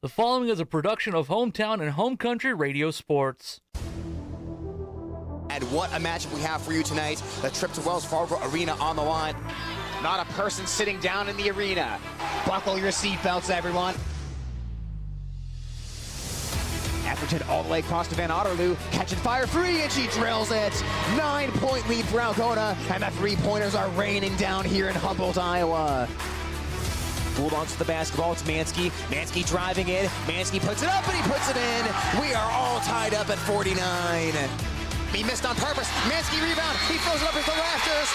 The following is a production of Hometown and Home Country Radio Sports. And what a matchup we have for you tonight. The trip to Wells Fargo Arena on the line. Not a person sitting down in the arena. Buckle your seatbelts, everyone. Atherton all the way across to Van Otterloo, catching fire free, and she drills it. 9-point lead for Algona, and the three-pointers are raining down here in Humboldt, Iowa. Bulldogs with the basketball, it's Mansky. Mansky driving in, Mansky puts it up, and he puts it in. We are all tied up at 49. He missed on purpose, Mansky rebound, he throws it up into the rafters.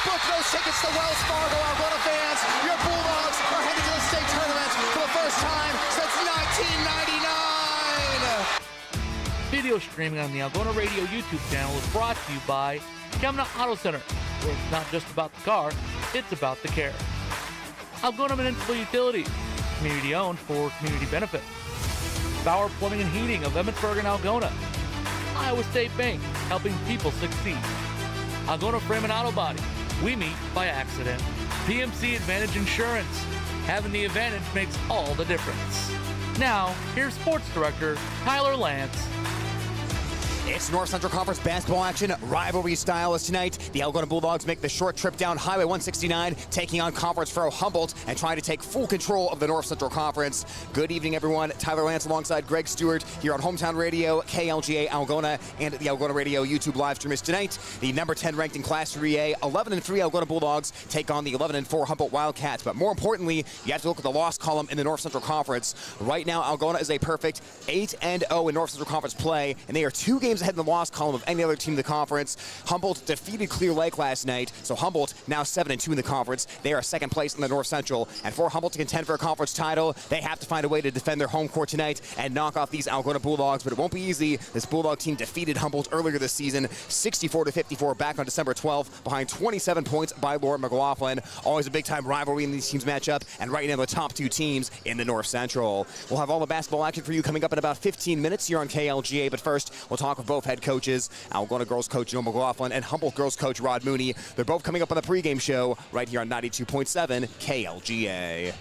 Book those tickets to Wells Fargo, Algona fans. Your Bulldogs are headed to the state tournament for the first time since 1999. Video streaming on the Algona Radio YouTube channel is brought to you by Kemna Auto Center, where it's not just about the car, it's about the care. Algona Municipal Utilities, community owned for community benefit. Bauer Plumbing and Heating of Emmetsburg and Algona. Iowa State Bank, helping people succeed. Algona Frame and Auto Body, we meet by accident. PMC Advantage Insurance, having the advantage makes all the difference. Now, here's Sports Director Tyler Lance. It's North Central Conference basketball action, rivalry style as tonight. The Algona Bulldogs make the short trip down Highway 169, taking on conference foe Humboldt and trying to take full control of the North Central Conference. Good evening, everyone. Tyler Lance alongside Greg Stewart here on Hometown Radio, KLGA Algona, and the Algona Radio YouTube live stream is tonight. The number 10 ranked in Class 3A, 11-3 Algona Bulldogs take on the 11-4 Humboldt Wildcats. But more importantly, you have to look at the loss column in the North Central Conference. Right now, Algona is a perfect 8-0 in North Central Conference play, and they are 2 games ahead in the loss column of any other team in the conference. Humboldt defeated Clear Lake last night, so Humboldt now 7-2 in the conference. They are second place in the North Central, and for Humboldt to contend for a conference title, they have to find a way to defend their home court tonight and knock off these Algona Bulldogs, but it won't be easy. This Bulldog team defeated Humboldt earlier this season, 64-54 back on December 12th, behind 27 points by Lauren McGloin. Always a big-time rivalry in these teams match up, and right now the top 2 teams in the North Central. We'll have all the basketball action for you coming up in about 15 minutes here on KLGA, but first, we'll talk with both head coaches, Algona girls coach Joe McGloin and Humboldt girls coach Rod Mooney. They're both coming up on the pregame show right here on 92.7 KLGA.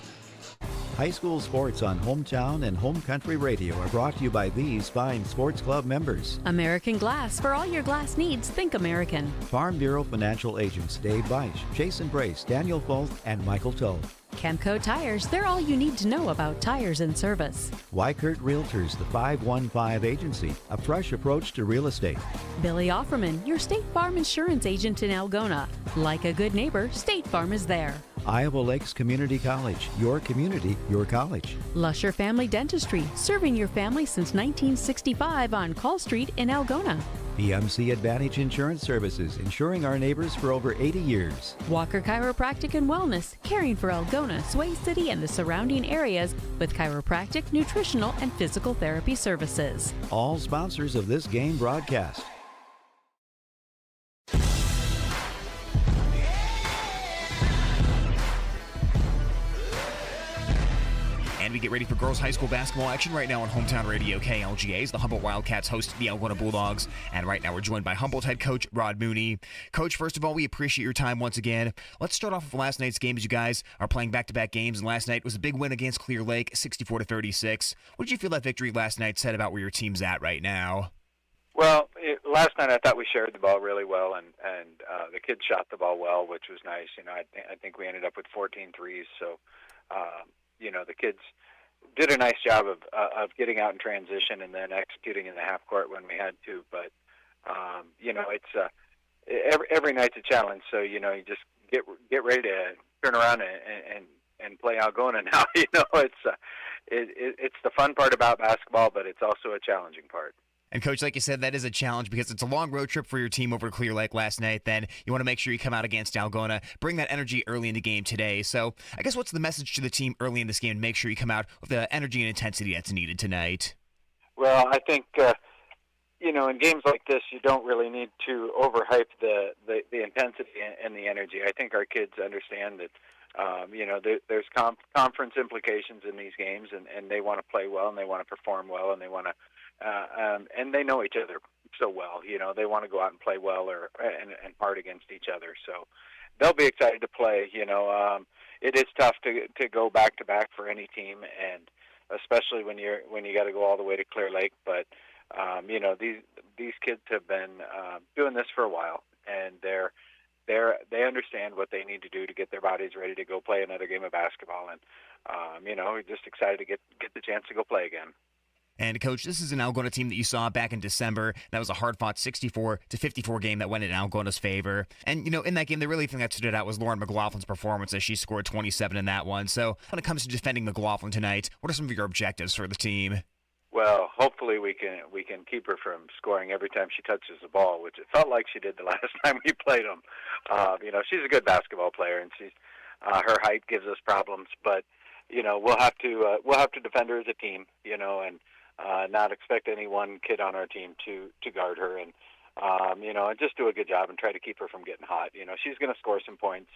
High school sports on Hometown and Home Country Radio are brought to you by these fine sports club members. American Glass. For all your glass needs, think American. Farm Bureau Financial Agents Dave Beisch, Jason Brace, Daniel Folt, and Michael Toll. Chemco Tires. They're all you need to know about tires and service. Weikert Realtors, the 515 Agency, a fresh approach to real estate. Billy Offerman, your State Farm insurance agent in Algona. Like a good neighbor, State Farm is there. Iowa Lakes Community College, your community, your college. Lusher Family Dentistry, serving your family since 1965 on Call Street in Algona. PMC Advantage Insurance Services, insuring our neighbors for over 80 years. Walker Chiropractic and Wellness, caring for Algona, Sway City, and the surrounding areas with chiropractic, nutritional, and physical therapy services. All sponsors of this game broadcast. And we get ready for girls high school basketball action right now on Hometown Radio KLGA's. The Humboldt Wildcats host the Algona Bulldogs. And right now we're joined by Humboldt head coach Rod Mooney. Coach, first of all, we appreciate your time once again. Let's start off with last night's game as you guys are playing back-to-back games. And last night was a big win against Clear Lake, 64-36. What did you feel that victory last night said about where your team's at right now? Well, last night I thought we shared the ball really well, and the kids shot the ball well, which was nice. You know, I think we ended up with 14 threes, so the kids did a nice job of getting out in transition and then executing in the half court when we had to. But it's every night's a challenge. So you just get ready to turn around and play Algona now. It's the fun part about basketball, but it's also a challenging part. And, Coach, like you said, that is a challenge because it's a long road trip for your team over to Clear Lake last night. Then you want to make sure you come out against Algona, bring that energy early in the game today. So I guess what's the message to the team early in this game to make sure you come out with the energy and intensity that's needed tonight? Well, I think, in games like this, you don't really need to overhype the intensity and the energy. I think our kids understand that there's conference implications in these games, and they want to play well, and they want to perform well, and they want to and they know each other so well. They want to go out and play well and hard against each other. So they'll be excited to play. It is tough to go back to back for any team, and especially when you got to go all the way to Clear Lake. But these kids have been doing this for a while, and they understand what they need to do to get their bodies ready to go play another game of basketball. And we're just excited to get the chance to go play again. And, Coach, this is an Algona team that you saw back in December. That was a hard-fought 64-54 game that went in Algona's favor. And, in that game, the really thing that stood out was Lauren McGloin's performance as she scored 27 in that one. So when it comes to defending McGloin tonight, what are some of your objectives for the team? Well, hopefully we can keep her from scoring every time she touches the ball, which it felt like she did the last time we played them. She's a good basketball player, and she's her height gives us problems. But we'll have to defend her as a team, and not expect any one kid on our team to guard her, and and just do a good job and try to keep her from getting hot. She's going to score some points,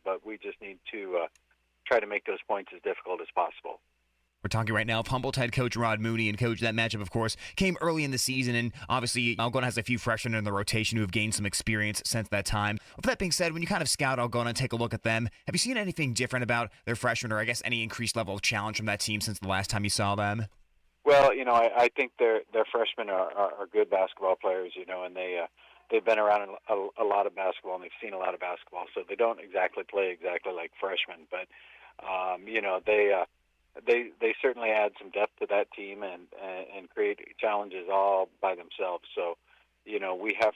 but we just need to try to make those points as difficult as possible. We're talking right now of Humboldt head coach Rod Mooney. And, Coach, that matchup, of course, came early in the season. And obviously, Algona has a few freshmen in the rotation who have gained some experience since that time. With that being said, when you kind of scout Algona and take a look at them, have you seen anything different about their freshmen, or I guess any increased level of challenge from that team since the last time you saw them? Well, I think their freshmen are good basketball players, and they've been around a lot of basketball, and they've seen a lot of basketball. So they don't exactly play exactly like freshmen, but they certainly add some depth to that team and create challenges all by themselves. So, we have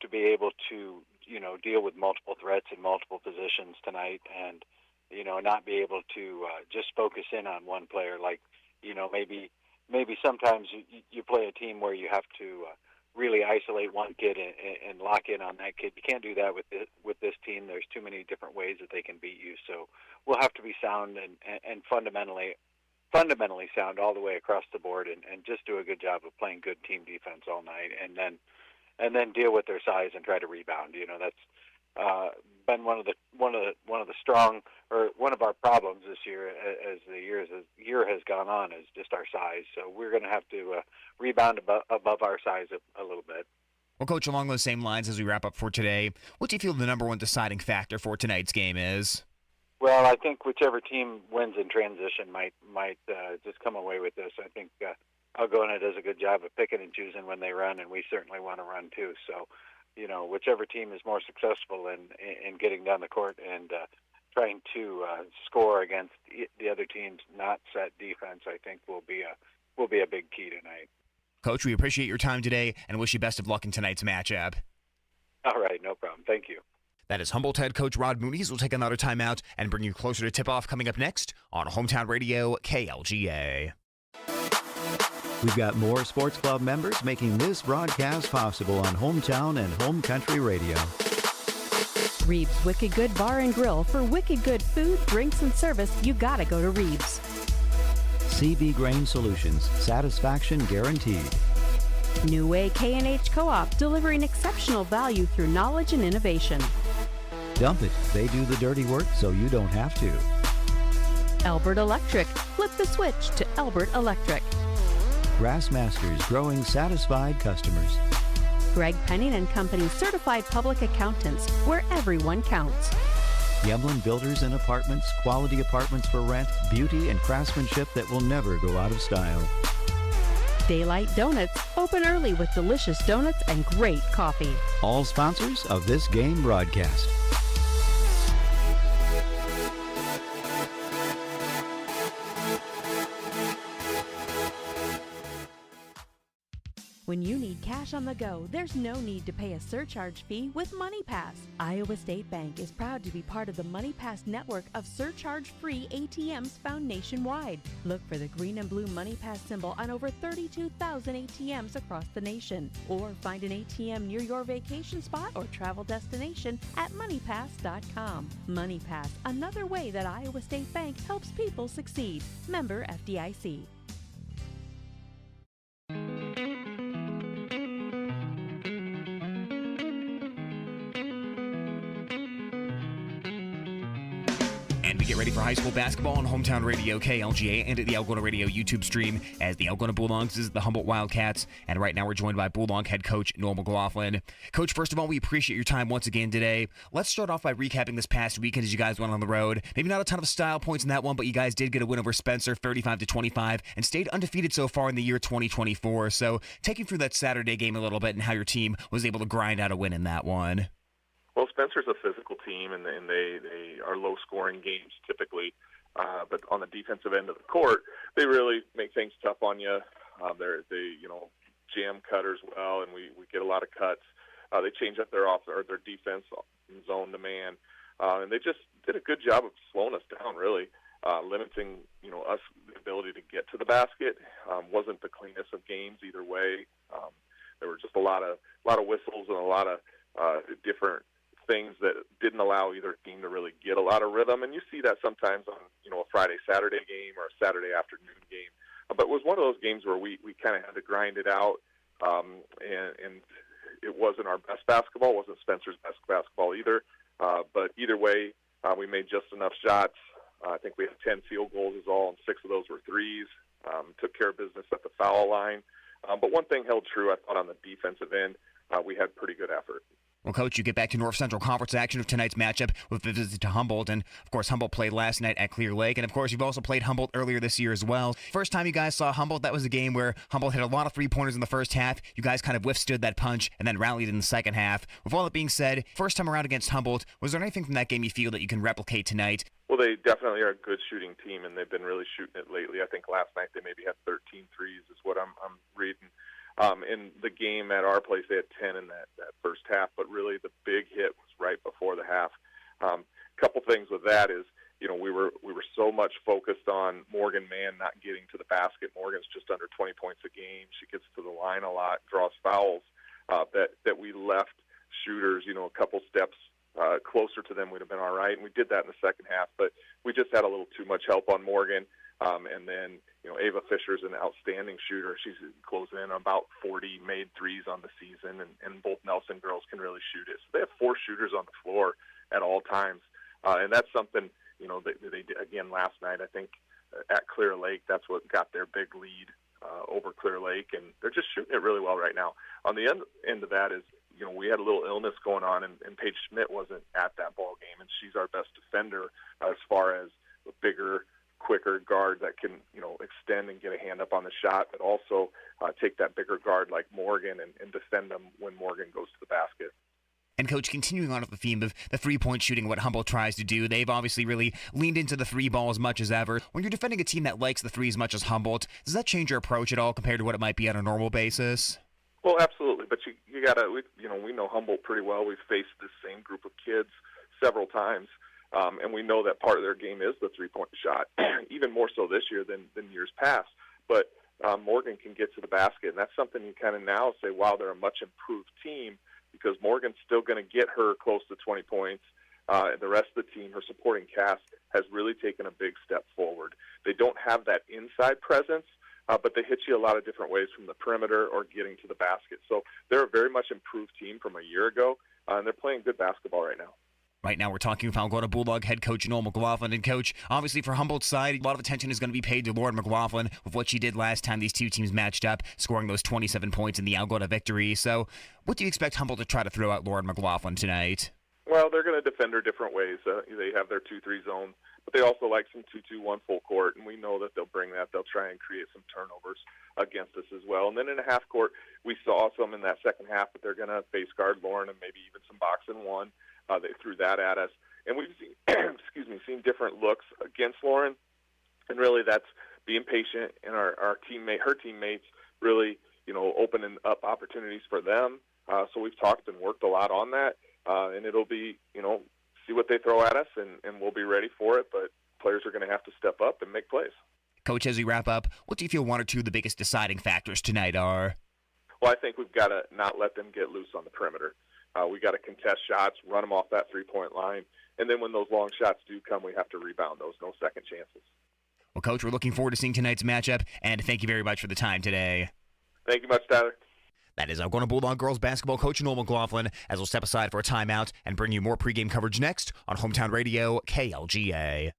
to be able to deal with multiple threats in multiple positions tonight, and not be able to just focus in on one player. Like maybe sometimes you play a team where you have to really isolate one kid and lock in on that kid. You can't do that with this team. There's too many different ways that they can beat you. So we'll have to be sound and fundamentally sound all the way across the board, and just do a good job of playing good team defense all night, and then deal with their size and try to rebound. That's been one of the strong, or one of our problems this year as the year has gone on, is just our size. So we're going to have to rebound above our size a little bit. Well, Coach, along those same lines as we wrap up for today, what do you feel the number one deciding factor for tonight's game is? Well, I think whichever team wins in transition might just come away with this. I think Algona does a good job of picking and choosing when they run, and we certainly want to run too. So, whichever team is more successful in getting down the court and trying to score against the other team's not set defense, I think will be a big key tonight. Coach, we appreciate your time today and wish you best of luck in tonight's matchup. All right, no problem. Thank you. That is Humboldt head coach Rod Mooney. We'll take another timeout and bring you closer to tip-off coming up next on Hometown Radio KLGA. We've got more sports club members making this broadcast possible on Hometown and Home Country Radio. Reeves Wicked Good Bar and Grill. For wicked good food, drinks, and service, you gotta go to Reeves. CB Grain Solutions, satisfaction guaranteed. New Way K&H Co-op, delivering exceptional value through knowledge and innovation. Dump it. They do the dirty work so you don't have to. Albert Electric. Flip the switch to Albert Electric. Grassmasters, growing satisfied customers. Greg Penning and Company, certified public accountants, where everyone counts. Yemlin Builders and Apartments, quality apartments for rent, beauty and craftsmanship that will never go out of style. Daylight Donuts, open early with delicious donuts and great coffee. All sponsors of this game broadcast. When you need cash on the go, there's no need to pay a surcharge fee with MoneyPass. Iowa State Bank is proud to be part of the MoneyPass network of surcharge-free ATMs found nationwide. Look for the green and blue MoneyPass symbol on over 32,000 ATMs across the nation. Or find an ATM near your vacation spot or travel destination at MoneyPass.com. MoneyPass, another way that Iowa State Bank helps people succeed. Member FDIC. And we get ready for high school basketball on Hometown Radio KLGA and at the Algona Radio YouTube stream as the Algona Bulldogs is the Humboldt Wildcats. And right now we're joined by Bulldog head coach Noel McGloin. Coach, first of all, we appreciate your time once again today. Let's start off by recapping this past weekend as you guys went on the road. Maybe not a ton of style points in that one, but you guys did get a win over Spencer 35-25 and stayed undefeated so far in the year 2024. So take you through that Saturday game a little bit and how your team was able to grind out a win in that one. Well, Spencer's a physical team, and they are low-scoring games typically. But on the defensive end of the court, they really make things tough on you. They jam cutters well, and we get a lot of cuts. They change up their defense in zone to man, and they just did a good job of slowing us down, really, limiting us the ability to get to the basket. Wasn't the cleanest of games either way. There were just a lot of whistles and a lot of different things that didn't allow either team to really get a lot of rhythm, and you see that sometimes on a Friday-Saturday game or a Saturday afternoon game. But it was one of those games where we kind of had to grind it out, and it wasn't our best basketball, it wasn't Spencer's best basketball either. But either way, we made just enough shots. I think we had 10 field goals is all, and 6 of those were threes. Took care of business at the foul line. But one thing held true, I thought, on the defensive end, we had pretty good effort. Well, Coach, you get back to North Central Conference action of tonight's matchup with the visit to Humboldt. And, of course, Humboldt played last night at Clear Lake. And, of course, you've also played Humboldt earlier this year as well. First time you guys saw Humboldt, that was a game where Humboldt hit a lot of three-pointers in the first half. You guys kind of withstood that punch and then rallied in the second half. With all that being said, first time around against Humboldt, was there anything from that game you feel that you can replicate tonight? Well, they definitely are a good shooting team, and they've been really shooting it lately. I think last night they maybe had 13 threes is what I'm reading. In the game at our place, they had 10 in that first half, but really the big hit was right before the half. Couple things with that is, we were so much focused on Morgan Mann not getting to the basket. Morgan's just under 20 points a game. She gets to the line a lot, draws fouls, that we left shooters, a couple steps closer to them would have been all right, and we did that in the second half, but we just had a little too much help on Morgan. And then, Ava Fisher's an outstanding shooter. She's closing in on about 40 made threes on the season, and both Nelson girls can really shoot it. So they have 4 shooters on the floor at all times. And that's something, they did again last night. I think at Clear Lake, that's what got their big lead over Clear Lake, and they're just shooting it really well right now. On the end of that is, we had a little illness going on, and Paige Schmidt wasn't at that ball game, and she's our best defender as far as a bigger, quicker guard that can, extend and get a hand up on the shot, but also take that bigger guard like Morgan and defend them when Morgan goes to the basket. And, Coach, continuing on with the theme of the three-point shooting, what Humboldt tries to do, they've obviously really leaned into the three ball as much as ever. When you're defending a team that likes the three as much as Humboldt, does that change your approach at all compared to what it might be on a normal basis? Well, absolutely, but you got to, we know Humboldt pretty well. We've faced this same group of kids several times. And we know that part of their game is the three-point shot, even more so this year than years past. But Morgan can get to the basket, and that's something you kind of now say, wow, they're a much improved team because Morgan's still going to get her close to 20 points. And the rest of the team, her supporting cast, has really taken a big step forward. They don't have that inside presence, but they hit you a lot of different ways from the perimeter or getting to the basket. So they're a very much improved team from a year ago, and they're playing good basketball right now. Right now, we're talking with Algona Bulldog head coach Noel McGloin. And, Coach, obviously for Humboldt's side, a lot of attention is going to be paid to Lauren McGloin with what she did last time these two teams matched up, scoring those 27 points in the Algona victory. So what do you expect Humboldt to try to throw out Lauren McGloin tonight? Well, they're going to defend her different ways. They have their 2-3 zone, but they also like some 2-2-1 full court, and we know that they'll bring that. They'll try and create some turnovers against us as well. And then in a half court, we saw some in that second half, but they're going to face guard Lauren and maybe even some box and one. They threw that at us. And we've seen, seen different looks against Lauren, and really that's being patient and her teammates really, opening up opportunities for them. So we've talked and worked a lot on that, and it'll be, see what they throw at us, and we'll be ready for it. But players are going to have to step up and make plays. Coach, as we wrap up, what do you feel one or two of the biggest deciding factors tonight are? Well, I think we've got to not let them get loose on the perimeter. We got to contest shots, run them off that three-point line, and then when those long shots do come, we have to rebound those. No second chances. Well, Coach, we're looking forward to seeing tonight's matchup, and thank you very much for the time today. Thank you much, Tyler. That is Algona Bulldog girls basketball coach Noel McGloin, as we'll step aside for a timeout and bring you more pregame coverage next on Hometown Radio KLGA.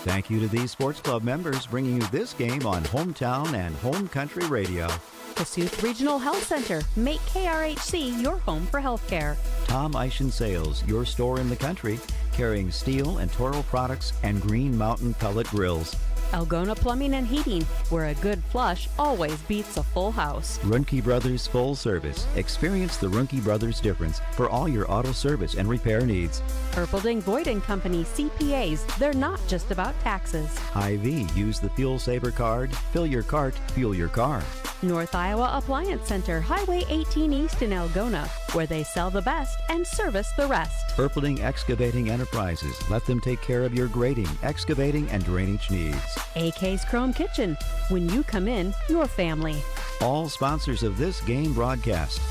Thank you to these sports club members bringing you this game on Hometown and Home Country Radio. Kasuth Regional Health Center. Make KRHC your home for healthcare. Tom Eischen Sales, your store in the country, carrying steel and Toro products and Green Mountain pellet grills. Algona Plumbing and Heating, where a good flush always beats a full house. Runke Brothers Full Service. Experience the Runke Brothers difference for all your auto service and repair needs. Erpelding Voigt & Company CPAs, they're not just about taxes. Hy-Vee, use the Fuel Saver card. Fill your cart, fuel your car. North Iowa Appliance Center, Highway 18 East in Algona, where they sell the best and service the rest. Erpelding Excavating Enterprises. Let them take care of your grading, excavating, and drainage needs. AK's Chrome Kitchen. When you come in, your family. All sponsors of this game broadcast.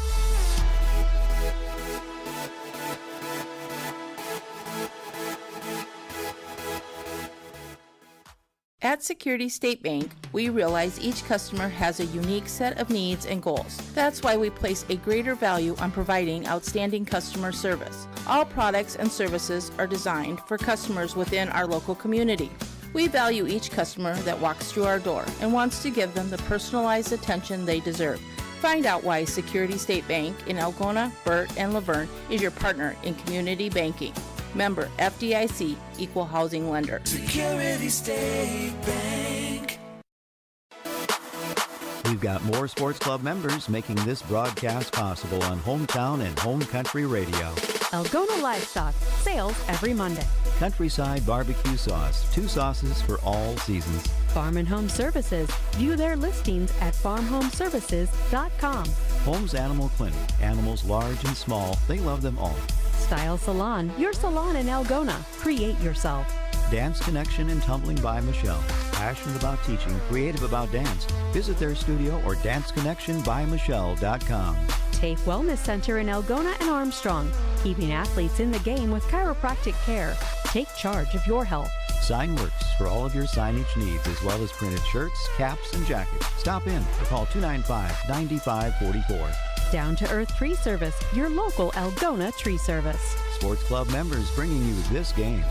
At Security State Bank, we realize each customer has a unique set of needs and goals. That's why we place a greater value on providing outstanding customer service. All products and services are designed for customers within our local community. We value each customer that walks through our door and wants to give them the personalized attention they deserve. Find out why Security State Bank in Algona, Burt, and Laverne is your partner in community banking. Member FDIC, Equal Housing Lender. Security State Bank. We've got more sports club members making this broadcast possible on Hometown and Home Country Radio. Algona Livestock, sales every Monday. Countryside Barbecue Sauce, 2 sauces for all seasons. Farm and Home Services. View their listings at farmhomeservices.com. Holmes Animal Clinic. Animals large and small, they love them all. Style Salon, your salon in Algona. Create yourself. Dance Connection and Tumbling by Michelle. Passionate about teaching, creative about dance. Visit their studio or danceconnectionbymichelle.com. TAFE Wellness Center in Algona and Armstrong. Keeping athletes in the game with chiropractic care. Take charge of your health. Signworks for all of your signage needs, as well as printed shirts, caps, and jackets. Stop in or call 295-9544. Down to Earth Tree Service, your local Algona tree service. Sports club members bringing you this game.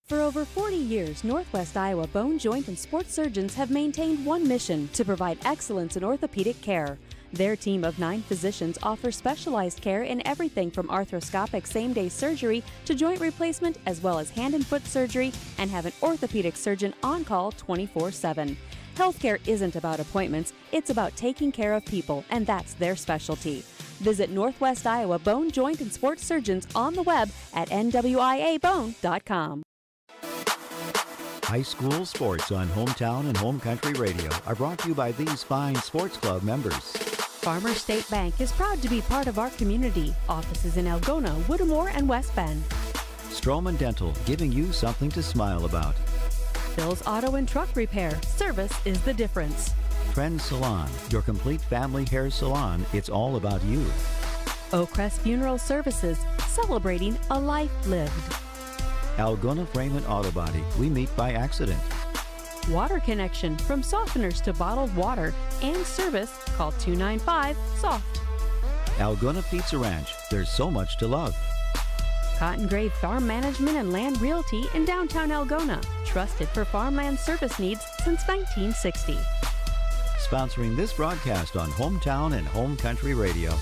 For over 40 years, Northwest Iowa Bone, Joint, and Sports Surgeons have maintained one mission: to provide excellence in orthopedic care. Their team of 9 physicians offers specialized care in everything from arthroscopic same-day surgery to joint replacement, as well as hand and foot surgery, and have an orthopedic surgeon on call 24/7. Healthcare isn't about appointments, it's about taking care of people, and that's their specialty. Visit Northwest Iowa Bone, Joint, and Sports Surgeons on the web at nwiabone.com. High school sports on Hometown and Home Country Radio are brought to you by these fine sports club members. Farmer State Bank is proud to be part of our community. Offices in Algona, Whittemore, and West Bend. Strowman Dental, giving you something to smile about. Bill's Auto and Truck Repair. Service is the difference. Trend Salon, your complete family hair salon. It's all about you. Oakcrest Funeral Services, celebrating a life lived. Algona Frame and Auto Body, we meet by accident. Water Connection, from softeners to bottled water, and service, call 295-SOFT. Algona Pizza Ranch, there's so much to love. Cotton Grave Farm Management and Land Realty in downtown Algona, trusted for farmland service needs since 1960. Sponsoring this broadcast on Hometown and Home Country Radio.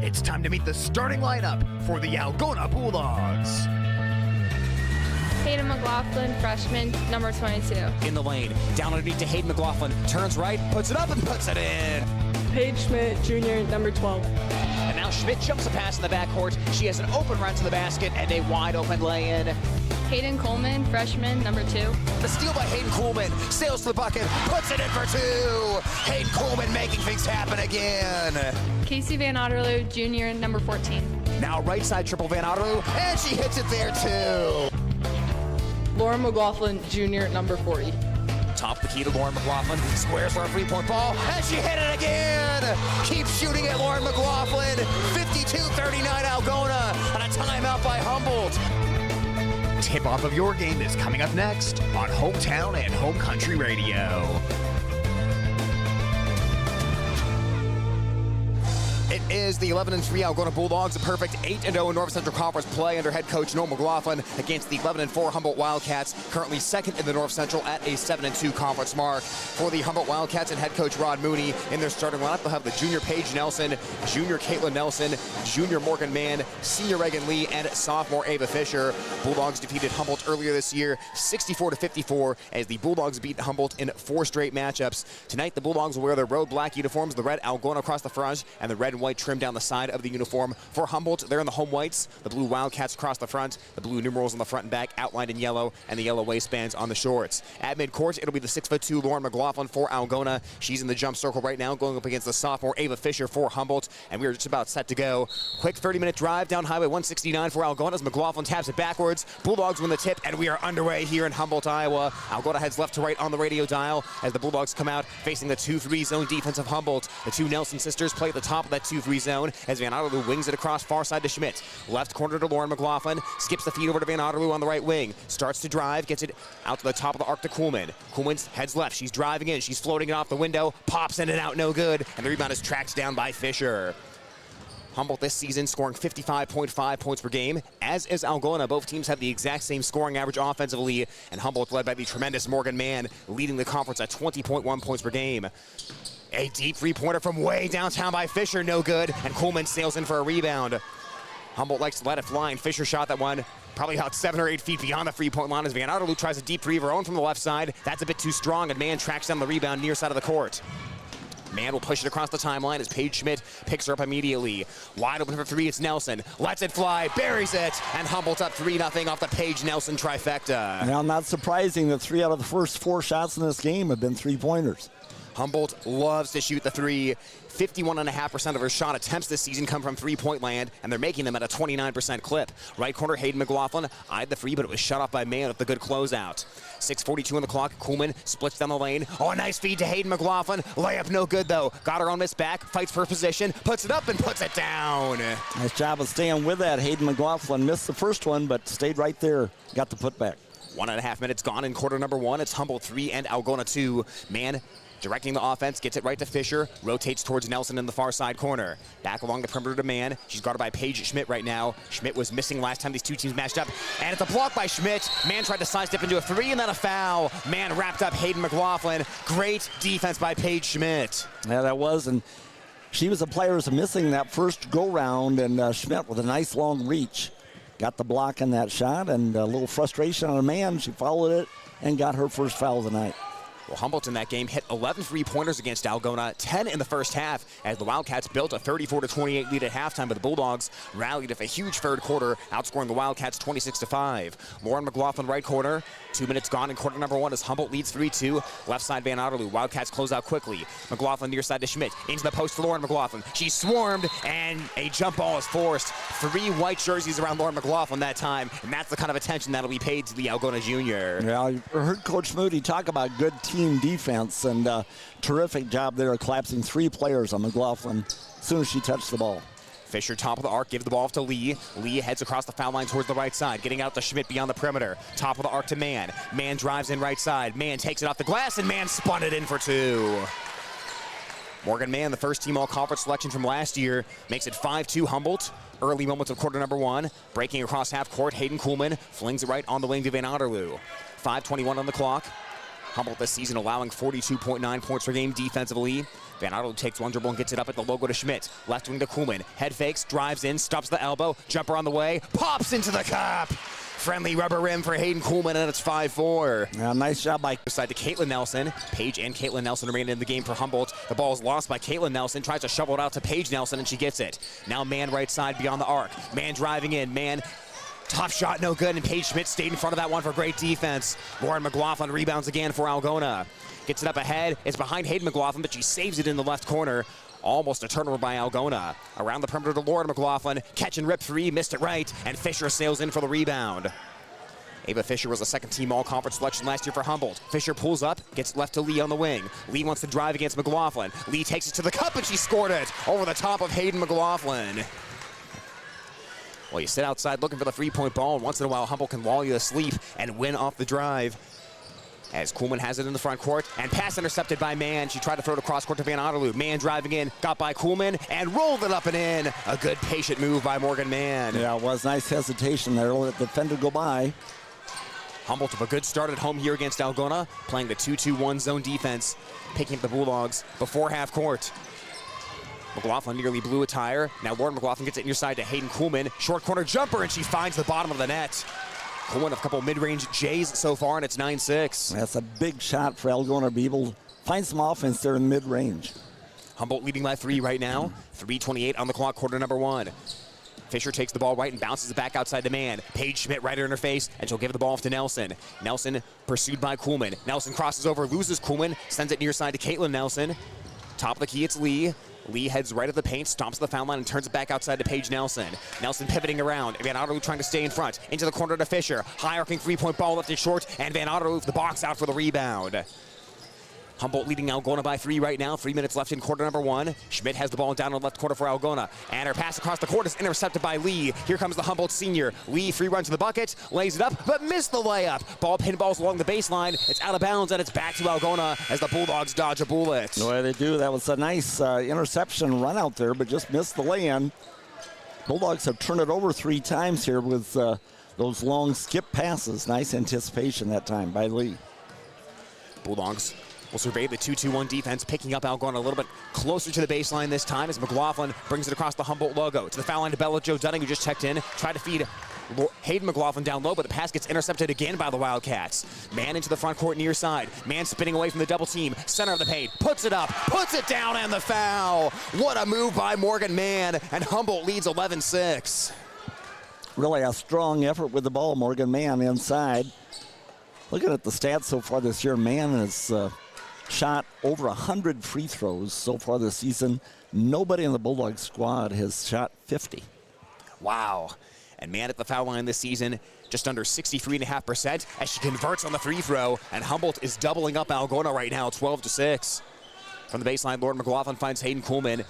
It's time to meet the starting lineup for the Algona Bulldogs. Hayden McGloin, freshman, number 22. In the lane, down underneath to Hayden McGloin, turns right, puts it up and puts it in. Paige Schmidt, junior, number 12. And now Schmidt jumps a pass in the backcourt. She has an open run to the basket and a wide open lay-in. Hayden Coleman, freshman, number 2. The steal by Hayden Coleman, sails to the bucket, puts it in for 2. Hayden Coleman making things happen again. Casey Van Otterloo, junior, number 14. Now right side triple Van Otterloo, and she hits it there too. Laura McLaughlin, junior, number 40. Top of the key to Lauren McLaughlin. Squares for a three-point ball, and she hit it again! Keeps shooting at Lauren McLaughlin. 52-39 Algona, and a timeout by Humboldt. Tip-off of your game is coming up next on Hometown and Home Country Radio. It is the 11-3 Algona Bulldogs, a perfect 8-0 in North Central Conference play under head coach Noel McGloin against the 11-4 Humboldt Wildcats, currently second in the North Central at a 7-2 conference mark. For the Humboldt Wildcats and head coach Rod Mooney, in their starting lineup, they'll have the junior Paige Nelson, junior Caitlin Nelson, junior Morgan Mann, senior Reagan Lee, and sophomore Ava Fisher. Bulldogs defeated Humboldt earlier this year, 64-54, as the Bulldogs beat Humboldt in 4 straight matchups. Tonight, the Bulldogs will wear their road black uniforms, the red Algona across the front, and the red and white trim down the side of the uniform. For Humboldt, they're in the home whites, the blue Wildcats across the front, the blue numerals on the front and back outlined in yellow, and the yellow waistbands on the shorts. At midcourt, it'll be the 6'2" Lauren McLaughlin for Algona. She's in the jump circle right now, going up against the sophomore Ava Fisher for Humboldt, and we are just about set to go. Quick 30-minute drive down Highway 169 for Algona as McLaughlin taps it backwards. Bulldogs win the tip, and we are underway here in Humboldt, Iowa. Algona heads left to right on the radio dial as the Bulldogs come out facing the 2-3 zone defense of Humboldt. The two Nelson sisters play at the top of that 2-3 zone as Van Otterloo wings it across far side to Schmidt. Left corner to Lauren McLaughlin, skips the feed over to Van Otterloo on the right wing, starts to drive, gets it out to the top of the arc to Kuhlman. Kuhlman heads left, she's driving in, she's floating it off the window, pops in and out, no good, and the rebound is tracked down by Fisher. Humboldt this season scoring 55.5 points per game, as is Algona. Both teams have the exact same scoring average offensively, and Humboldt led by the tremendous Morgan Mann, leading the conference at 20.1 points per game. A deep three-pointer from way downtown by Fisher, no good, and Kuhlman sails in for a rebound. Humboldt likes to let it fly, and Fisher shot that one probably about 7 or 8 feet beyond the three-point line as Van Otterloo tries a deep three of her own from the left side. That's a bit too strong, and Mann tracks down the rebound near side of the court. Mann will push it across the timeline as Paige Schmidt picks her up immediately. Wide open for three, it's Nelson. Lets it fly, buries it, and Humboldt up 3-0 off the Paige Nelson trifecta. Now, not surprising that 3 out of the first 4 shots in this game have been three-pointers. Humboldt loves to shoot the three. 51.5% of her shot attempts this season come from three-point land, and they're making them at a 29% clip. Right corner, Hayden McLaughlin eyed the free, but it was shut off by Mann with the good closeout. 6:42 on the clock. Kuhlman splits down the lane. Oh, a nice feed to Hayden McLaughlin. Layup no good, though. Got her on miss back, fights for position, puts it up, and puts it down. Nice job of staying with that. Hayden McLaughlin missed the first one, but stayed right there. Got the putback. 1.5 minutes gone in quarter number 1. It's Humboldt 3 and Algona 2. Mann directing the offense, gets it right to Fisher, rotates towards Nelson in the far side corner. Back along the perimeter to Mann. She's guarded by Paige Schmidt right now. Schmidt was missing last time these two teams matched up, and it's a block by Schmidt. Mann tried to sidestep into a three, and then a foul. Mann wrapped up Hayden McLaughlin. Great defense by Paige Schmidt. Yeah, that was, and she was the player who was missing that first go-round, and Schmidt with a nice long reach. Got the block in that shot, and a little frustration on a man. She followed it and got her first foul of the night. Well, Humboldt in that game hit 11 three-pointers against Algona, 10 in the first half, as the Wildcats built a 34-28 lead at halftime, but the Bulldogs rallied with a huge third quarter, outscoring the Wildcats 26-5. Lauren McLaughlin, right corner. 2 minutes gone in quarter number 1 as Humboldt leads 3-2. Left side, Van Otterloo. Wildcats close out quickly. McLaughlin near side to Schmidt. Into the post for Lauren McLaughlin. She's swarmed, and a jump ball is forced. 3 white jerseys around Lauren McLaughlin that time, and that's the kind of attention that'll be paid to the Algona junior. Yeah, I heard Coach Mooney talk about good team defense, and terrific job there of collapsing 3 players on McLaughlin as soon as she touched the ball. Fisher, top of the arc, gives the ball off to Lee. Lee heads across the foul line towards the right side, getting out to Schmidt beyond the perimeter. Top of the arc to Mann. Mann drives in right side. Mann takes it off the glass, and Mann spun it in for 2. Morgan Mann, the first team all-conference selection from last year, makes it 5-2 Humboldt. Early moments of quarter number 1. Breaking across half court, Hayden Kuhlman flings it right on the wing to Van Otterloo. 5:21 on the clock. Humboldt this season allowing 42.9 points per game defensively. Van Otterloo takes one dribble and gets it up at the logo to Schmidt. Left wing to Kuhlman. Head fakes, drives in, stops the elbow. Jumper on the way, pops into the cup. Friendly rubber rim for Hayden Kuhlman, and it's 5-4. Yeah, nice job by side to Caitlin Nelson. Paige and Caitlin Nelson remain in the game for Humboldt. The ball is lost by Caitlin Nelson. Tries to shovel it out to Paige Nelson, and she gets it. Now Mann right side beyond the arc. Mann driving in. Mann, top shot no good, and Paige Schmidt stayed in front of that one for great defense. Lauren McLaughlin rebounds again for Algona. Gets it up ahead. It's behind Hayden McLaughlin, but she saves it in the left corner. Almost a turnover by Algona. Around the perimeter to Lauren McLaughlin. Catch and rip 3, missed it right, and Fisher sails in for the rebound. Ava Fisher was a second-team all-conference selection last year for Humboldt. Fisher pulls up, gets left to Lee on the wing. Lee wants to drive against McLaughlin. Lee takes it to the cup, and she scored it over the top of Hayden McLaughlin. Well, you sit outside looking for the three-point ball, and once in a while, Humboldt can lull you to sleep and win off the drive. As Kuhlman has it in the front court, and pass intercepted by Mann. She tried to throw it across court to Van Otterloo. Mann driving in, got by Kuhlman, and rolled it up and in. A good patient move by Morgan Mann. Yeah, it was nice hesitation there. Let the defender go by. Humboldt with a good start at home here against Algona, playing the 2-2-1 zone defense, picking up the Bulldogs before half court. McLaughlin nearly blew a tire. Now Lauren McLaughlin gets it near side to Hayden Kuhlman. Short corner jumper, and she finds the bottom of the net. Kuhlman a couple mid-range J's so far, and it's 9-6. That's a big shot for Algona to be able to find some offense there in mid-range. Humboldt leading by 3 right now. 3:28 on the clock, quarter number 1. Fisher takes the ball right and bounces it back outside to Mann. Paige Schmidt right in her face, and she'll give the ball off to Nelson. Nelson pursued by Kuhlman. Nelson crosses over, loses Kuhlman, sends it near side to Caitlin Nelson. Top of the key, it's Lee. Lee heads right at the paint, stomps the foul line, and turns it back outside to Paige Nelson. Nelson pivoting around. Van Otterloo trying to stay in front. Into the corner to Fisher. High arcing three-point ball left it short, and Van Otterloo the box out for the rebound. Humboldt leading Algona by 3 right now. 3 minutes left in quarter number 1. Schmidt has the ball down in the left corner for Algona. And her pass across the court is intercepted by Lee. Here comes the Humboldt senior. Lee free run to the bucket, lays it up, but missed the layup. Ball pinballs along the baseline. It's out of bounds, and it's back to Algona as the Bulldogs dodge a bullet. The way they do, that was a nice interception run out there, but just missed the lay-in. Bulldogs have turned it over 3 times here with those long skip passes. Nice anticipation that time by Lee. Bulldogs will survey the 2-2-1 defense, picking up Algona a little bit closer to the baseline this time as McLaughlin brings it across the Humboldt logo. To the foul line to Bella Jo Dunning, who just checked in. Tried to feed Hayden McLaughlin down low, but the pass gets intercepted again by the Wildcats. Mann into the front court near side. Mann spinning away from the double team. Center of the paint. Puts it up. Puts it down, and the foul. What a move by Morgan Mann, and Humboldt leads 11-6. Really a strong effort with the ball. Morgan Mann inside. Looking at the stats so far this year, Mann has shot over 100 free throws so far this season. Nobody in the Bulldog squad has shot 50. Wow. And Mann at the foul line this season, just under 63.5% as she converts on the free throw. And Humboldt is doubling up Algona right now, 12-6. From the baseline, Lauren McLaughlin finds Hayden Kuhlman.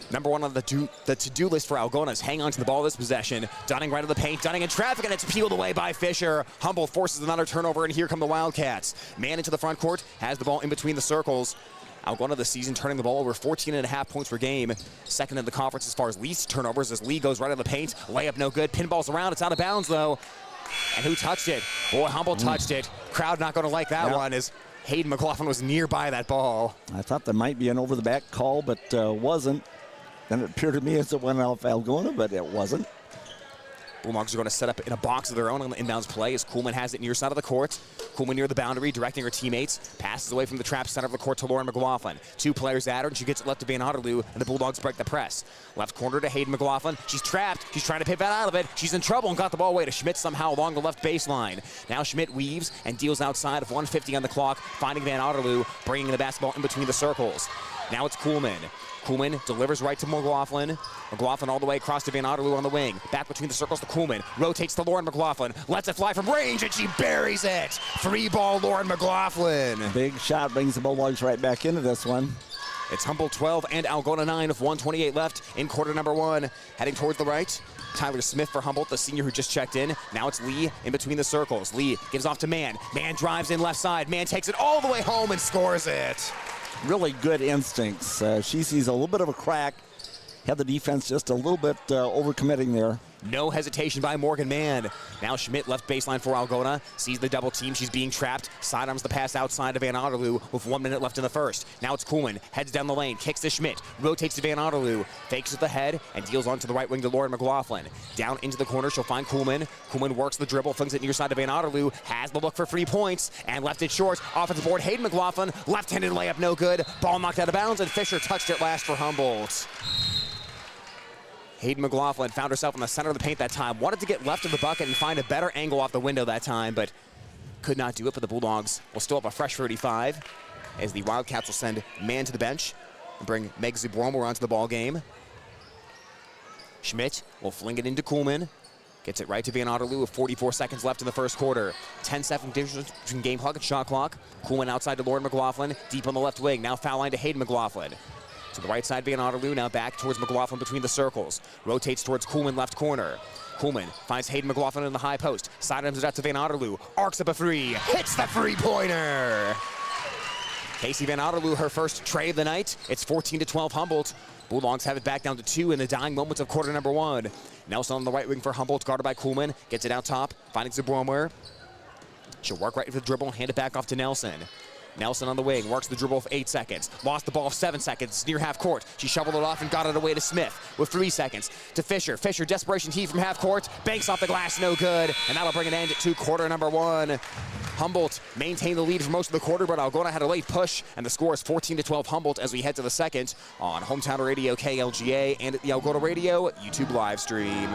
Number 1 on the to-do list for Algona is hang on to the ball this possession. Dunning right of the paint. Dunning in traffic, and it's peeled away by Fisher. Humboldt forces another turnover, and here come the Wildcats. Mann into the front court, has the ball in between the circles. Algona this season turning the ball over 14.5 points per game. Second in the conference as far as least turnovers as Lee goes right of the paint. Layup no good. Pinballs around. It's out of bounds, though. And who touched it? Boy, Humboldt touched it. Crowd not going to like that one as Hayden McLaughlin was nearby that ball. I thought there might be an over-the-back call, but wasn't. Then it appeared to me as it went off Algona, but it wasn't. Bulldogs are going to set up in a box of their own on the inbounds play as Kuhlman has it near side of the court. Kuhlman near the boundary, directing her teammates. Passes away from the trap center of the court to Lauren McLaughlin. 2 players at her, and she gets it left to Van Otterloo, and the Bulldogs break the press. Left corner to Hayden McLaughlin. She's trapped. She's trying to pivot out of it. She's in trouble and got the ball away to Schmidt somehow along the left baseline. Now Schmidt weaves and deals outside of 1:50 on the clock, finding Van Otterloo, bringing the basketball in between the circles. Now it's Kuhlman. Kuhlman delivers right to McLaughlin. McLaughlin all the way across to Van Otterloo on the wing. Back between the circles to Kuhlman. Rotates to Lauren McLaughlin. Lets it fly from range, and she buries it. Free ball, Lauren McLaughlin. Big shot brings the Bulldogs right back into this one. It's Humboldt 12 and Algona 9 with 1:28 left in quarter number 1. Heading towards the right. Tyler Smith for Humboldt, the senior who just checked in. Now it's Lee in between the circles. Lee gives off to Mann. Mann drives in left side. Mann takes it all the way home and scores it. Really good instincts. She sees a little bit of a crack. Had the defense just a little bit overcommitting there. No hesitation by Morgan Mann. Now Schmidt left baseline for Algona. Sees the double team. She's being trapped. Sidearms the pass outside to Van Otterloo with 1 minute left in the first. Now it's Kuhlman. Heads down the lane. Kicks to Schmidt. Rotates to Van Otterloo. Fakes with the head and deals onto the right wing to Lauren McLaughlin. Down into the corner. She'll find Kuhlman. Kuhlman works the dribble. Flings it near side to Van Otterloo. Has the look for 3 points and left it short. Offensive board. Hayden McLaughlin. Left-handed layup no good. Ball knocked out of bounds, and Fisher touched it last for Humboldt. Hayden McLaughlin found herself in the center of the paint that time. Wanted to get left of the bucket and find a better angle off the window that time, but could not do it. But the Bulldogs will still have a fresh 35 as the Wildcats will send Mann to the bench and bring Meg Zubromer onto the ball game. Schmidt will fling it into Kuhlman. Gets it right to Van Otterloo with 44 seconds left in the first quarter. 10-second difference between game clock and shot clock. Coolman outside to Lauren McLaughlin. Deep on the left wing. Now foul line to Hayden McLaughlin. To the right side, Van Otterloo. Now back towards McLaughlin between the circles. Rotates towards Coolman left corner. Coolman finds Hayden McLaughlin in the high post. Sidearms it out to Van Otterloo. Arcs up a three. Hits the three-pointer. Casey Van Otterloo, her first tray of the night. It's 14-12 Humboldt. Bulldogs have it back down to 2 in the dying moments of quarter number 1. Nelson on the right wing for Humboldt, guarded by Coolman. Gets it out top, finding Zabromwer. She'll work right for the dribble, hand it back off to Nelson. Nelson on the wing, works the dribble for 8 seconds. Lost the ball for 7 seconds, near half court. She shoveled it off and got it away to Smith with 3 seconds. To Fisher. Fisher, desperation heat from half court. Banks off the glass, no good. And that'll bring an end to quarter number 1. Humboldt maintained the lead for most of the quarter, but Algona had a late push, and the score is 14-12 Humboldt as we head to the second on Hometown Radio KLGA and at the Algona Radio YouTube live stream.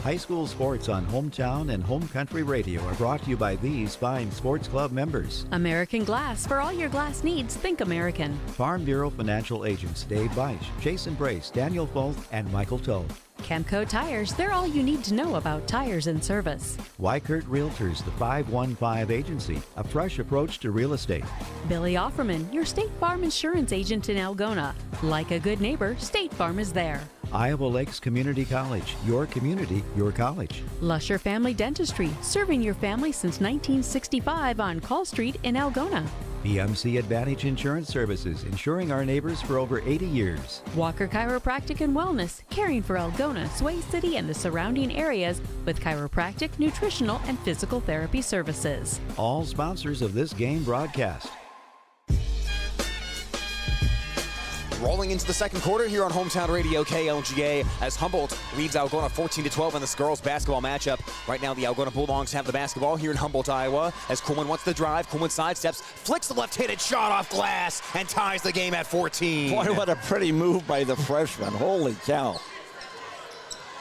High school sports on Hometown and Home Country Radio are brought to you by these fine sports club members. American Glass. For all your glass needs, think American. Farm Bureau Financial Agents Dave Beich, Jason Brace, Daniel Foth, and Michael Toll. Chemco Tires. They're all you need to know about tires and service. Wykert Realtors, the 515 Agency, a fresh approach to real estate. Billy Offerman, your State Farm insurance agent in Algona. Like a good neighbor, State Farm is there. Iowa Lakes Community College, your community, your college. Lusher Family Dentistry, serving your family since 1965 on Call Street in Algona. PMC Advantage Insurance Services, insuring our neighbors for over 80 years. Walker Chiropractic and Wellness, caring for Algona, Sway City, and the surrounding areas with chiropractic, nutritional, and physical therapy services. All sponsors of this game broadcast. Rolling into the second quarter here on Hometown Radio KLGA as Humboldt leads Algona 14-12 in this girls basketball matchup. Right now the Algona Bulldogs have the basketball here in Humboldt, Iowa, as Coolman wants the drive. Coolman sidesteps, flicks the left-handed shot off glass, and ties the game at 14. Boy, what a pretty move by the freshman. Holy cow.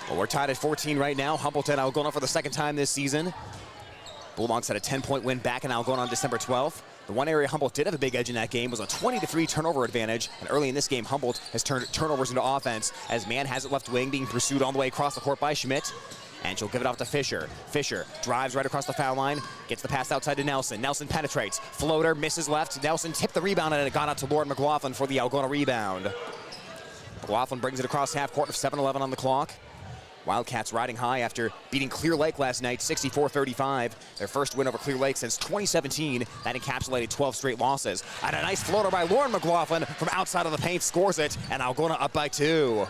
Well, we're tied at 14 right now. Humboldt and Algona for the second time this season. Bulldogs had a 10-point win back in Algona on December 12th. The one area Humboldt did have a big edge in that game was a 20-3 turnover advantage. And early in this game, Humboldt has turned turnovers into offense as Mann has it left wing, being pursued all the way across the court by Schmidt. And she'll give it off to Fisher. Fisher drives right across the foul line, gets the pass outside to Nelson. Nelson penetrates, floater, misses left. Nelson tipped the rebound and it got out to Lauren McLaughlin for the Algona rebound. McLaughlin brings it across half court with 7:11 on the clock. Wildcats riding high after beating Clear Lake last night, 64-35. Their first win over Clear Lake since 2017. That encapsulated 12 straight losses. And a nice floater by Lauren McLaughlin from outside of the paint scores it, and Algona up by 2.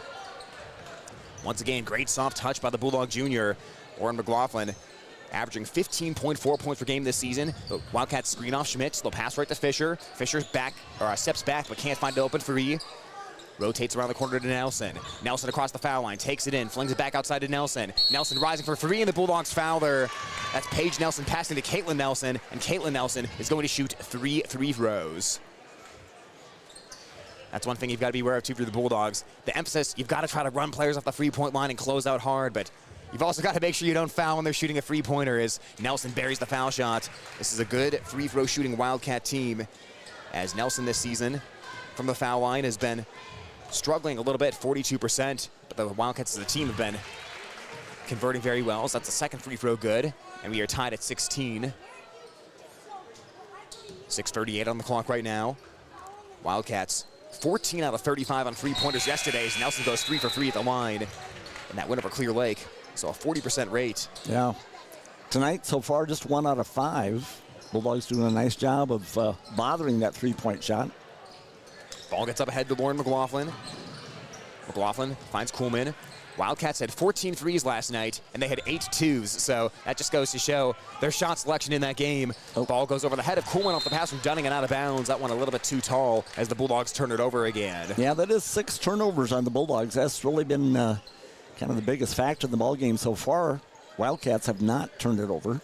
Once again, great soft touch by the Bulldog Junior. Lauren McLaughlin averaging 15.4 points per game this season. The Wildcats screen off Schmidt. They'll pass right to Fisher. Fisher's back, or steps back, but can't find an open three. Rotates around the corner to Nelson. Nelson across the foul line, takes it in, flings it back outside to Nelson. Nelson rising for 3, and the Bulldogs foul there. That's Paige Nelson passing to Caitlin Nelson, and Caitlin Nelson is going to shoot 3 free throws. That's one thing you've got to be aware of, too, for the Bulldogs. The emphasis, you've got to try to run players off the three-point line and close out hard, but you've also got to make sure you don't foul when they're shooting a three-pointer as Nelson buries the foul shot. This is a good free-throw shooting Wildcat team, as Nelson this season from the foul line has been struggling a little bit, 42%, but the Wildcats as a team have been converting very well, so that's the second free throw good, and we are tied at 16. 6:38 on the clock right now. Wildcats 14 out of 35 on three-pointers yesterday as Nelson goes 3 for 3 at the line in that win over Clear Lake, so a 40% rate. Yeah. Tonight, so far, just 1 out of 5. Bulldogs doing a nice job of bothering that three-point shot. Ball gets up ahead to Lauren McLaughlin. McLaughlin finds Coolman. Wildcats had 14 threes last night, and they had 8 twos, so that just goes to show their shot selection in that game. Ball goes over the head of Coolman off the pass from Dunning and out of bounds. That one a little bit too tall as the Bulldogs turn it over again. Yeah, that is 6 turnovers on the Bulldogs. That's really been kind of the biggest factor in the ballgame so far. Wildcats have not turned it over.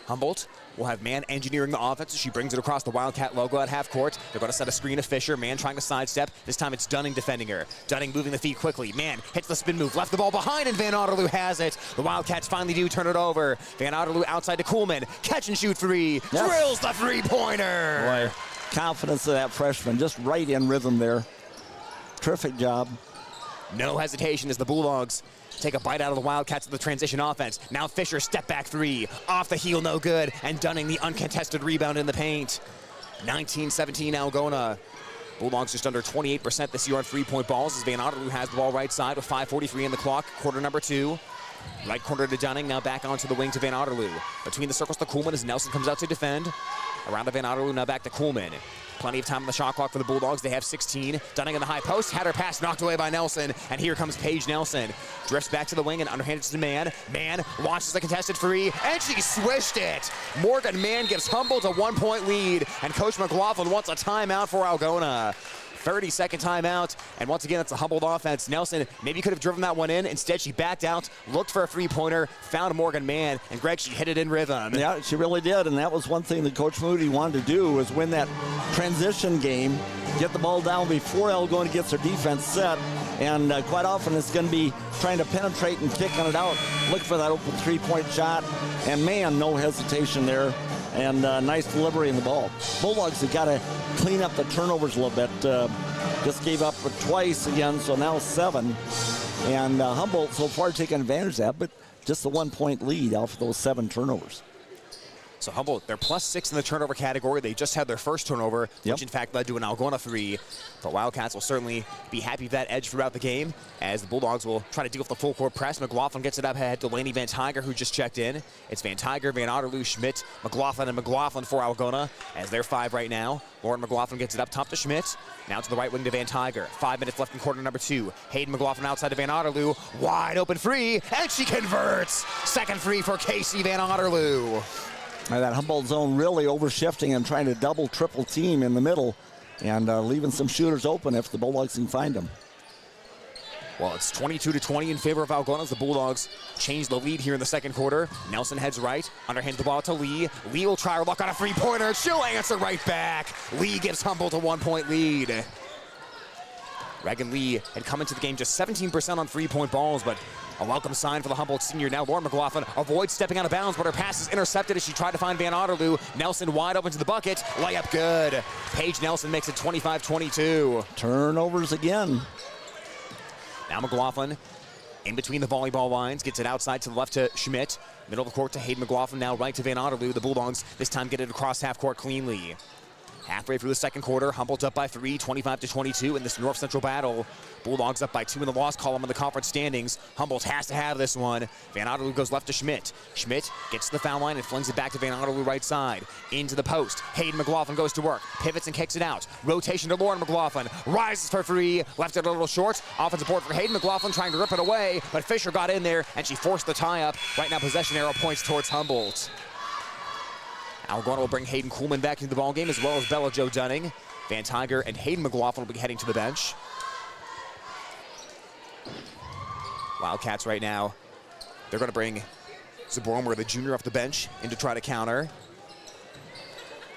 Humboldt will have Mann engineering the offense as she brings it across the Wildcat logo at half court. They're going to set a screen to Fisher. Mann trying to sidestep. This time it's Dunning defending her. Dunning moving the feet quickly. Mann hits the spin move. Left the ball behind, and Van Otterloo has it. The Wildcats finally do turn it over. Van Otterloo outside to Coolman. Catch and shoot 3. Yes. Drills the three-pointer. Boy, confidence of that freshman. Just right in rhythm there. Terrific job. No hesitation as the Bulldogs take a bite out of the Wildcats of the transition offense. Now Fisher, step back three. Off the heel, no good. And Dunning, the uncontested rebound in the paint. 19-17 Algona. Bulldogs just under 28% this year on three-point balls as Van Otterloo has the ball right side with 5:43 in the clock. Quarter number 2. Right corner to Dunning, now back onto the wing to Van Otterloo. Between the circles to Kuhlman as Nelson comes out to defend. Around to Van Otterloo, now back to Kuhlman. Plenty of time on the shot clock for the Bulldogs. They have 16. Dunning in the high post. Had her pass knocked away by Nelson. And here comes Paige Nelson. Drifts back to the wing and underhanded to Mann. Mann launches the contested free. And she swished it. Morgan Mann gives Humboldt a 1-point lead. And Coach McGloin wants a timeout for Algona. 30-second timeout, and once again, it's a Humboldt offense. Nelson maybe could have driven that one in. Instead, she backed out, looked for a three-pointer, found Morgan Mann, and Greg, she hit it in rhythm. Yeah, she really did, and that was one thing that Coach Mooney wanted to do, was win that transition game, get the ball down before Algona gets her defense set, and quite often it's going to be trying to penetrate and kicking it out, look for that open three-point shot, and man, no hesitation there. And nice delivery in the ball. Bulldogs have got to clean up the turnovers a little bit. Just gave up twice again, so now 7. And Humboldt so far taking advantage of that, but just a 1-point lead off of those 7 turnovers. So Humboldt, they're +6 in the turnover category. They just had their first turnover, which in fact led to an Algona 3. But Wildcats will certainly be happy with that edge throughout the game as the Bulldogs will try to deal with the full court press. McGloin gets it up ahead to Laney Van Tiger, who just checked in. It's Van Tiger, Van Otterloo, Schmidt, McGloin, and McGloin for Algona as they're 5 right now. Lauren McGloin gets it up top to Schmidt. Now to the right wing to Van Tiger. 5 minutes left in quarter number 2. Hayden McGloin outside to Van Otterloo. Wide open free, and she converts. Second free for Casey Van Otterloo. That Humboldt zone really overshifting and trying to double, triple team in the middle and leaving some shooters open if the Bulldogs can find them. Well, it's 22-20 in favor of Algona as the Bulldogs change the lead here in the second quarter. Nelson heads right, underhands the ball to Lee. Lee will try her luck on a three-pointer. She'll answer right back. Lee gives Humboldt a 1-point lead. Reagan Lee had come into the game just 17% on three-point balls, but a welcome sign for the Humboldt senior. Now Lauren McGloin avoids stepping out of bounds, but her pass is intercepted as she tried to find Van Otterloo. Nelson wide open to the bucket. Layup good. Paige Nelson makes it 25-22. Turnovers again. Now McGloin in between the volleyball lines, gets it outside to the left to Schmidt. Middle of the court to Hayden McGloin, now right to Van Otterloo. The Bulldogs this time get it across half court cleanly. Halfway through the second quarter, Humboldt up by 3, 25-22 in this North Central battle. Bulldogs up by 2 in the loss column in the conference standings. Humboldt has to have this one. Van Otterloo goes left to Schmidt. Schmidt gets to the foul line and flings it back to Van Otterloo right side. Into the post. Hayden McGloin goes to work. Pivots and kicks it out. Rotation to Lauren McGloin. Rises for 3. Left it a little short. Offensive board for Hayden McGloin trying to rip it away, but Fisher got in there and she forced the tie up. Right now possession arrow points towards Humboldt. Algona will bring Hayden Kuhlman back into the ballgame as well as Bella Jo Dunning. Van Tiger and Hayden McGloin will be heading to the bench. Wildcats right now, they're going to bring Zabormer, the junior, off the bench in to try to counter.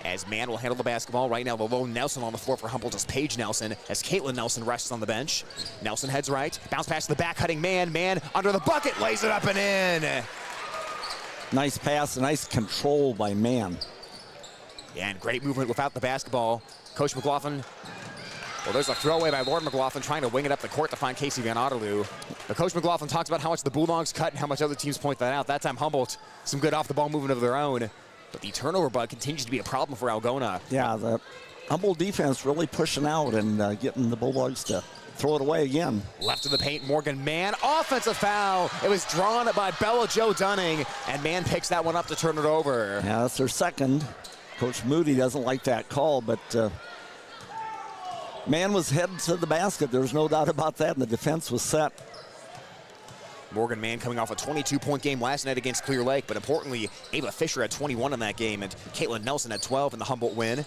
As Mann will handle the basketball. Right now, the lone Nelson on the floor for Humboldt is Paige Nelson as Caitlin Nelson rests on the bench. Nelson heads right. Bounce pass to the back, cutting Mann. Mann under the bucket, lays it up and in. Nice pass, nice control by Mann. Yeah, and great movement without the basketball. Coach McGloin, well, there's a throwaway by Lauren McGloin trying to wing it up the court to find Casey Van Otterloo. But Coach McGloin talks about how much the Bulldogs cut and how much other teams point that out. That time Humboldt, some good off-the-ball movement of their own. But the turnover bug continues to be a problem for Algona. Yeah, the Humboldt defense really pushing out and getting the Bulldogs to throw it away again. Left of the paint, Morgan Mann. Offensive foul. It was drawn by Bella Jo Dunning, and Mann picks that one up to turn it over. Yeah, that's their second. Coach Moody doesn't like that call, but Mann was headed to the basket. There's no doubt about that, and the defense was set. Morgan Mann coming off a 22-point game last night against Clear Lake, but importantly, Ava Fisher had 21 in that game, and Caitlin Nelson had 12 in the Humboldt win.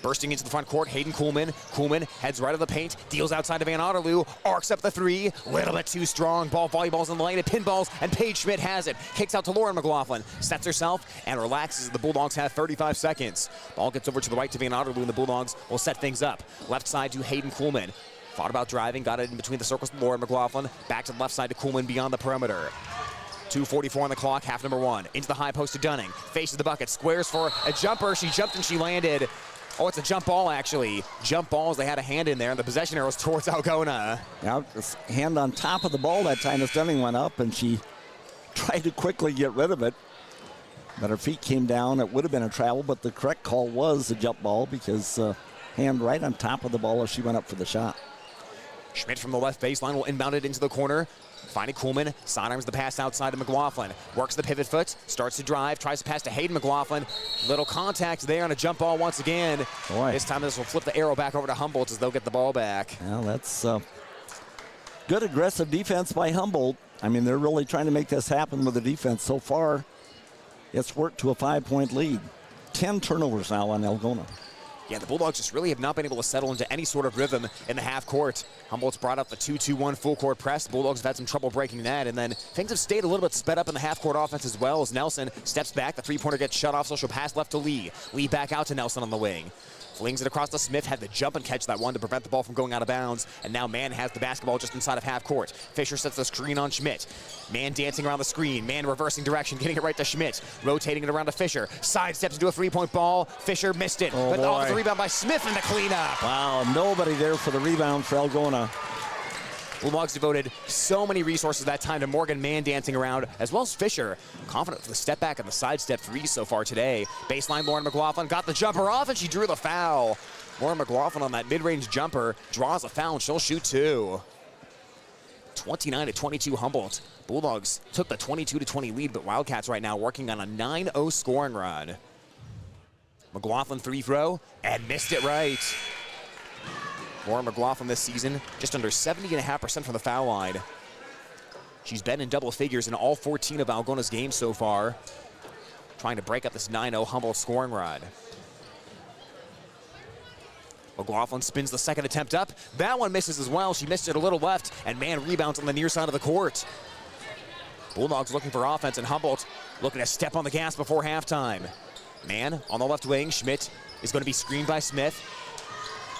Bursting into the front court, Hayden Kuhlman. Kuhlman heads right of the paint, deals outside to Van Otterloo, arcs up the 3, little bit too strong. Volleyballs in the lane, it pinballs, and Paige Schmidt has it. Kicks out to Lauren McGloin, sets herself, and relaxes. The Bulldogs have 35 seconds. Ball gets over to the right to Van Otterloo, and the Bulldogs will set things up. Left side to Hayden Kuhlman. Thought about driving, got it in between the circles to Lauren McGloin. Back to the left side to Kuhlman beyond the perimeter. 2:44 on the clock, half number 1. Into the high post to Dunning. Faces the bucket, squares for a jumper. She jumped and she landed. Oh, it's a jump ball, actually. Jump balls, they had a hand in there, and the possession arrows towards Algona. Now, hand on top of the ball that time as Dunning went up, and she tried to quickly get rid of it. But her feet came down. It would have been a travel, but the correct call was a jump ball because hand right on top of the ball as she went up for the shot. Schmidt from the left baseline will inbound it into the corner. Finding Kuhlman, sidearms the pass outside to McGloin. Works the pivot foot, starts to drive, tries to pass to Hayden McGloin. Little contact there on a jump ball once again. Boy. This time this will flip the arrow back over to Humboldt as they'll get the ball back. Well, that's good aggressive defense by Humboldt. I mean, they're really trying to make this happen with the defense. So far, it's worked to a 5-point lead. 10 turnovers now on Algona. Yeah, the Bulldogs just really have not been able to settle into any sort of rhythm in the half court. Humboldt's brought up the 2-2-1 full court press. The Bulldogs have had some trouble breaking that, and then things have stayed a little bit sped up in the half court offense as well as Nelson steps back. The three-pointer gets shut off, so she'll pass left to Lee. Lee back out to Nelson on the wing. Flings it across to Smith, had the jump and catch that one to prevent the ball from going out of bounds. And now Mann has the basketball just inside of half court. Fisher sets the screen on Schmidt. Mann dancing around the screen. Mann reversing direction, getting it right to Schmidt. Rotating it around to Fisher. Side steps into a three-point ball. Fisher missed it. Oh, but boy. off the rebound by Smith in the cleanup. Wow, nobody there for the rebound for Algona. Bulldogs devoted so many resources that time to Morgan Mann dancing around, as well as Fisher. Confident for the step back and the side step threes so far today. Baseline, Lauren McLaughlin got the jumper off, and she drew the foul. Lauren McLaughlin on that mid-range jumper draws a foul, and she'll shoot two. 29-22 Humboldt. Bulldogs took the 22-20 lead, but Wildcats right now working on a 9-0 scoring run. McLaughlin free throw, and missed it right. Lauren McLaughlin this season, just under 70.5% from the foul line. She's been in double figures in all 14 of Algona's games so far, trying to break up this 9-0 Humboldt scoring run. McLaughlin spins the second attempt up. That one misses as well. She missed it a little left, and Mann rebounds on the near side of the court. Bulldogs looking for offense, and Humboldt looking to step on the gas before halftime. Mann on the left wing. Schmidt is going to be screened by Smith.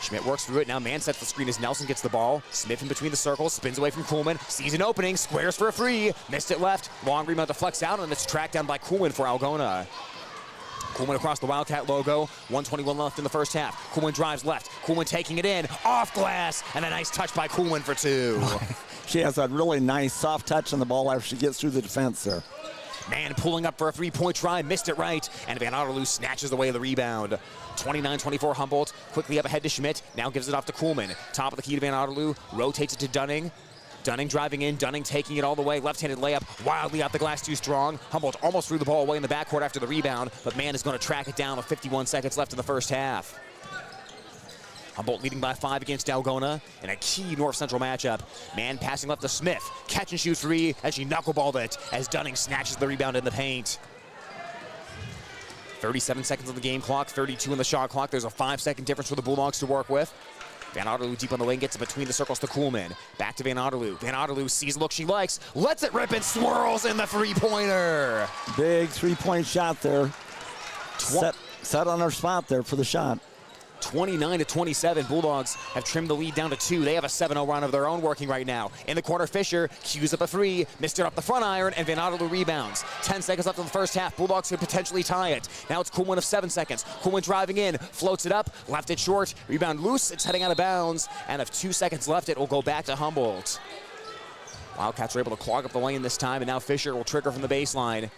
Schmidt works through it. Now Mann sets the screen as Nelson gets the ball. Smith in between the circles, spins away from Kuhlman. Sees an opening, squares for a three. Missed it left. Long rebound to flex out, and it's tracked down by Kuhlman for Algona. Kuhlman across the Wildcat logo. 1:21 left in the first half. Kuhlman drives left. Kuhlman taking it in. Off glass. And a nice touch by Kuhlman for two. She has a really nice soft touch on the ball after she gets through the defense there. Mann pulling up for a three-point try, missed it right, and Van Otterloo snatches away the rebound. 29-24 Humboldt, quickly up ahead to Schmidt, now gives it off to Kuhlman. Top of the key to Van Otterloo, rotates it to Dunning. Dunning driving in, Dunning taking it all the way, left-handed layup, wildly out the glass, too strong. Humboldt almost threw the ball away in the backcourt after the rebound, but Mann is going to track it down with 51 seconds left in the first half. Humboldt leading by 5 against Algona in a key North Central matchup. Mann passing left to Smith. Catch and shoot free as she knuckleballed it as Dunning snatches the rebound in the paint. 37 seconds on the game clock, 32 on the shot clock. There's a 5-second difference for the Bulldogs to work with. Van Otterloo deep on the wing, gets it between the circles to Kuhlman. Back to Van Otterloo. Van Otterloo sees the look she likes, lets it rip and swirls in the three-pointer. Big three-point shot there. Set on her spot there for the shot. 29-27, Bulldogs have trimmed the lead down to 2. They have a 7-0 run of their own working right now. In the corner, Fisher cues up a three, missed it up the front iron, and Van Otterloo rebounds. 10 seconds left in the first half. Bulldogs could potentially tie it. Now it's Kuhlman of 7 seconds. Kuhlman driving in, floats it up, left it short, rebound loose, it's heading out of bounds, and of 2 seconds left, it will go back to Humboldt. Wildcats are able to clog up the lane this time, and now Fisher will trigger from the baseline.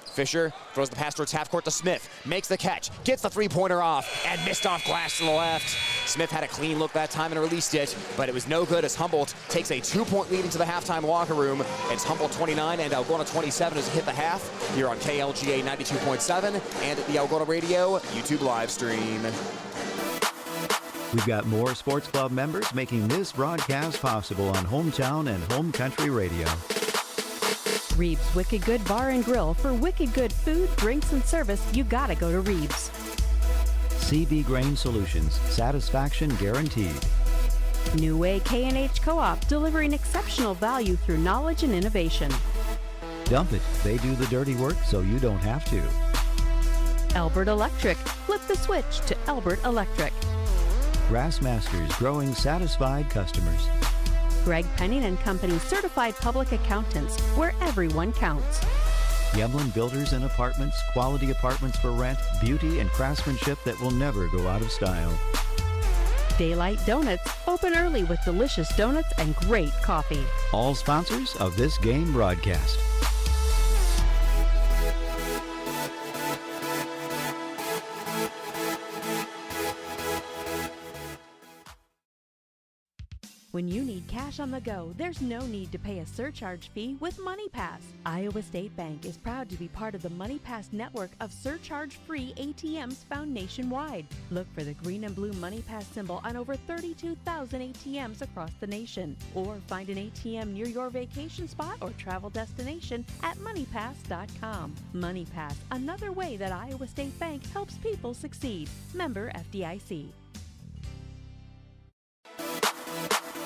Fisher throws the pass towards half court to Smith, makes the catch, gets the three-pointer off, and missed off glass to the left. Smith had a clean look that time and released it, but it was no good as Humboldt takes a 2-point lead into the halftime locker room. It's Humboldt 29 and Algona 27 as it hit the half here on KLGA 92.7 and the Algona Radio YouTube live stream. We've got more sports club members making this broadcast possible on Hometown and Home Country Radio. Reeves Wicked Good Bar and Grill. For wicked good food, drinks, and service, you gotta go to Reeves. CB Grain Solutions, satisfaction guaranteed. New Way K&H Co-op, delivering exceptional value through knowledge and innovation. Dump it. They do the dirty work so you don't have to. Albert Electric. Flip the switch to Albert Electric. Grassmasters, growing satisfied customers. Greg Penning and Company, certified public accountants, where everyone counts. Yemlin Builders and Apartments, quality apartments for rent, beauty and craftsmanship that will never go out of style. Daylight Donuts, open early with delicious donuts and great coffee. All sponsors of this game broadcast. When you need cash on the go, there's no need to pay a surcharge fee with MoneyPass. Iowa State Bank is proud to be part of the MoneyPass network of surcharge-free ATMs found nationwide. Look for the green and blue MoneyPass symbol on over 32,000 ATMs across the nation. Or find an ATM near your vacation spot or travel destination at moneypass.com. MoneyPass, another way that Iowa State Bank helps people succeed. Member FDIC.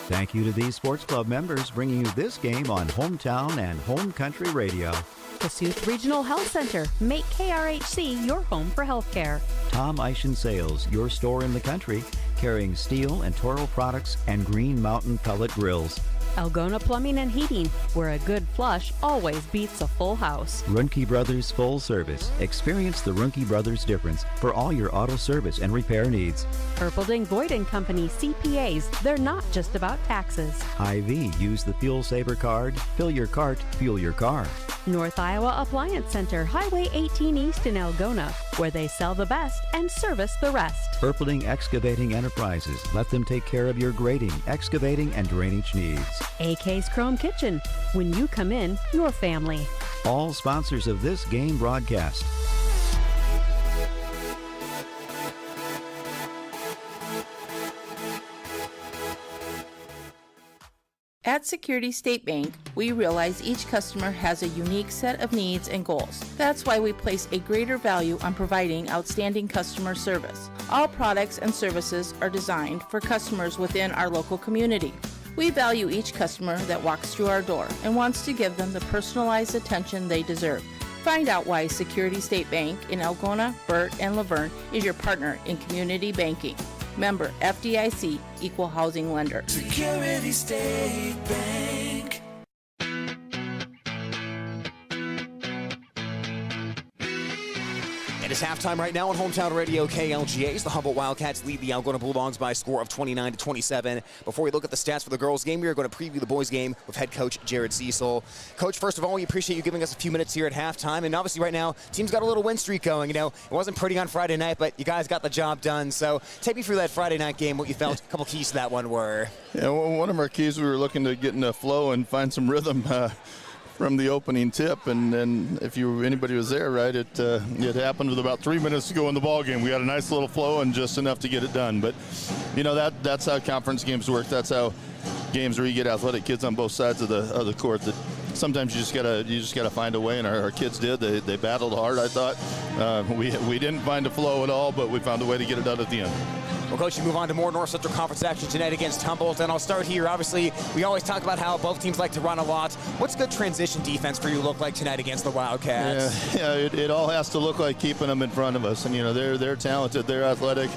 Thank you to these sports club members bringing you this game on Hometown and Home Country Radio. Kossuth Regional Health Center. Make KRHC your home for healthcare. Tom Eischen Sales, your store in the country, carrying steel and Toro products and Green Mountain pellet grills. Algona Plumbing and Heating, where a good flush always beats a full house. Ruhnke Brothers Full Service. Experience the Ruhnke Brothers difference for all your auto service and repair needs. Erpelding Voigt & Company CPAs, they're not just about taxes. Hy-Vee, use the Fuel Saver card. Fill your cart, fuel your car. North Iowa Appliance Center, Highway 18 East in Algona, where they sell the best and service the rest. Erpelding Excavating Enterprises. Let them take care of your grading, excavating, and drainage needs. AK's Chrome Kitchen. When you come in, your family. All sponsors of this game broadcast. At Security State Bank, we realize each customer has a unique set of needs and goals. That's why we place a greater value on providing outstanding customer service. All products and services are designed for customers within our local community. We value each customer that walks through our door and wants to give them the personalized attention they deserve. Find out why Security State Bank in Algona, Burt, and Laverne is your partner in community banking. Member FDIC, Equal Housing Lender. Security State Bank. It is halftime right now on Hometown Radio KLGA's. The Humboldt Wildcats lead the Algona Bulldogs by a score of 29-27. Before we look at the stats for the girls' game, we are going to preview the boys' game with head coach Jared Cecil. Coach, first of all, we appreciate you giving us a few minutes here at halftime. And obviously right now, team's got a little win streak going. You know, it wasn't pretty on Friday night, but you guys got the job done. So take me through that Friday night game, what you felt. A couple keys to that one were. Yeah, well, one of our keys, we were looking to get in a flow and find some rhythm from the opening tip, and then if anybody was there, right, it happened with about 3 minutes to go in the ball game. We had a nice little flow and just enough to get it done. But you know, that's how conference games work. That's how games where you get athletic kids on both sides of the court. That sometimes you just gotta find a way, and our kids did. They battled hard. I thought we didn't find a flow at all, but we found a way to get it done at the end. Well, Coach, you move on to more North Central Conference action tonight against Humboldt, and I'll start here. Obviously, we always talk about how both teams like to run a lot. What's good transition defense for you look like tonight against the Wildcats? Yeah, it all has to look like keeping them in front of us, and you know they're talented, they're athletic,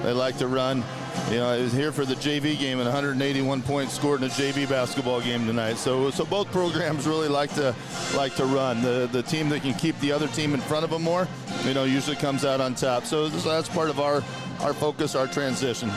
they like to run. You know, I was here for the JV game and 181 points scored in a JV basketball game tonight. So both programs really like to run. The team that can keep the other team in front of them more, you know, usually comes out on top. So that's part of our focus, our transition.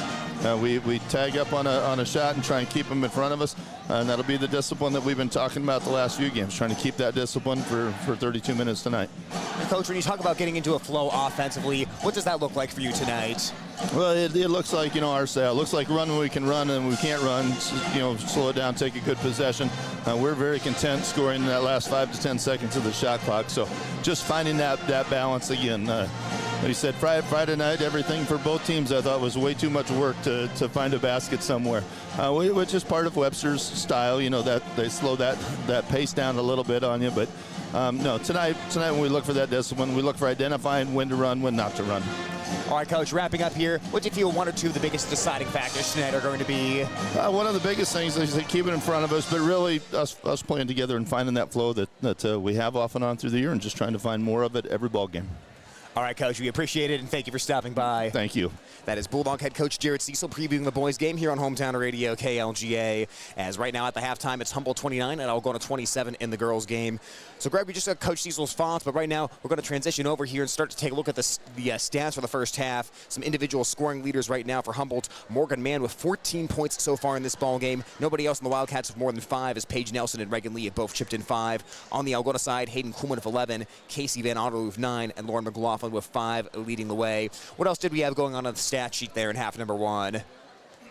We tag up on a shot and try and keep them in front of us, and that'll be the discipline that we've been talking about the last few games, trying to keep that discipline for 32 minutes tonight. And Coach, when you talk about getting into a flow offensively, what does that look like for you tonight? Well, it looks like, you know, our style. It looks like run when we can run, and when we can't run, you know, slow it down, take a good possession. We're very content scoring in that last 5 to 10 seconds of the shot clock. So just finding that balance again. Like you said, Friday night, everything for both teams I thought was way too much work to find a basket somewhere, which is part of Webster's style, you know, that they slow that pace down a little bit on you. But no, tonight when we look for that discipline, we look for identifying when to run, when not to run. All right, Coach, wrapping up here, what do you feel one or two of the biggest deciding factors tonight are going to be? One of the biggest things is to keep it in front of us, but really us playing together and finding that flow that we have off and on through the year and just trying to find more of it every ball game. All right, Coach, we appreciate it, and thank you for stopping by. Thank you. That is Bulldog head coach Jared Cecil previewing the boys' game here on Hometown Radio KLGA. As right now at the halftime, it's Humboldt 29 and Algona 27 in the girls' game. So, Greg, we just got Coach Cecil's thoughts, but right now we're going to transition over here and start to take a look at the stats for the first half. Some individual scoring leaders right now for Humboldt. Morgan Mann with 14 points so far in this ball game. Nobody else in the Wildcats with more than 5, as Paige Nelson and Reagan Lee have both chipped in 5. On the Algona side, Hayden Kuhlman with 11, Casey Van Otterloo with 9, and Lauren McGloin with 5 leading the way. What else did we have going on the stat sheet there in half number 1?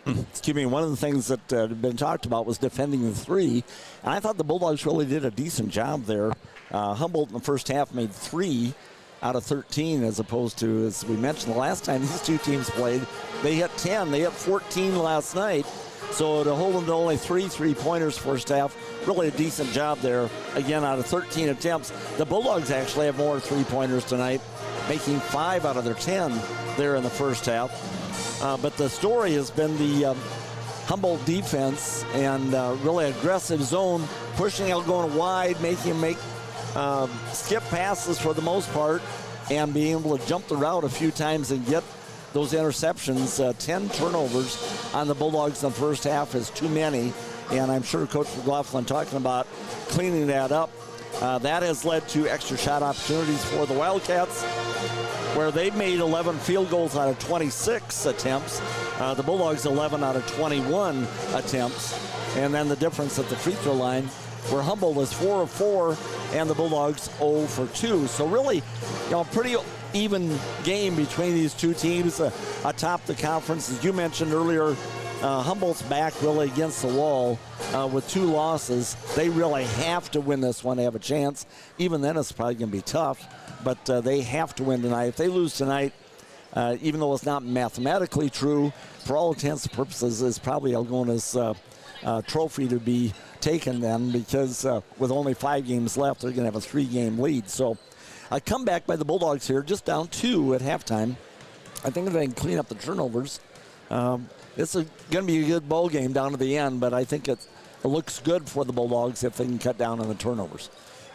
Excuse me, one of the things that had been talked about was defending the 3. And I thought the Bulldogs really did a decent job there. Humboldt in the first half made 3 out of 13, as opposed to, as we mentioned, the last time these two teams played, they hit 10. They hit 14 last night. So to hold them to only 3 3-pointers first half, really a decent job there. Again, out of 13 attempts, the Bulldogs actually have more 3-pointers tonight, making 5 out of their 10 there in the first half. But the story has been the Humboldt defense and really aggressive zone, pushing Algona wide, making them make skip passes for the most part, and being able to jump the route a few times and get those interceptions. 10 turnovers on the Bulldogs in the first half is too many, and I'm sure Coach McGloin talking about cleaning that up. That has led to extra shot opportunities for the Wildcats, where they've made 11 field goals out of 26 attempts. The Bulldogs 11 out of 21 attempts. And then the difference at the free throw line, where Humboldt is 4 of 4 and the Bulldogs 0 for 2. So really, pretty even game between these two teams atop the conference. As you mentioned earlier, Humboldt's back really against the wall with 2 losses. They really have to win this one to have a chance. Even then, it's probably going to be tough, but they have to win tonight. If they lose tonight, even though it's not mathematically true, for all intents and purposes, it's probably Algona's trophy to be taken then, because with only 5 games left, they're going to have a 3-game lead. So a comeback by the Bulldogs here, just down 2 at halftime. I think if they can clean up the turnovers, it's going to be a good ball game down to the end, but I think it looks good for the Bulldogs if they can cut down on the turnovers.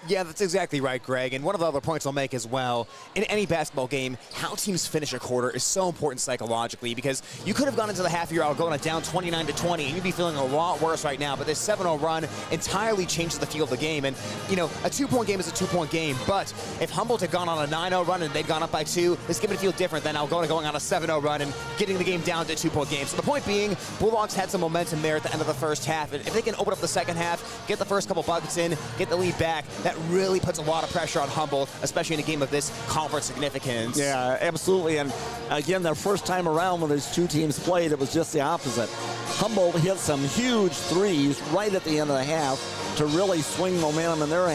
Yeah, that's exactly right, Greg. And one of the other points I'll make as well, in any basketball game, how teams finish a quarter is so important psychologically, because you could have gone into the half of your Algona down 29-20, and you'd be feeling a lot worse right now. But this 7-0 run entirely changes the feel of the game. And, a 2-point game is a 2-point game. But if Humboldt had gone on a 9-0 run and they'd gone up by 2, this game would feel different than Algona going on a 7-0 run and getting the game down to a 2-point game. So the point being, Bulldogs had some momentum there at the end of the first half. And if they can open up the second half, get the first couple buckets in, get the lead back, that really puts a lot of pressure on Humboldt, especially in a game of this conference significance. Yeah, absolutely. And again, their first time around when these two teams played, it was just the opposite. Humboldt hit some huge threes right at the end of the half to really swing momentum in their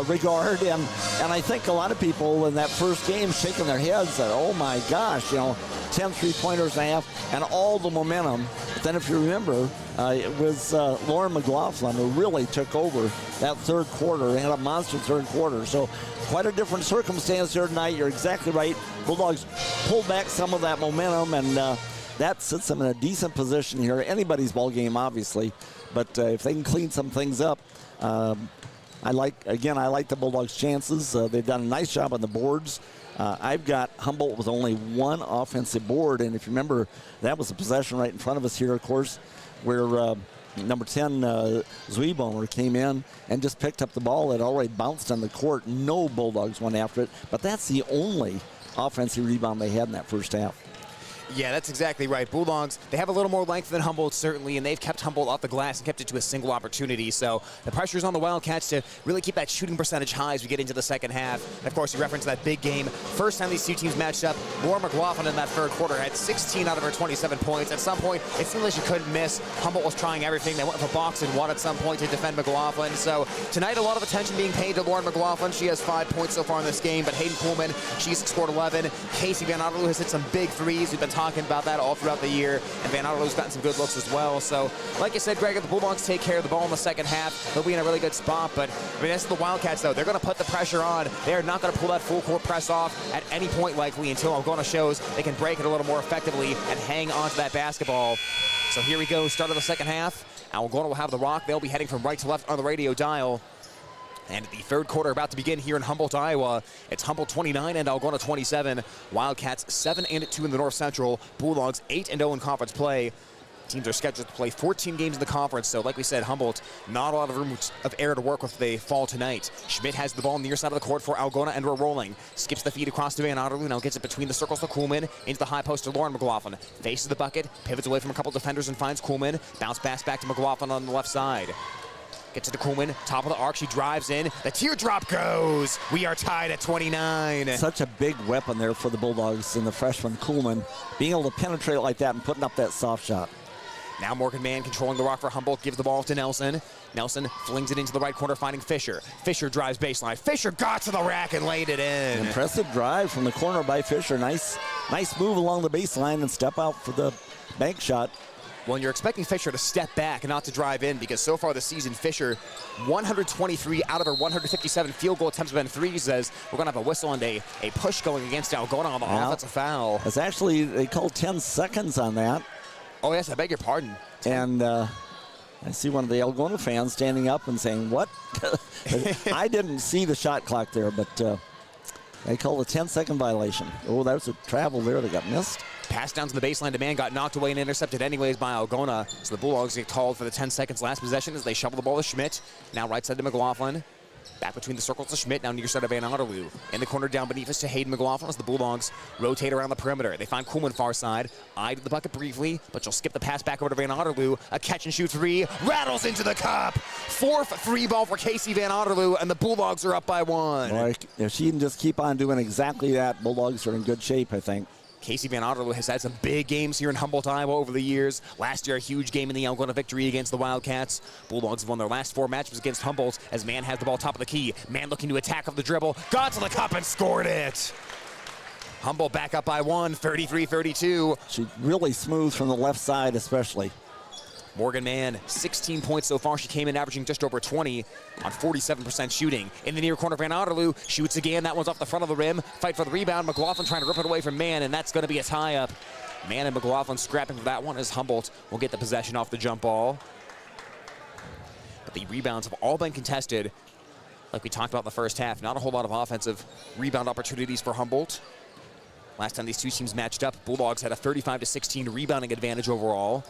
regard. And I think a lot of people in that first game shaking their heads said, oh my gosh, 10 3-pointers and a half and all the momentum. But then if you remember, it was Lauren McGloin who really took over that third quarter, had a monster third quarter. So quite a different circumstance here tonight. You're exactly right. Bulldogs pulled back some of that momentum, and that sits them in a decent position here. Anybody's ball game, obviously. But if they can clean some things up, I like the Bulldogs' chances. They've done a nice job on the boards. I've got Humboldt with only 1 offensive board, and if you remember, that was a possession right in front of us here, of course, where number 10, Zwieboner, came in and just picked up the ball. It already bounced on the court. No Bulldogs went after it, but that's the only offensive rebound they had in that first half. Yeah, that's exactly right. Bulldogs, they have a little more length than Humboldt, certainly, and they've kept Humboldt off the glass and kept it to a single opportunity. So the pressure's on the Wildcats to really keep that shooting percentage high as we get into the second half. And of course, you referenced that big game. First time these two teams matched up, Laura McGloin in that third quarter had 16 out of her 27 points. At some point, it seemed like she couldn't miss. Humboldt was trying everything. They went for box and one at some point to defend McGloin. So tonight, a lot of attention being paid to Lauren McGloin. She has 5 points so far in this game, but Hayden Kuhlman, she's scored 11. Casey Van Otterloo has hit some big threes. We've been talking about that all throughout the year, and Van Otterloo's gotten some good looks as well. So, like you said, Greg, if the Bulldogs take care of the ball in the second half, they'll be in a really good spot. But, that's the Wildcats, though. They're going to put the pressure on. They are not going to pull that full court press off at any point, likely, until Algona shows they can break it a little more effectively and hang on to that basketball. So here we go, start of the second half. Algona will have the rock. They'll be heading from right to left on the radio dial. And the third quarter about to begin here in Humboldt, Iowa. It's Humboldt 29 and Algona 27. Wildcats 7-2 in the North Central. Bulldogs 8-0 in conference play. Teams are scheduled to play 14 games in the conference, so like we said, Humboldt, not a lot of room of air to work with if they fall tonight. Schmidt has the ball on the near side of the court for Algona, and we're rolling. Skips the feed across to Van Otterloo, now gets it between the circles to Kuhlman, into the high post to Lauren McGloin. Faces the bucket, pivots away from a couple defenders and finds Kuhlman. Bounce pass back to McGloin on the left side. Gets it to Kuhlman, top of the arc, she drives in. The teardrop goes. We are tied at 29. Such a big weapon there for the Bulldogs and the freshman Kuhlman, being able to penetrate like that and putting up that soft shot. Now Morgan Mann controlling the rock for Humboldt, gives the ball to Nelson. Nelson flings it into the right corner, finding Fisher. Fisher drives baseline. Fisher got to the rack and laid it in. Impressive drive from the corner by Fisher. Nice move along the baseline and step out for the bank shot. Well, you're expecting Fisher to step back and not to drive in, because so far this season, Fisher, 123 out of her 157 field goal attempts have been threes. As we're going to have a whistle and a push going against Algona on the offensive foul. It's actually, they called 10 seconds on that. Oh, yes, I beg your pardon. And I see one of the Algona fans standing up and saying, what? I didn't see the shot clock there, but they called a 10-second violation. Oh, that was a travel there that got missed. Pass down to the baseline to Mann, got knocked away and intercepted anyways by Algona. So the Bulldogs get called for the 10 seconds last possession as they shovel the ball to Schmidt. Now right side to McGloin. Back between the circles to Schmidt, now near side of Van Otterloo. In the corner down beneath us to Hayden McGloin as the Bulldogs rotate around the perimeter. They find Kuhlman far side, eyed the bucket briefly, but she'll skip the pass back over to Van Otterloo. A catch and shoot three, rattles into the cup. Fourth free ball for Casey Van Otterloo, and the Bulldogs are up by one. Boy, if she can just keep on doing exactly that, Bulldogs are in good shape, I think. Casey Van Otterloo has had some big games here in Humboldt, Iowa over the years. Last year, a huge game in the Algona victory against the Wildcats. Bulldogs have won their last 4 matches against Humboldt as Mann has the ball top of the key. Mann looking to attack off the dribble, got to the cup and scored it. Humboldt back up by one, 33-32. She really smooth from the left side especially. Morgan Mann, 16 points so far. She came in averaging just over 20 on 47% shooting. In the near corner, Van Otterloo shoots again. That one's off the front of the rim. Fight for the rebound. McGloin trying to rip it away from Mann, and that's going to be a tie-up. Mann and McGloin scrapping for that one as Humboldt will get the possession off the jump ball. But the rebounds have all been contested. Like we talked about in the first half, not a whole lot of offensive rebound opportunities for Humboldt. Last time these two teams matched up, Bulldogs had a 35-16 rebounding advantage overall.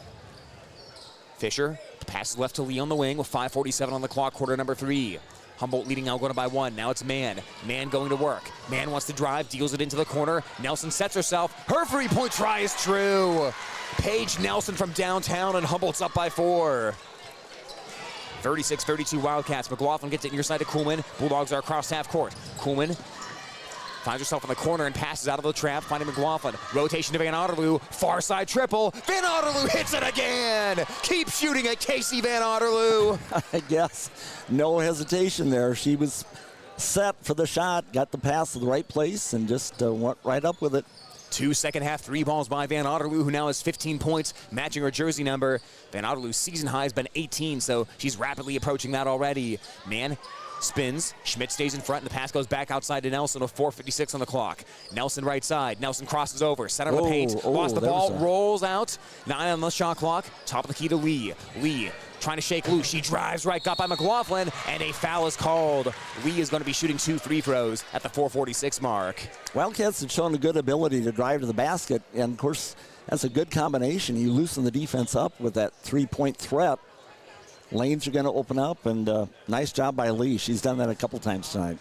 Fisher passes left to Lee on the wing with 5:47 on the clock, quarter number 3. Humboldt leading Algona by 1. Now it's Mann. Mann going to work. Mann wants to drive, deals it into the corner. Nelson sets herself. Her three-point try is true. Paige Nelson from downtown, and Humboldt's up by 4. 36-32 Wildcats. McGloin gets it near side to Kuhlman. Bulldogs are across half court. Kuhlman finds herself in the corner and passes out of the trap, finding McGloin. Rotation to Van Otterloo. Far side triple. Van Otterloo hits it again. Keep shooting at Casey Van Otterloo. I guess no hesitation there. She was set for the shot, got the pass to the right place, and just went right up with it. 2 second half 3 balls by Van Otterloo, who now has 15 points, matching her jersey number. Van Otterloo's season high has been 18, so she's rapidly approaching that already. Mann spins. Schmidt stays in front, and the pass goes back outside to Nelson with 4:56 on the clock. Nelson right side. Nelson crosses over. Center of the paint. Lost the ball. Rolls out. 9 on the shot clock. Top of the key to Lee. Lee trying to shake loose. She drives right, got by McGloin, and a foul is called. Lee is going to be shooting 2 free throws at the 4:46 mark. Wildcats have shown a good ability to drive to the basket, and of course, that's a good combination. You loosen the defense up with that 3-point threat. Lanes are going to open up, and nice job by Lee. She's done that a couple times tonight.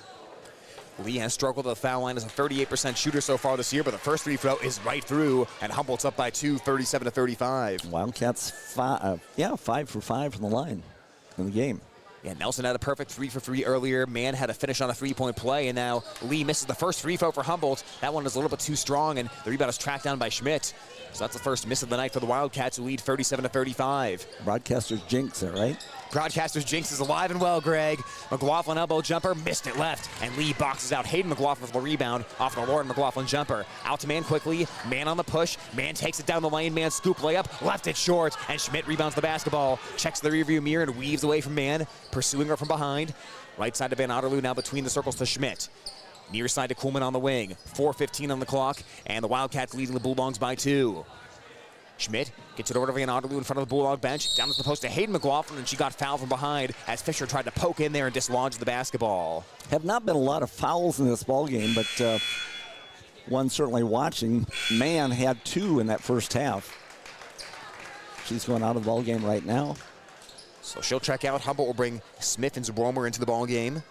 Lee has struggled at the foul line as a 38% shooter so far this year, but the first free throw is right through, and Humboldt's up by 2, 37-35. Wildcats 5 for 5 from the line in the game. Yeah, Nelson had a perfect 3 for 3 earlier. Mann had a finish on a 3-point play, and now Lee misses the first free throw for Humboldt. That one is a little bit too strong, and the rebound is tracked down by Schmidt. So that's the first miss of the night for the Wildcats, who lead 37-35. Broadcaster's jinx it, right? Broadcaster's jinx is alive and well, Greg. McGloin elbow jumper, missed it left, and Lee boxes out Hayden McGloin for the rebound off the Lauren McGloin jumper. Out to Mann quickly, Mann on the push, Mann takes it down the lane, Mann scoop layup, left it short, and Schmidt rebounds the basketball, checks the rearview mirror and weaves away from Mann, pursuing her from behind. Right side to Van Otterloo, now between the circles to Schmidt. Near side to Kuhlman on the wing, 4:15 on the clock, and the Wildcats leading the Bulldogs by 2. Schmidt gets it over to Van Otterloo in front of the Bulldog bench. Down to the post to Hayden McGloin, and she got fouled from behind as Fisher tried to poke in there and dislodge the basketball. Have not been a lot of fouls in this ball game, but one certainly watching. Mann had 2 in that first half. She's going out of the ball game right now. So she'll check out. Humboldt will bring Smith and Zabromer into the ball game.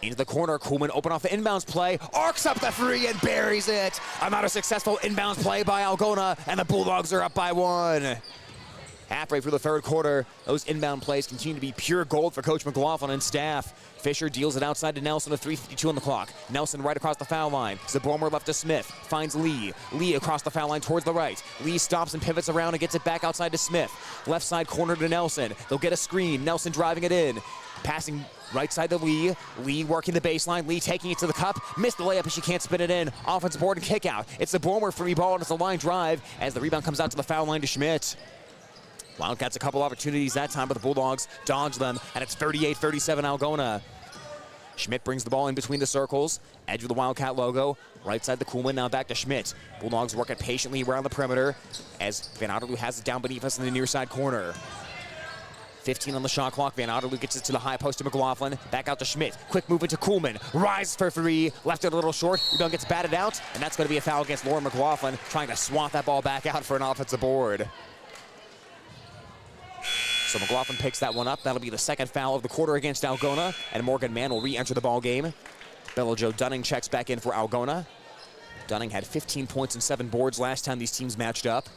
Into the corner, Kuhlman open off the inbounds play, arcs up the 3 and buries it. Another successful inbounds play by Algona, and the Bulldogs are up by 1. Halfway through the third quarter, those inbound plays continue to be pure gold for Coach McGloin and staff. Fisher deals it outside to Nelson with 3:52 on the clock. Nelson right across the foul line. Zabromer left to Smith, finds Lee. Lee across the foul line towards the right. Lee stops and pivots around and gets it back outside to Smith. Left side corner to Nelson. They'll get a screen. Nelson driving it in. Passing right side to Lee. Lee working the baseline. Lee taking it to the cup. Missed the layup, but she can't spin it in. Offensive board and kick out. It's the Zabromer free ball, and it's a line drive as the rebound comes out to the foul line to Schmidt. Wildcats a couple opportunities that time, but the Bulldogs dodge them, and it's 38-37 Algona. Schmidt brings the ball in between the circles. Edge of the Wildcat logo. Right side to Kuhlman, now back to Schmidt. Bulldogs work it patiently around the perimeter as Van Otterloo has it down beneath us in the near side corner. 15 on the shot clock. Van Otterloo gets it to the high post to McGloin. Back out to Schmidt. Quick move into Kuhlman. Rises for 3. Left it a little short. Rebound gets batted out, and that's going to be a foul against Lauren McGloin, trying to swat that ball back out for an offensive board. So McGloin picks that one up. That'll be the second foul of the quarter against Algona, and Morgan Mann will re-enter the ball game. Bello Joe Dunning checks back in for Algona. Dunning had 15 points and 7 boards last time these teams matched up.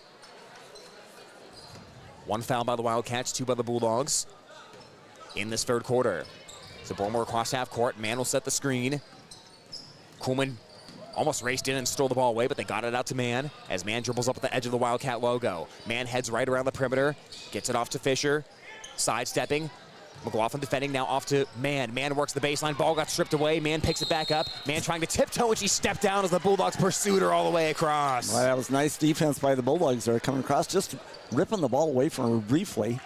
1 foul by the Wildcats, 2 by the Bulldogs in this third quarter. Zabromer across half court. Mann will set the screen. Kuhlman almost raced in and stole the ball away, but they got it out to Mann as Mann dribbles up at the edge of the Wildcat logo. Mann heads right around the perimeter, gets it off to Fisher, sidestepping. McGloin defending, now off to Mann. Mann works the baseline, ball got stripped away. Mann picks it back up. Mann trying to tiptoe, and she stepped down as the Bulldogs pursued her all the way across. Well, that was nice defense by the Bulldogs there, coming across, just ripping the ball away from her briefly.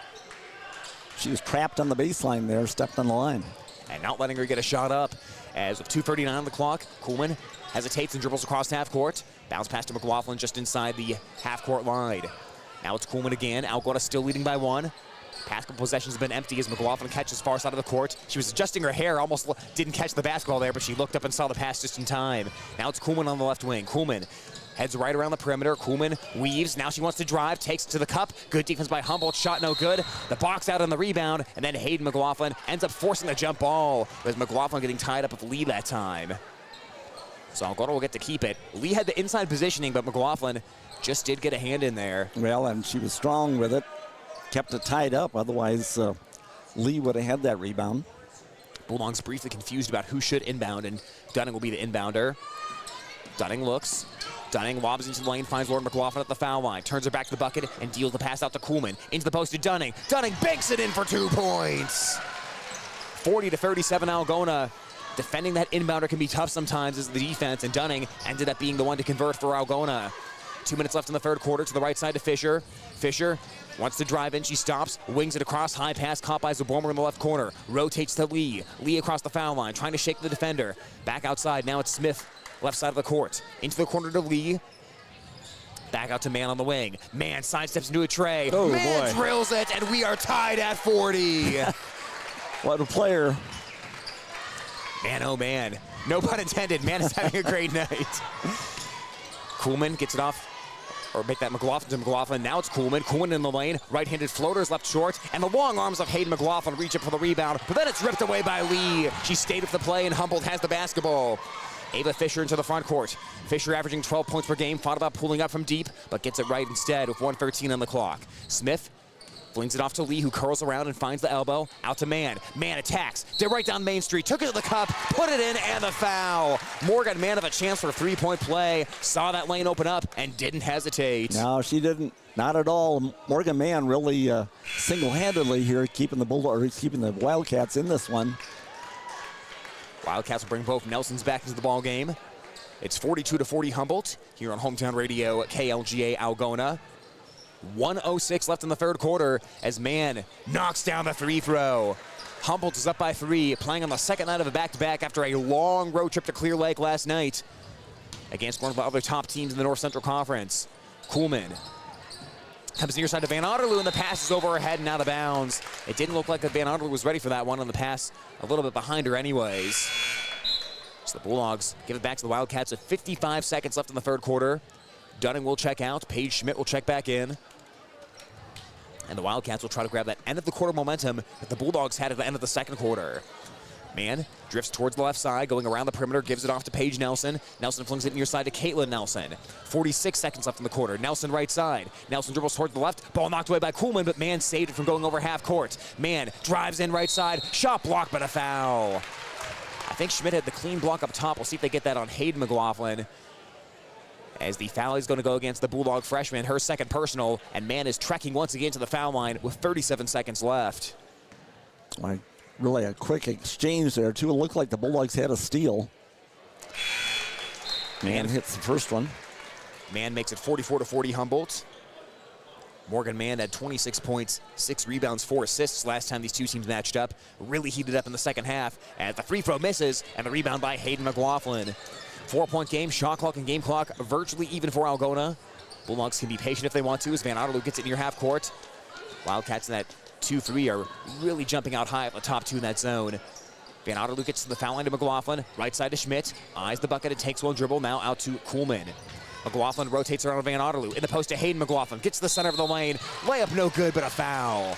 She was trapped on the baseline there, stepped on the line. And not letting her get a shot up, as with 2:39 on the clock, Kuhlman hesitates and dribbles across half court. Bounce pass to McGloin just inside the half court line. Now it's Kuhlman again. Algona still leading by 1. Past couple possessions have been empty as McGloin catches far side of the court. She was adjusting her hair, almost didn't catch the basketball there, but she looked up and saw the pass just in time. Now it's Kuhlman on the left wing. Kuhlman heads right around the perimeter. Kuhlman weaves. Now she wants to drive, takes it to the cup. Good defense by Humboldt. Shot no good. The box out on the rebound, and then Hayden McGloin ends up forcing the jump ball, with McGloin getting tied up with Lee that time. So Algona will get to keep it. Lee had the inside positioning, but McGloin just did get a hand in there. Well, and she was strong with it. Kept it tied up, otherwise Lee would have had that rebound. Bulldogs briefly confused about who should inbound, and Dunning will be the inbounder. Dunning looks. Dunning lobs into the lane, finds Lauren McGloin at the foul line, turns her back to the bucket, and deals the pass out to Kuhlman. Into the post to Dunning. Dunning banks it in for 2 points. 40-37 Algona. Defending that inbounder can be tough sometimes as the defense, and Dunning ended up being the one to convert for Algona. 2 minutes left in the third quarter. To the right side to Fisher. Fisher wants to drive in. She stops, wings it across. High pass caught by Zabromer in the left corner. Rotates to Lee. Lee across the foul line, trying to shake the defender. Back outside. Now it's Smith, left side of the court. Into the corner to Lee. Back out to Mann on the wing. Mann sidesteps into a tray. Oh, Mann boy. drills it, and we are tied at 40. What a player. Man, oh man. No pun intended. Mann is having a great night. Kuhlman gets it off, or make that McGloin to McGloin. Now it's Kuhlman. Kuhlman in the lane. Right-handed floaters left short, and the long arms of Hayden McGloin reach up for the rebound, but then it's ripped away by Lee. She stayed with the play, and Humboldt has the basketball. Ava Fisher into the front court. Fisher averaging 12 points per game, thought about pulling up from deep, but gets it right instead with 1:13 on the clock. Smith flings it off to Lee, who curls around and finds the elbow. Out to Mann. Mann attacks. They're right down Main Street. Took it to the cup. Put it in, and the foul. Morgan Mann have a chance for a 3-point play. Saw that lane open up and didn't hesitate. No, she didn't. Not at all. Morgan Mann really single-handedly here keeping the Wildcats in this one. Wildcats will bring both Nelsons back into the ball game. It's 42-40 Humboldt here on Hometown Radio KLGA Algona. 1:06 left in the third quarter as Mann knocks down the free throw. Humboldt is up by 3, playing on the second night of a back-to-back after a long road trip to Clear Lake last night against one of the other top teams in the North Central Conference. Kuhlman comes near side to Van Otterloo, and the pass is over her head and out of bounds. It didn't look like Van Otterloo was ready for that one, and the pass a little bit behind her anyways. So the Bulldogs give it back to the Wildcats with 55 seconds left in the third quarter. Dunning will check out. Paige Schmidt will check back in. And the Wildcats will try to grab that end of the quarter momentum that the Bulldogs had at the end of the second quarter. Mann drifts towards the left side, going around the perimeter, gives it off to Paige Nelson. Nelson flings it near side to Caitlin Nelson. 46 seconds left in the quarter. Nelson right side. Nelson dribbles towards the left. Ball knocked away by Kuhlman, but Mann saved it from going over half court. Mann drives in right side. Shot blocked, but a foul. I think Schmidt had the clean block up top. We'll see if they get that on Hayden McGloin. As the foul is going to go against the Bulldog freshman, her second personal, and Mann is trekking once again to the foul line with 37 seconds left. Really a quick exchange there, too. It looked like the Bulldogs had a steal. Mann hits the first one. Mann makes it 44-40 Humboldt. Morgan Mann had 26 points, 6 rebounds, 4 assists last time these two teams matched up. Really heated up in the second half, and the free throw misses, and the rebound by Hayden McGloin. 4-point game, shot clock and game clock virtually even for Algona. Bulldogs can be patient if they want to as Van Otterloo gets it near half court. Wildcats in that 2-3 are really jumping out high at the top two in that zone. Van Otterloo gets to the foul line to McGloin, right side to Schmidt, eyes the bucket and takes one dribble, now out to Kuhlman. McGloin rotates around Van Otterloo, in the post to Hayden McGloin, gets to the center of the lane, layup no good, but a foul.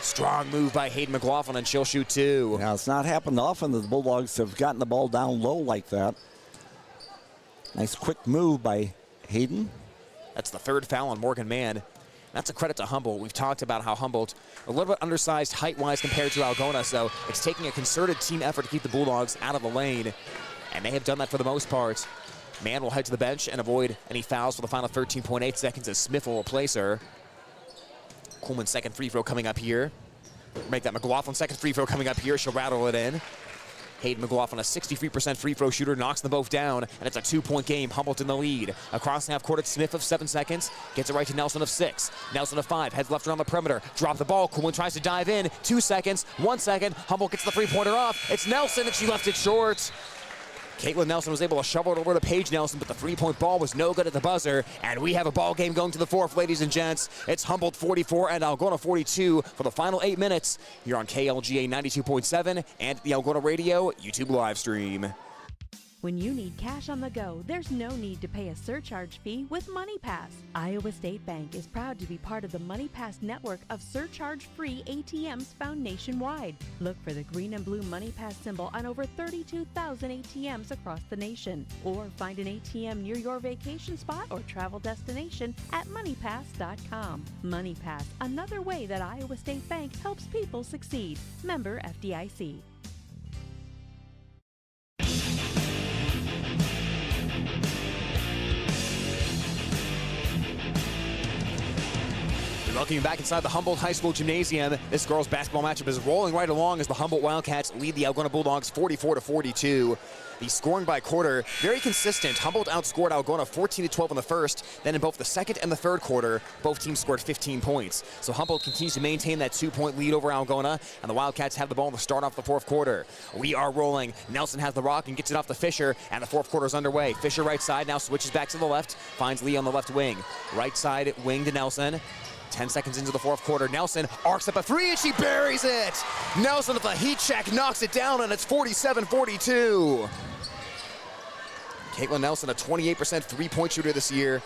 Strong move by Hayden McGloin, and she'll shoot two. Now, it's not happened often that the Bulldogs have gotten the ball down low like that. Nice quick move by Hayden. That's the third foul on Morgan Mann. That's a credit to Humboldt. We've talked about how Humboldt, a little bit undersized height-wise compared to Algona, so it's taking a concerted team effort to keep the Bulldogs out of the lane, and they have done that for the most part. Mann will head to the bench and avoid any fouls for the final 13.8 seconds as Smith will replace her. Kuhlman's second free throw coming up here. Make that McGloin second free throw coming up here. She'll rattle it in. Hayden McGloin, a 63% free throw shooter, knocks them both down, and it's a 2-point game. Humboldt in the lead. Across half court, it's Smith of 7 seconds. Gets it right to Nelson of 6. Nelson of 5, heads left around the perimeter. Drop the ball. Kuhlman tries to dive in. 2 seconds, 1 second. Humboldt gets the three-pointer off. It's Nelson, and she left it short. Caitlin Nelson was able to shovel it over to Paige Nelson, but the three-point ball was no good at the buzzer, and we have a ball game going to the fourth, ladies and gents. It's Humboldt 44 and Algona 42 for the final 8 minutes here on KLGA 92.7 and the Algona Radio YouTube live stream. When you need cash on the go, there's no need to pay a surcharge fee with MoneyPass. Iowa State Bank is proud to be part of the MoneyPass network of surcharge-free ATMs found nationwide. Look for the green and blue MoneyPass symbol on over 32,000 ATMs across the nation. Or find an ATM near your vacation spot or travel destination at MoneyPass.com. MoneyPass, another way that Iowa State Bank helps people succeed. Member FDIC. Welcome you back inside the Humboldt High School Gymnasium. This girls' basketball matchup is rolling right along as the Humboldt Wildcats lead the Algona Bulldogs 44-42. The scoring by quarter, very consistent. Humboldt outscored Algona 14-12 in the first. Then in both the second and the third quarter, both teams scored 15 points. So Humboldt continues to maintain that 2-point lead over Algona, and the Wildcats have the ball to start off the fourth quarter. We are rolling. Nelson has the rock and gets it off to Fisher, and the fourth quarter is underway. Fisher right side, now switches back to the left, finds Lee on the left wing. Right side wing to Nelson. 10 seconds into the fourth quarter, Nelson arcs up a three and she buries it! Nelson with a heat check knocks it down, and it's 47-42. Caitlin Nelson, a 28% three-point shooter this year.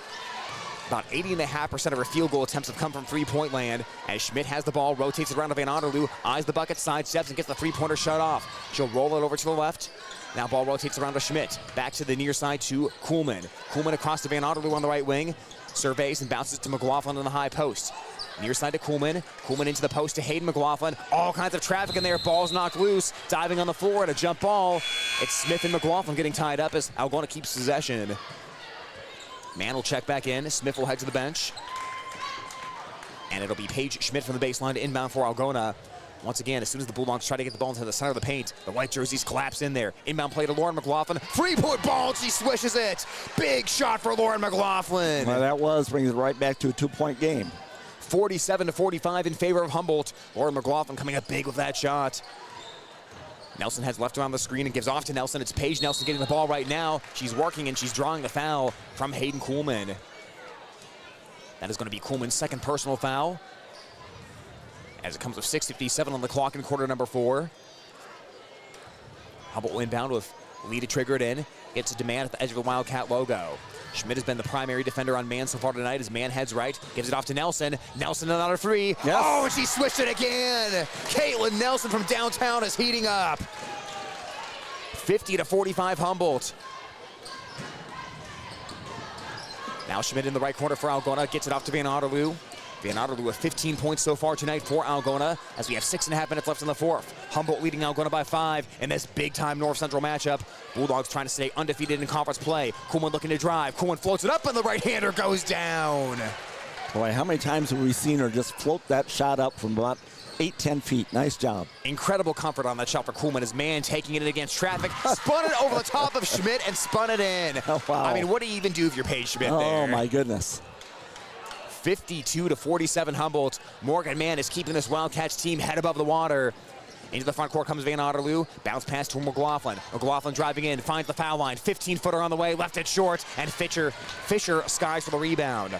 About 80.5% of her field goal attempts have come from three-point land. As Schmidt has the ball, rotates it around to Van Otterloo, eyes the bucket, sidesteps, and gets the three-pointer shut off. She'll roll it over to the left. Now ball rotates around to Schmidt. Back to the near side to Kuhlman. Kuhlman across to Van Otterloo on the right wing. Surveys and bounces to McGloin on the high post. Near side to Kuhlman. Kuhlman into the post to Hayden McGloin. All kinds of traffic in there. Ball's knocked loose. Diving on the floor and a jump ball. It's Smith and McGloin getting tied up as Algona keeps possession. Mann will check back in. Smith will head to the bench. And it'll be Paige Schmidt from the baseline to inbound for Algona. Once again, as soon as the Bulldogs try to get the ball into the center of the paint, the white jerseys collapse in there. Inbound play to Lauren McGloin. Three-point ball, and she swishes it. Big shot for Lauren McGloin. Well, brings it right back to a 2-point game. 47-45 in favor of Humboldt. Lauren McGloin coming up big with that shot. Nelson heads left around the screen and gives off to Nelson. It's Paige Nelson getting the ball right now. She's working and she's drawing the foul from Hayden Kuhlman. That is going to be Coleman's second personal foul, as it comes with 6:57 on the clock in quarter number 4. Humboldt inbound with Lee to trigger it in. Gets a demand at the edge of the Wildcat logo. Schmidt has been the primary defender on man so far tonight as man heads right. Gives it off to Nelson. Nelson another three. Yes. Oh, and she switched it again. Caitlin Nelson from downtown is heating up. 50-45 Humboldt. Now Schmidt in the right corner for Algona. Gets it off to Van Otterloo. Van Otterloo with 15 points so far tonight for Algona as we have 6.5 minutes left in the fourth. Humboldt leading Algona by 5 in this big-time North Central matchup. Bulldogs trying to stay undefeated in conference play. Kuhlman looking to drive. Kuhlman floats it up and the right-hander goes down. Boy, how many times have we seen her just float that shot up from about 8-10 feet? Nice job. Incredible comfort on that shot for Kuhlman. His man taking it in against traffic. Spun it over the top of Schmidt and spun it in. Oh, wow. I mean, what do you even do if you're Paige Schmidt there? Oh, my goodness. 52-47 Humboldt. Morgan Mann is keeping this Wildcats team head above the water. Into the front court comes Van Otterloo. Bounce pass to McGloin. McGloin driving in, finds the foul line. 15-footer on the way, left it short, and Fisher skies for the rebound.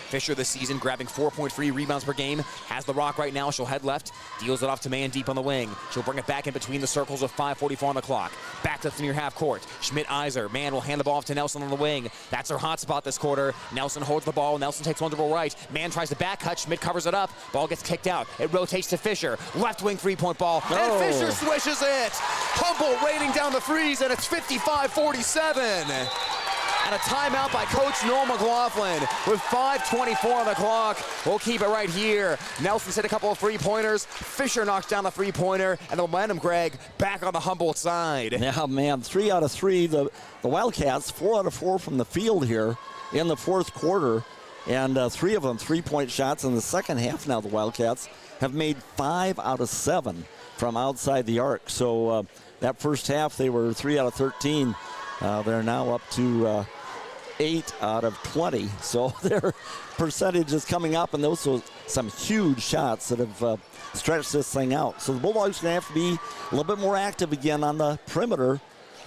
Fisher this season grabbing 4.3 rebounds per game. Has the rock right now. She'll head left. Deals it off to Mann deep on the wing. She'll bring it back in between the circles with 5:44 on the clock. Back to the near half court. Schmidt eyes her. Mann will hand the ball off to Nelson on the wing. That's her hot spot this quarter. Nelson holds the ball. Nelson takes one dribble right. Mann tries to back cut. Schmidt covers it up. Ball gets kicked out. It rotates to Fisher. Left wing three-point ball. Oh. And Fisher swishes it. Humboldt raining down the threes, and it's 55-47. And a timeout by Coach Noel McLaughlin with 5:24 on the clock. We'll keep it right here. Nelson's hit a couple of three-pointers. Fisher knocks down the three-pointer. And the momentum, Greg, back on the Humboldt side. Yeah, man, 3 out of 3. The Wildcats, 4 out of 4 from the field here in the fourth quarter. And 3 of them three-point shots in the second half now. The Wildcats have made 5 out of 7 from outside the arc. So that first half, they were 3 out of 13. They're now up to 8 out of 20. So their percentage is coming up, and those are some huge shots that have stretched this thing out. So the Bulldogs are going to have to be a little bit more active again on the perimeter,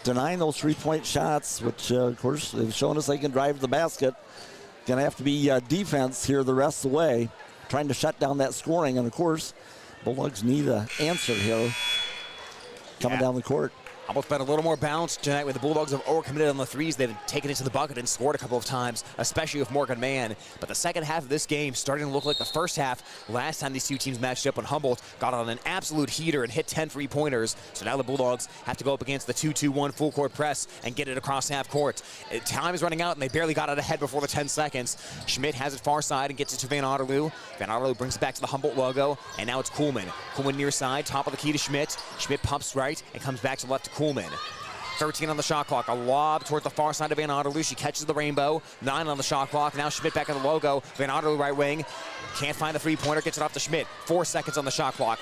denying those three-point shots, which, of course, they've shown us they can drive to the basket. Going to have to be defense here the rest of the way, trying to shut down that scoring. And, of course, Bulldogs need an answer here coming down the court. Humboldt's been a little more balanced tonight when the Bulldogs have overcommitted on the threes. They've taken it to the bucket and scored a couple of times, especially with Morgan Mann. But the second half of this game starting to look like the first half last time these two teams matched up when Humboldt got on an absolute heater and hit 10 three-pointers. So now the Bulldogs have to go up against the 2-2-1 full court press and get it across half court. Time is running out and they barely got it ahead before the 10 seconds. Schmidt has it far side and gets it to Van Otterloo. Van Otterloo brings it back to the Humboldt logo, and now it's Kuhlman. Kuhlman near side, top of the key to Schmidt. Schmidt pumps right and comes back to left to Kuhlman. 13 on the shot clock. A lob towards the far side of Van Otterloo. She catches the rainbow. 9 on the shot clock. Now Schmidt back on the logo. Van Otterloo right wing. Can't find the three-pointer. Gets it off to Schmidt. 4 seconds on the shot clock.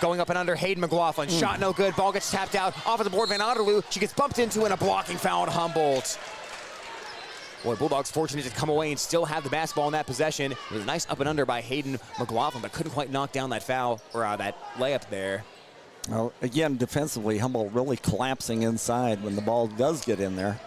Going up and under, Hayden McLaughlin. Shot no good. Ball gets tapped out. Off of the board, Van Otterloo. She gets bumped into and a blocking foul on Humboldt. Boy, Bulldogs fortunate to come away and still have the basketball in that possession. It was a nice up and under by Hayden McLaughlin, but couldn't quite knock down that foul, or that layup there. Well, again, defensively, Humboldt really collapsing inside when the ball does get in there.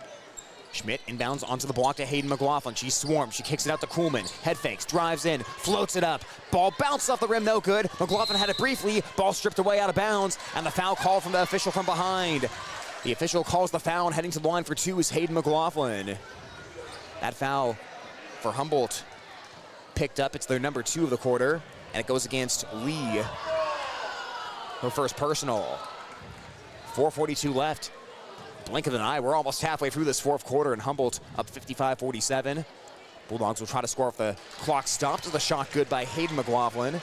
Schmidt inbounds onto the block to Hayden McLaughlin. She swarms. She kicks it out to Kuhlman. Head fakes, drives in, floats it up. Ball bounced off the rim, no good. McLaughlin had it briefly. Ball stripped away out of bounds, and the foul called from the official from behind. The official calls the foul, and heading to the line for 2 is Hayden McLaughlin. That foul for Humboldt picked up. It's their number 2 of the quarter, and it goes against Lee. Her first personal. 4:42 left. Blink of an eye, we're almost halfway through this fourth quarter, and Humboldt up 55-47. Bulldogs will try to score if the clock stops. The shot good by Hayden McLaughlin.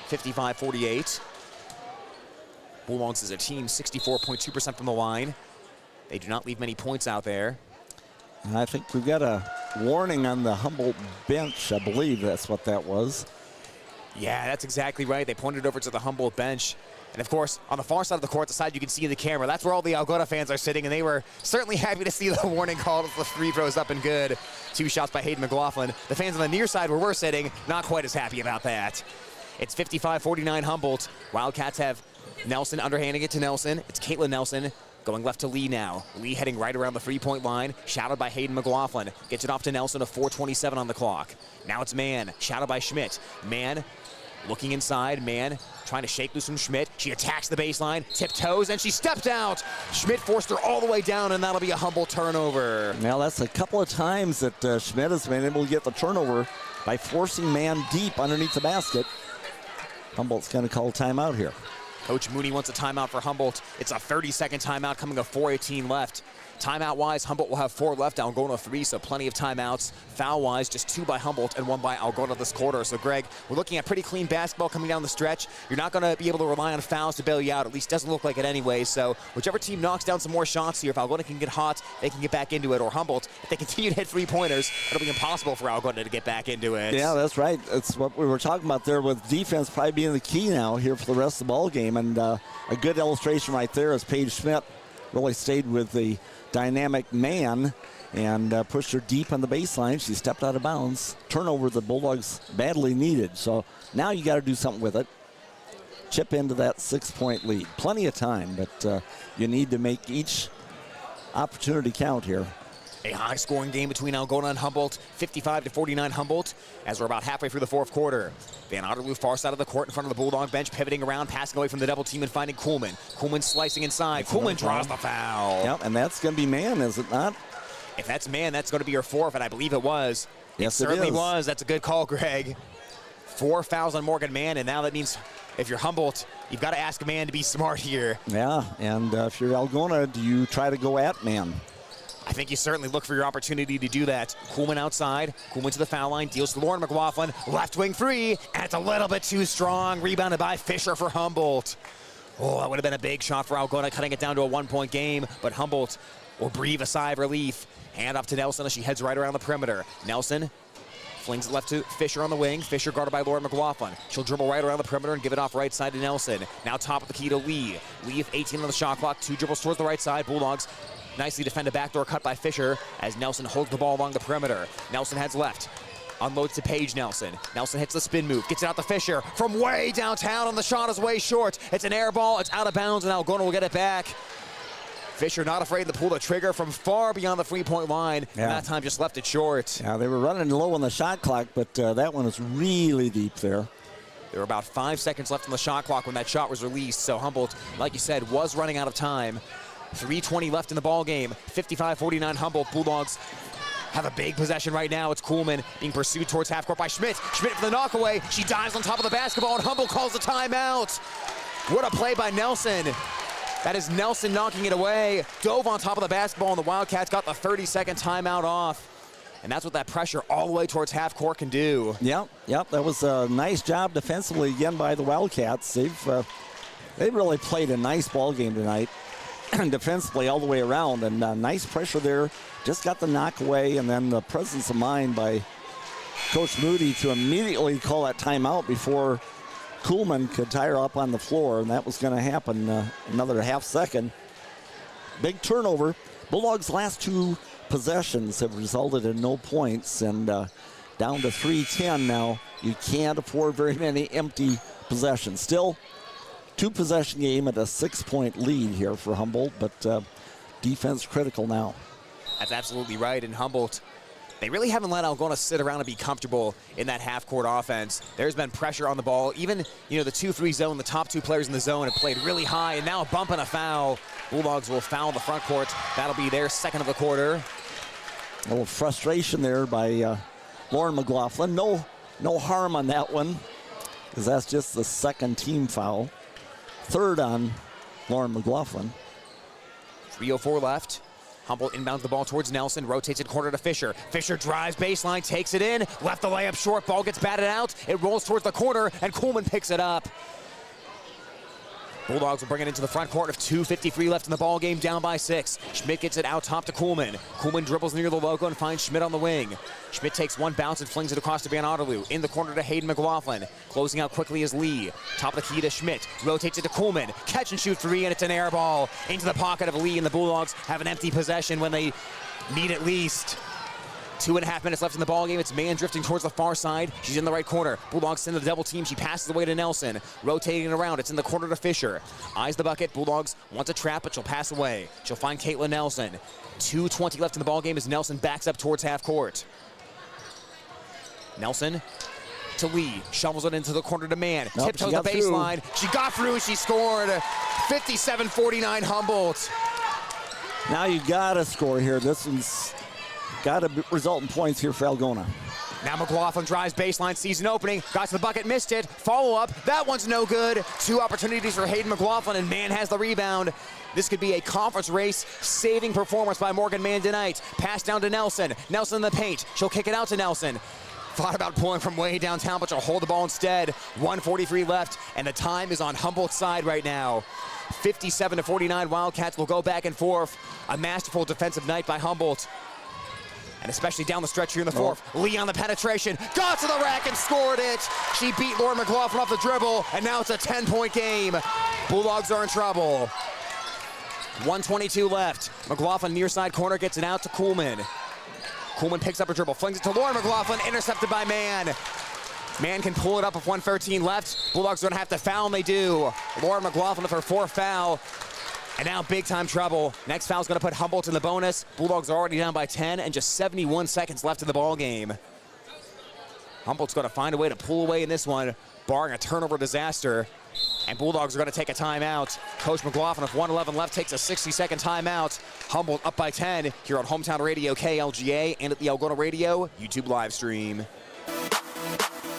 55-48. Bulldogs as a team, 64.2% from the line. They do not leave many points out there. And I think we've got a warning on the Humboldt bench. I believe that's what that was. Yeah, that's exactly right. They pointed over to the Humboldt bench. And of course, on the far side of the court, the side you can see in the camera, that's where all the Algona fans are sitting, and they were certainly happy to see the warning called as the free throws up and good. 2 shots by Hayden McLaughlin. The fans on the near side where we're sitting, not quite as happy about that. It's 55-49 Humboldt. Wildcats have Nelson underhanding it to Nelson. It's Caitlin Nelson. Going left to Lee now. Lee heading right around the three-point line, shadowed by Hayden McGloin. Gets it off to Nelson, a 4:27 on the clock. Now it's Mann, shadowed by Schmidt. Mann looking inside, Mann trying to shake loose from Schmidt. She attacks the baseline, tiptoes, and she stepped out. Schmidt forced her all the way down, and that'll be a Humboldt turnover. Now that's a couple of times that Schmidt has been able to get the turnover by forcing Mann deep underneath the basket. Humboldt's going to call a timeout here. Coach Mooney wants a timeout for Humboldt. It's a 30-second timeout coming with 4:18 left. Timeout-wise, Humboldt will have 4 left, Algona 3, so plenty of timeouts. Foul-wise, just 2 by Humboldt and 1 by Algona this quarter. So, Greg, we're looking at pretty clean basketball coming down the stretch. You're not going to be able to rely on fouls to bail you out. At least doesn't look like it anyway. So, whichever team knocks down some more shots here, if Algona can get hot, they can get back into it. Or Humboldt, if they continue to hit three-pointers, it'll be impossible for Algona to get back into it. Yeah, that's right. That's what we were talking about there, with defense probably being the key now here for the rest of the ball game. And a good illustration right there is Paige Schmidt really stayed with the dynamic Mann and pushed her deep on the baseline. She stepped out of bounds. Turnover the Bulldogs badly needed. So now you got to do something with it. Chip into that 6-point lead. Plenty of time, but you need to make each opportunity count here. A high-scoring game between Algona and Humboldt, 55-49 Humboldt, as we're about halfway through the fourth quarter. Van Otterloo far side of the court in front of the Bulldog bench, pivoting around, passing away from the double team and finding Kuhlman. Kuhlman slicing inside. Kuhlman draws the foul. Yep, and that's going to be Mann, is it not? If that's Mann, that's going to be your fourth, and I believe it was. Yes, it certainly was. That's a good call, Greg. 4 fouls on Morgan Mann, and now that means if you're Humboldt, you've got to ask Mann to be smart here. Yeah, and if you're Algona, do you try to go at Mann? I think you certainly look for your opportunity to do that. Kuhlman outside. Kuhlman to the foul line. Deals to Lauren McGloin. Left wing 3. And it's a little bit too strong. Rebounded by Fisher for Humboldt. Oh, that would have been a big shot for Algona, cutting it down to a 1-point game. But Humboldt will breathe a sigh of relief. Hand off to Nelson as she heads right around the perimeter. Nelson flings it left to Fisher on the wing. Fisher guarded by Lauren McGloin. She'll dribble right around the perimeter and give it off right side to Nelson. Now top of the key to Lee. Lee with 18 on the shot clock. 2 dribbles towards the right side. Bulldogs nicely defend a backdoor cut by Fisher as Nelson holds the ball along the perimeter. Nelson heads left. Unloads to Paige Nelson. Nelson hits the spin move. Gets it out to Fisher from way downtown, and the shot is way short. It's an air ball. It's out of bounds, and Algona will get it back. Fisher not afraid to pull the trigger from far beyond the 3-point line. Yeah. And that time just left it short. Yeah, they were running low on the shot clock, but that one is really deep there. There were about 5 seconds left on the shot clock when that shot was released. So Humboldt, like you said, was running out of time. 3:20 left in the ball game. 55-49 Humboldt. Bulldogs have a big possession right now. It's Kuhlman being pursued towards half court by Schmidt. Schmidt for the knockaway. She dives on top of the basketball, and Humboldt calls the timeout. What a play by Nelson. That is Nelson knocking it away. Dove on top of the basketball, and the Wildcats got the 30-second timeout off. And that's what that pressure all the way towards half court can do. Yep. That was a nice job defensively again by the Wildcats. They've really played a nice ball game tonight. Defensively all the way around, and nice pressure there. Just got the knock away, and then the presence of mind by Coach Moody to immediately call that timeout before Kuhlman could tie her up on the floor, and that was going to happen another half second. Big turnover. Bulldogs' last 2 possessions have resulted in no points, and down to 3:10 now. You can't afford very many empty possessions. Still, 2-possession game at a 6-point lead here for Humboldt, but defense critical now. That's absolutely right. And Humboldt, they really haven't let Algona sit around and be comfortable in that half-court offense. There's been pressure on the ball. Even, the 2-3 zone, the top 2 players in the zone have played really high, and now a bump and a foul. Bulldogs will foul the front court. That'll be their second of the quarter. A little frustration there by Lauren McGloin. No harm on that one, because that's just the second team foul. Third on Lauren McGloin. 3:04 left. Humboldt inbounds the ball towards Nelson, rotates it corner to Fisher. Fisher drives baseline, takes it in, left the layup short, ball gets batted out. It rolls towards the corner, and Kuhlman picks it up. Bulldogs will bring it into the front court of 2:53 left in the ball game, down by 6. Schmidt gets it out top to Kuhlman. Kuhlman dribbles near the logo and finds Schmidt on the wing. Schmidt takes one bounce and flings it across to Van Otterloo. In the corner to Hayden McGloin. Closing out quickly is Lee. Top of the key to Schmidt. Rotates it to Kuhlman. Catch and shoot 3, and it's an air ball into the pocket of Lee, and the Bulldogs have an empty possession when they need at least. 2.5 minutes left in the ballgame. It's Mann drifting towards the far side. She's in the right corner. Bulldogs send the double team. She passes away to Nelson. Rotating around. It's in the corner to Fisher. Eyes the bucket. Bulldogs want to trap, but she'll pass away. She'll find Caitlin Nelson. 2:20 left in the ballgame as Nelson backs up towards half court. Nelson to Lee. Shovels it into the corner to Mann. Tiptoes the baseline. She got through. She scored. 57-49 Humboldt. Now you got to score here. This one's got to result in points here for Algona. Now McLaughlin drives baseline, sees an opening, got to the bucket, missed it. Follow up, that one's no good. 2 opportunities for Hayden McLaughlin, and Mann has the rebound. This could be a conference race saving performance by Morgan Mann tonight. Pass down to Nelson. Nelson in the paint. She'll kick it out to Nelson. Thought about pulling from way downtown, but she'll hold the ball instead. 1:43 left, and the time is on Humboldt's side right now. 57-49, Wildcats will go back and forth. A masterful defensive night by Humboldt. And especially down the stretch here in the fourth. Lee on the penetration, got to the rack and scored it. She beat Lauren McLaughlin off the dribble, and now it's a 10-point game. Bulldogs are in trouble. 1:22 left. McLaughlin near side corner gets it out to Kuhlman. Kuhlman picks up her dribble, flings it to Lauren McLaughlin, intercepted by Mann. Mann can pull it up with 1:13 left. Bulldogs are gonna have to foul, and they do. Lauren McLaughlin with her 4th foul. And now big time trouble. Next foul's gonna put Humboldt in the bonus. Bulldogs are already down by 10 and just 71 seconds left in the ball game. Humboldt's gonna find a way to pull away in this one, barring a turnover disaster. And Bulldogs are gonna take a timeout. Coach McLaughlin with 1:11 left takes a 60-second timeout. Humboldt up by 10 here on Hometown Radio KLGA and at the Algona Radio YouTube live stream.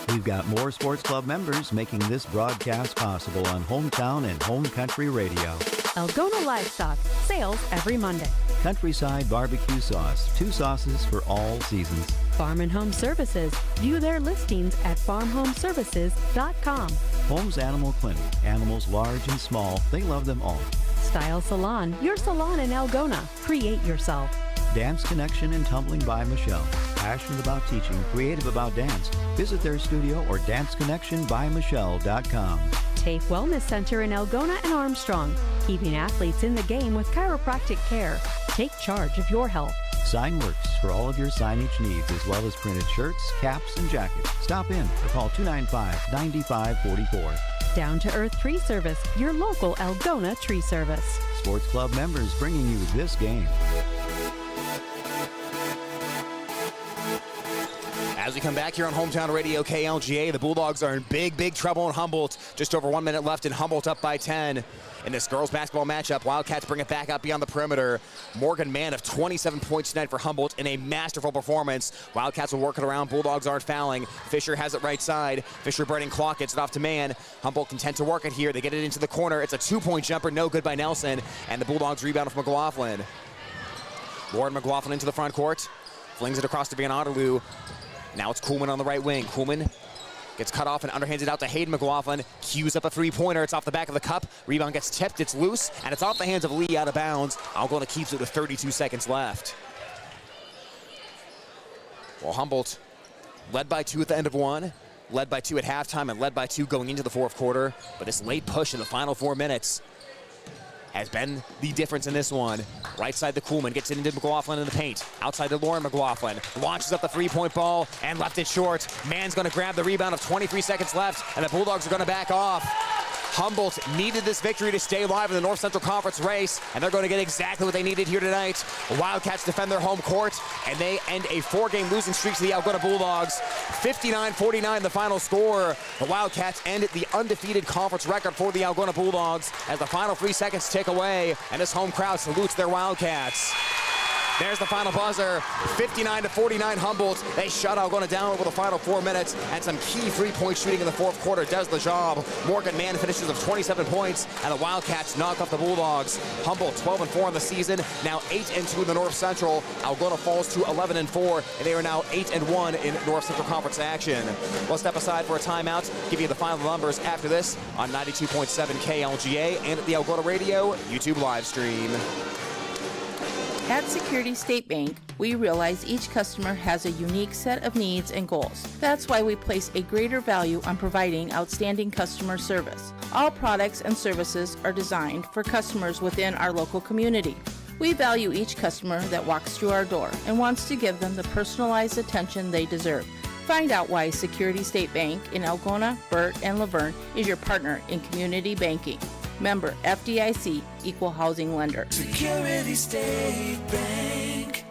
We've got more sports club members making this broadcast possible on Hometown and Home Country Radio. Algona Livestock, sales every Monday. Countryside Barbecue Sauce, 2 sauces for all seasons. Farm and Home Services. View their listings at farmhomeservices.com. Holmes Animal Clinic. Animals large and small, they love them all. Style Salon, your salon in Algona. Create yourself. Dance Connection and Tumbling by Michelle. Passionate about teaching, creative about dance. Visit their studio or danceconnectionbymichelle.com. TAFE Wellness Center in Algona and Armstrong. Keeping athletes in the game with chiropractic care. Take charge of your health. Signworks for all of your signage needs, as well as printed shirts, caps, and jackets. Stop in or call 295-9544. Down to Earth Tree Service, your local Algona tree service. Sports club members bringing you this game. As we come back here on Hometown Radio KLGA, the Bulldogs are in big trouble in Humboldt. Just over 1 minute left, and Humboldt up by 10. In this girls basketball matchup, Wildcats bring it back up beyond the perimeter. Morgan Mann of 27 points tonight for Humboldt in a masterful performance. Wildcats will work it around. Bulldogs aren't fouling. Fisher has it right side. Fisher burning clock, gets it off to Mann. Humboldt content to work it here. They get it into the corner. It's a 2-point jumper, no good by Nelson. And the Bulldogs rebound with McLaughlin. Lauren McLaughlin into the front court. Flings it across to Van Otterloo. Now it's Kuhlman on the right wing. Kuhlman gets cut off and underhands it out to Hayden McLaughlin. Cues up a 3-pointer. It's off the back of the cup. Rebound gets tipped. It's loose, and it's off the hands of Lee out of bounds. Algona keeps it with 32 seconds left. Well, Humboldt led by 2 at the end of 1, led by 2 at halftime, and led by 2 going into the 4th quarter. But this late push in the final 4 minutes has been the difference in this one. Right side to Kuhlman, gets it into McLaughlin in the paint. Outside to Lauren McLaughlin, launches up the 3-point ball and left it short. Mann's gonna grab the rebound of 23 seconds left, and the Bulldogs are gonna back off. Humboldt needed this victory to stay alive in the North Central Conference race, and they're going to get exactly what they needed here tonight. The Wildcats defend their home court, and they end a 4-game losing streak to the Algona Bulldogs. 59-49 the final score. The Wildcats end the undefeated conference record for the Algona Bulldogs as the final 3 seconds tick away, and this home crowd salutes their Wildcats. There's the final buzzer, 59-49 Humboldt. They shut Algona down over the final 4 minutes, and some key 3-point shooting in the 4th quarter does the job. Morgan Mann finishes with 27 points, and the Wildcats knock off the Bulldogs. Humboldt 12-4 in the season, now 8-2 in the North Central. Algona falls to 11-4, and they are now 8-1 in North Central Conference action. We'll step aside for a timeout, give you the final numbers after this on 92.7 KLGA and at the Algona Radio YouTube live stream. At Security State Bank, we realize each customer has a unique set of needs and goals. That's why we place a greater value on providing outstanding customer service. All products and services are designed for customers within our local community. We value each customer that walks through our door and wants to give them the personalized attention they deserve. Find out why Security State Bank in Algona, Burt, and Laverne is your partner in community banking. Member FDIC, Equal Housing Lender. Security State Bank.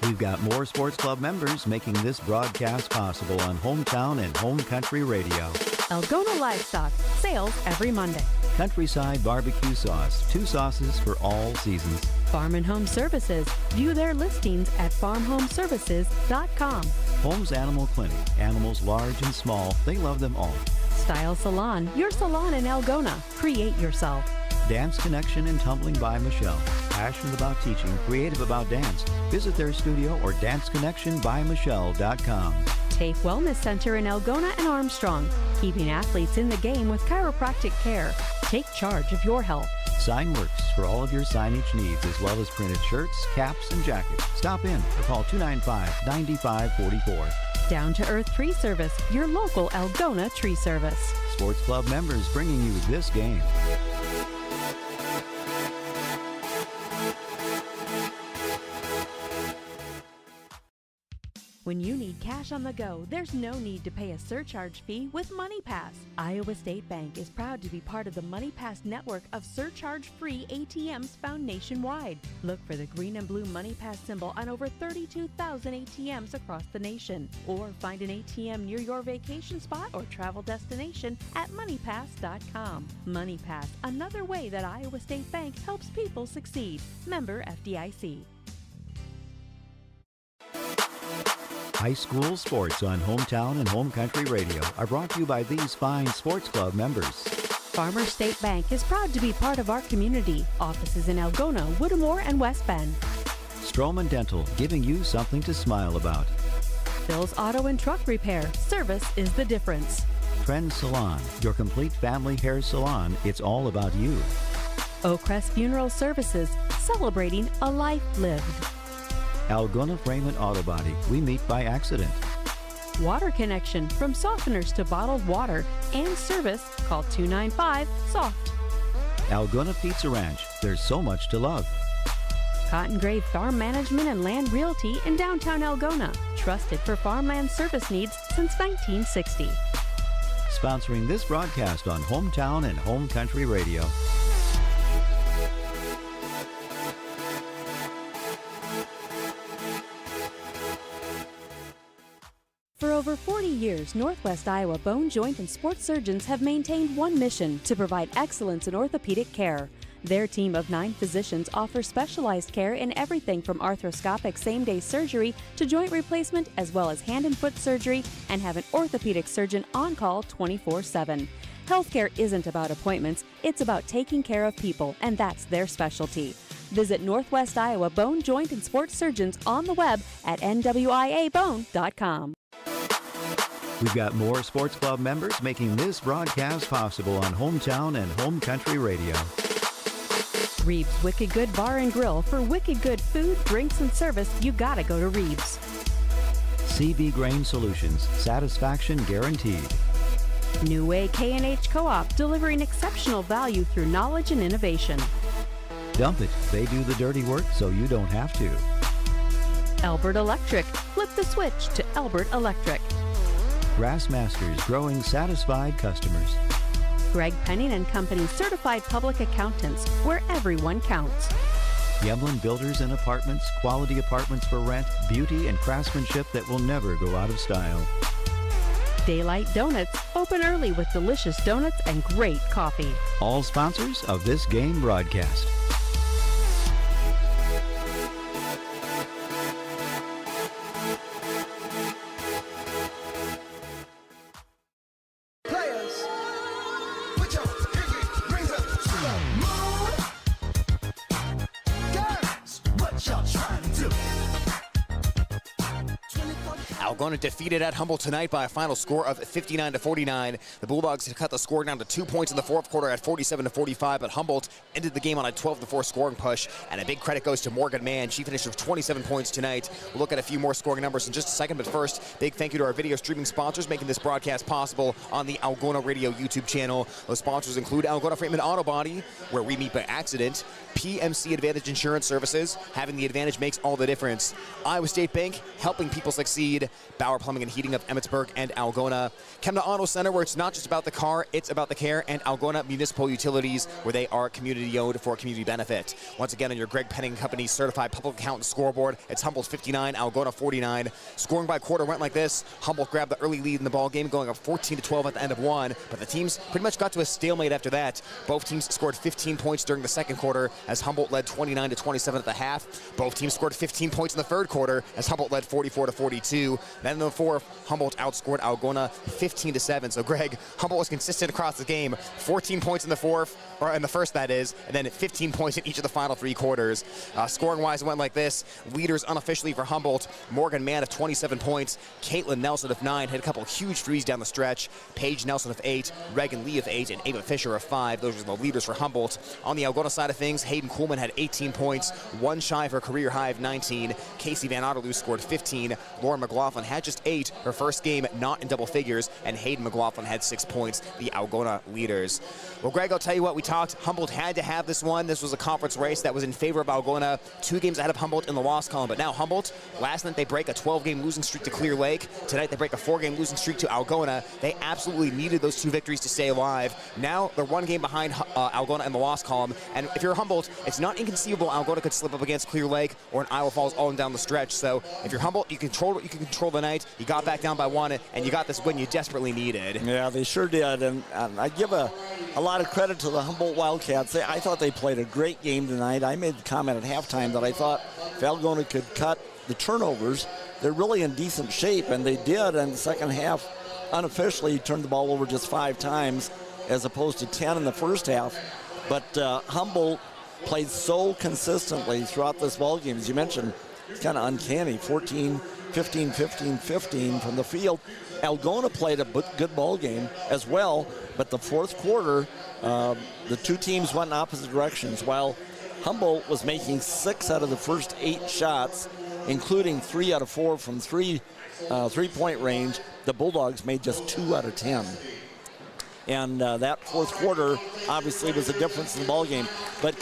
We've got more sports club members making this broadcast possible on Hometown and Home Country Radio. Algona Livestock, sales every Monday. Countryside Barbecue Sauce, 2 sauces for all seasons. Farm and Home Services. View their listings at farmhomeservices.com. Holmes Animal Clinic, animals large and small, they love them all. Style Salon, your salon in Algona. Create yourself. Dance Connection and Tumbling by Michelle. Passionate about teaching, creative about dance. Visit their studio or danceconnectionbymichelle.com. TAFE Wellness Center in Algona and Armstrong. Keeping athletes in the game with chiropractic care. Take charge of your health. Signworks for all of your signage needs, as well as printed shirts, caps, and jackets. Stop in or call 295-9544. Down to Earth Tree Service, your local Algona tree service. Sports club members bringing you this game. When you need cash on the go, there's no need to pay a surcharge fee with MoneyPass. Iowa State Bank is proud to be part of the MoneyPass network of surcharge-free ATMs found nationwide. Look for the green and blue MoneyPass symbol on over 32,000 ATMs across the nation. Or find an ATM near your vacation spot or travel destination at moneypass.com. MoneyPass, another way that Iowa State Bank helps people succeed. Member FDIC. High school sports on Hometown and Home Country Radio are brought to you by these fine sports club members. Farmers State Bank is proud to be part of our community. Offices in Algona, Whittemore, and West Bend. Stroman Dental, giving you something to smile about. Bill's Auto and Truck Repair. Service is the difference. Trend Salon, your complete family hair salon. It's all about you. Oakcrest Funeral Services, celebrating a life lived. Algona Frame and Auto Body, we meet by accident. Water Connection, from softeners to bottled water and service, call 295-SOFT. Algona Pizza Ranch, there's so much to love. Cotton Grave Farm Management and Land Realty in downtown Algona, trusted for farmland service needs since 1960. Sponsoring this broadcast on Hometown and Home Country Radio. For over 40 years, Northwest Iowa Bone, Joint, and Sports Surgeons have maintained one mission: to provide excellence in orthopedic care. Their team of 9 physicians offers specialized care in everything from arthroscopic same-day surgery to joint replacement, as well as hand and foot surgery, and have an orthopedic surgeon on call 24/7. Healthcare isn't about appointments, it's about taking care of people, and that's their specialty. Visit Northwest Iowa Bone, Joint, and Sports Surgeons on the web at nwiabone.com. We've got more sports club members making this broadcast possible on Hometown and Home Country Radio. Reeves Wicked Good Bar and Grill. For wicked good food, drinks, and service, you gotta go to Reeves. CB Grain Solutions, satisfaction guaranteed. New Way K&H Co-op, delivering exceptional value through knowledge and innovation. Dump it, they do the dirty work so you don't have to. Albert Electric, flip the switch to Albert Electric. Grassmasters, growing satisfied customers. Greg Penning and Company, certified public accountants, where everyone counts. Yemlin Builders and Apartments, quality apartments for rent, beauty and craftsmanship that will never go out of style. Daylight Donuts, open early with delicious donuts and great coffee. All sponsors of this game broadcast. Algona defeated at Humboldt tonight by a final score of 59-49. The Bulldogs had cut the score down to 2 points in the fourth quarter at 47-45, but Humboldt ended the game on a 12-4 scoring push, and a big credit goes to Morgan Mann. She finished with 27 points tonight. We'll look at a few more scoring numbers in just a second, but first, big thank you to our video streaming sponsors making this broadcast possible on the Algona Radio YouTube channel. Those sponsors include Algona Freeman Auto Body, where we meet by accident, PMC Advantage Insurance Services, having the advantage makes all the difference, Iowa State Bank, helping people succeed, Bauer Plumbing and Heating of Emmitsburg and Algona, Kemna Auto Center, where it's not just about the car, it's about the care, and Algona Municipal Utilities, where they are community-owned for community benefit. Once again, on your Greg Penning Company Certified Public Accountant scoreboard, it's Humboldt 59, Algona 49. Scoring by quarter went like this. Humboldt grabbed the early lead in the ball game, going up 14-12 at the end of one, but the teams pretty much got to a stalemate after that. Both teams scored 15 points during the second quarter, as Humboldt led 29-27 at the half. Both teams scored 15 points in the third quarter, as Humboldt led 44-42. Then in the fourth, Humboldt outscored Algona 15-7. So Greg, Humboldt was consistent across the game. 14 points in the fourth, or in the first that is, and then 15 points in each of the final three quarters. Scoring-wise, it went like this. Leaders unofficially for Humboldt: Morgan Mann of 27 points, Caitlin Nelson of 9, had a couple huge threes down the stretch, Paige Nelson of 8, Reagan Lee of 8, and Ava Fisher of 5. Those are the leaders for Humboldt. On the Algona side of things, Hayden Kuhlman had 18 points, one shy of her career high of 19. Casey Van Otterloo scored 15. Lauren McGloin had just 8, her first game not in double figures, and Hayden McGloin had 6 points, the Algona leaders. Well, Greg, I'll tell you what, we talked. Humboldt had to have this one. This was a conference race that was in favor of Algona. 2 games ahead of Humboldt in the loss column, but now Humboldt, last night they break a 12-game losing streak to Clear Lake. Tonight they break a 4-game losing streak to Algona. They absolutely needed those 2 victories to stay alive. Now they're 1 game behind Algona in the loss column, and if you're Humboldt, it's not inconceivable Algona could slip up against Clear Lake or an Iowa Falls all down the stretch. So if you're Humboldt, you can control the night. You got back down by 1, and you got this win you desperately needed. Yeah, they sure did, and I give a lot of credit to the Humboldt Wildcats. I thought they played a great game tonight. I made the comment at halftime that I thought if Algona could cut the turnovers, they're really in decent shape, and they did. In the second half, unofficially turned the ball over just 5 times as opposed to 10 in the first half. But Humboldt played so consistently throughout this ball game. As you mentioned, it's kind of uncanny. 14, 15, 15, 15 from the field. Algona played a good ball game as well, but the fourth quarter, the 2 teams went in opposite directions. While Humboldt was making 6 out of the first 8 shots, including 3 out of 4 from three-point range, the Bulldogs made just 2 out of 10. And that fourth quarter obviously was a difference in the ball game. But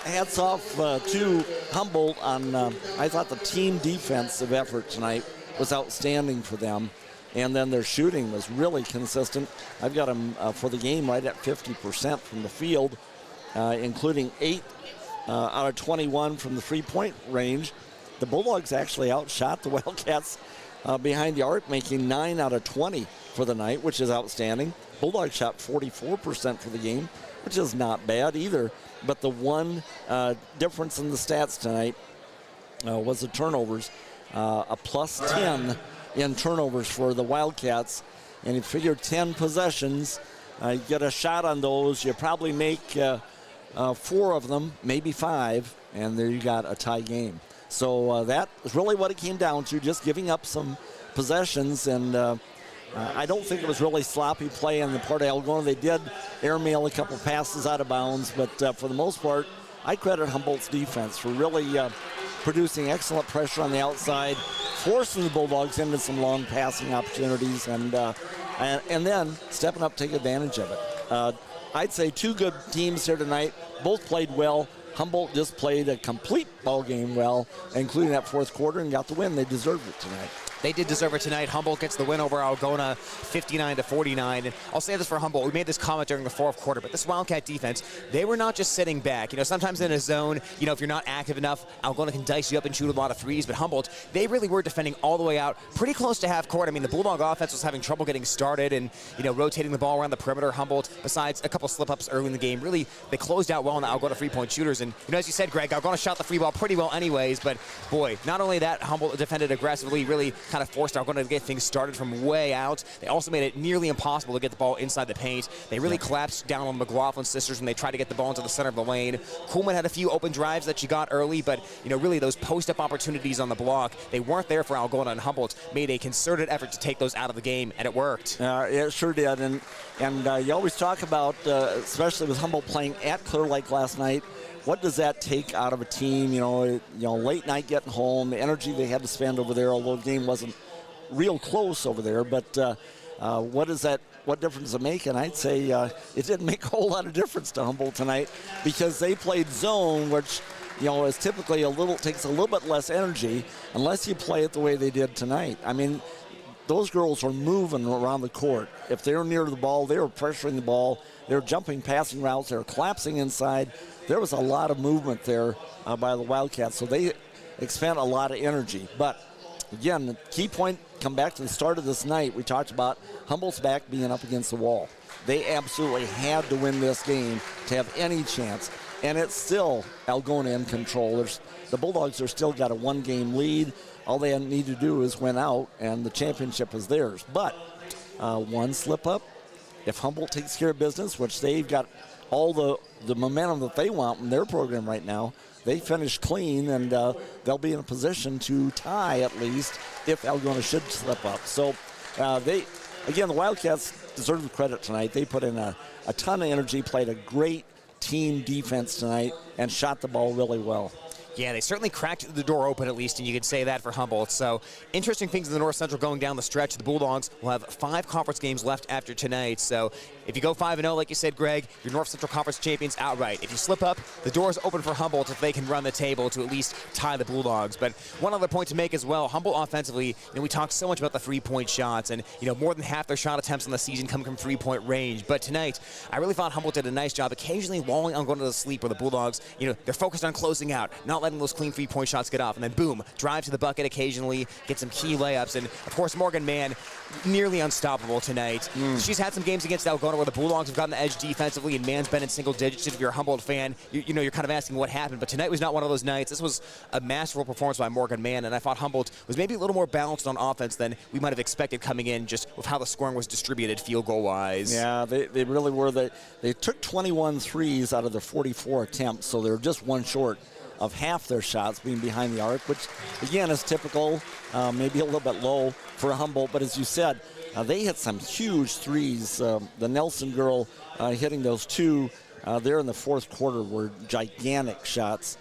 hats off to Humboldt on, I thought the team defensive effort tonight was outstanding for them. And then their shooting was really consistent. I've got them for the game right at 50% from the field, including 8 out of 21 from the three-point range. The Bulldogs actually outshot the Wildcats behind the arc, making 9 out of 20 for the night, which is outstanding. Bulldogs shot 44% for the game, which is not bad either. But the one difference in the stats tonight was the turnovers, a plus 10 in turnovers for the Wildcats. And you figure 10 possessions, you get a shot on those, you probably make 4 of them, maybe 5, and there you got a tie game. So that is really what it came down to, just giving up some possessions. And I don't think it was really sloppy play on the part of Algona. They did airmail a couple passes out of bounds, but for the most part, I credit Humboldt's defense for really producing excellent pressure on the outside, forcing the Bulldogs into some long passing opportunities, and then stepping up to take advantage of it. I'd say 2 good teams here tonight. Both played well. Humboldt just played a complete ball game well, including that fourth quarter, and got the win. They deserved it tonight. They did deserve it tonight. Humboldt gets the win over Algona, 59-49. And I'll say this for Humboldt. We made this comment during the fourth quarter, but this Wildcat defense, they were not just sitting back. You know, sometimes in a zone, you know, if you're not active enough, Algona can dice you up and shoot a lot of threes. But Humboldt, they really were defending all the way out, pretty close to half court. I mean, the Bulldog offense was having trouble getting started and, you know, rotating the ball around the perimeter. Humboldt, besides a couple slip-ups early in the game, really, they closed out well on the Algona three-point shooters. And, you know, as you said, Greg, Algona shot the free ball pretty well anyways. But, boy, not only that, Humboldt defended aggressively, really kind kind of forced Algona to get things started from way out. They also made it nearly impossible to get the ball inside the paint. They really collapsed down on the McGloin sisters when they tried to get the ball into the center of the lane. Coleman had a few open drives that she got early, but really those post-up opportunities on the block, they weren't there for Algona, and Humboldt made a concerted effort to take those out of the game, and it worked. It sure did, and you always talk about, especially with Humboldt playing at Clear Lake last night, what does that take out of a team? Late night getting home, the energy they had to spend over there, although the game wasn't real close over there, but what difference does it make? And I'd say it didn't make a whole lot of difference to Humboldt tonight, because they played zone, which is typically takes a little bit less energy unless you play it the way they did tonight. I mean, those girls were moving around the court. If they were near the ball, they were pressuring the ball. They were jumping passing routes. They were collapsing inside. There was a lot of movement there by the Wildcats, so they expend a lot of energy. But again, the key point, come back to the start of this night, we talked about Humboldt's back being up against the wall. They absolutely had to win this game to have any chance, and it's still Algona in control. The Bulldogs are still got a one-game lead. All they need to do is win out, and the championship is theirs. But one slip-up, if Humboldt takes care of business, which they've got all the momentum that they want in their program right now, they finish clean, and they'll be in a position to tie at least if Algona should slip up. So the Wildcats deserve the credit tonight. They put in a ton of energy, played a great team defense tonight, and shot the ball really well. Yeah, they certainly cracked the door open at least, and you could say that for Humboldt. So interesting things in the North Central going down the stretch. The Bulldogs will have 5 conference games left after tonight. So if you go 5-0, like you said, Greg, your North Central Conference champions outright. If you slip up, the door's open for Humboldt if they can run the table to at least tie the Bulldogs. But one other point to make as well, Humboldt offensively, we talked so much about the three-point shots, and more than half their shot attempts on the season come from three-point range. But tonight, I really thought Humboldt did a nice job occasionally lulling Algona to sleep, where the Bulldogs, they're focused on closing out, not letting those clean three-point shots get off, and then boom, drive to the bucket occasionally, get some key layups, and of course Morgan Mann, nearly unstoppable tonight. She's had some games against Algona where the Bulldogs have gotten the edge defensively, and Mann's been in single digits. If you're a Humboldt fan, you're kind of asking what happened, but tonight was not one of those nights. This was a masterful performance by Morgan Mann, and I thought Humboldt was maybe a little more balanced on offense than we might have expected coming in, just with how the scoring was distributed field goal wise. Yeah, they really were. They took 21 threes out of their 44 attempts, so they were just one short of half their shots being behind the arc, which again is typical, maybe a little bit low for Humboldt, but as you said, they hit some huge threes. The Nelson girl hitting those 2 there in the fourth quarter were gigantic shots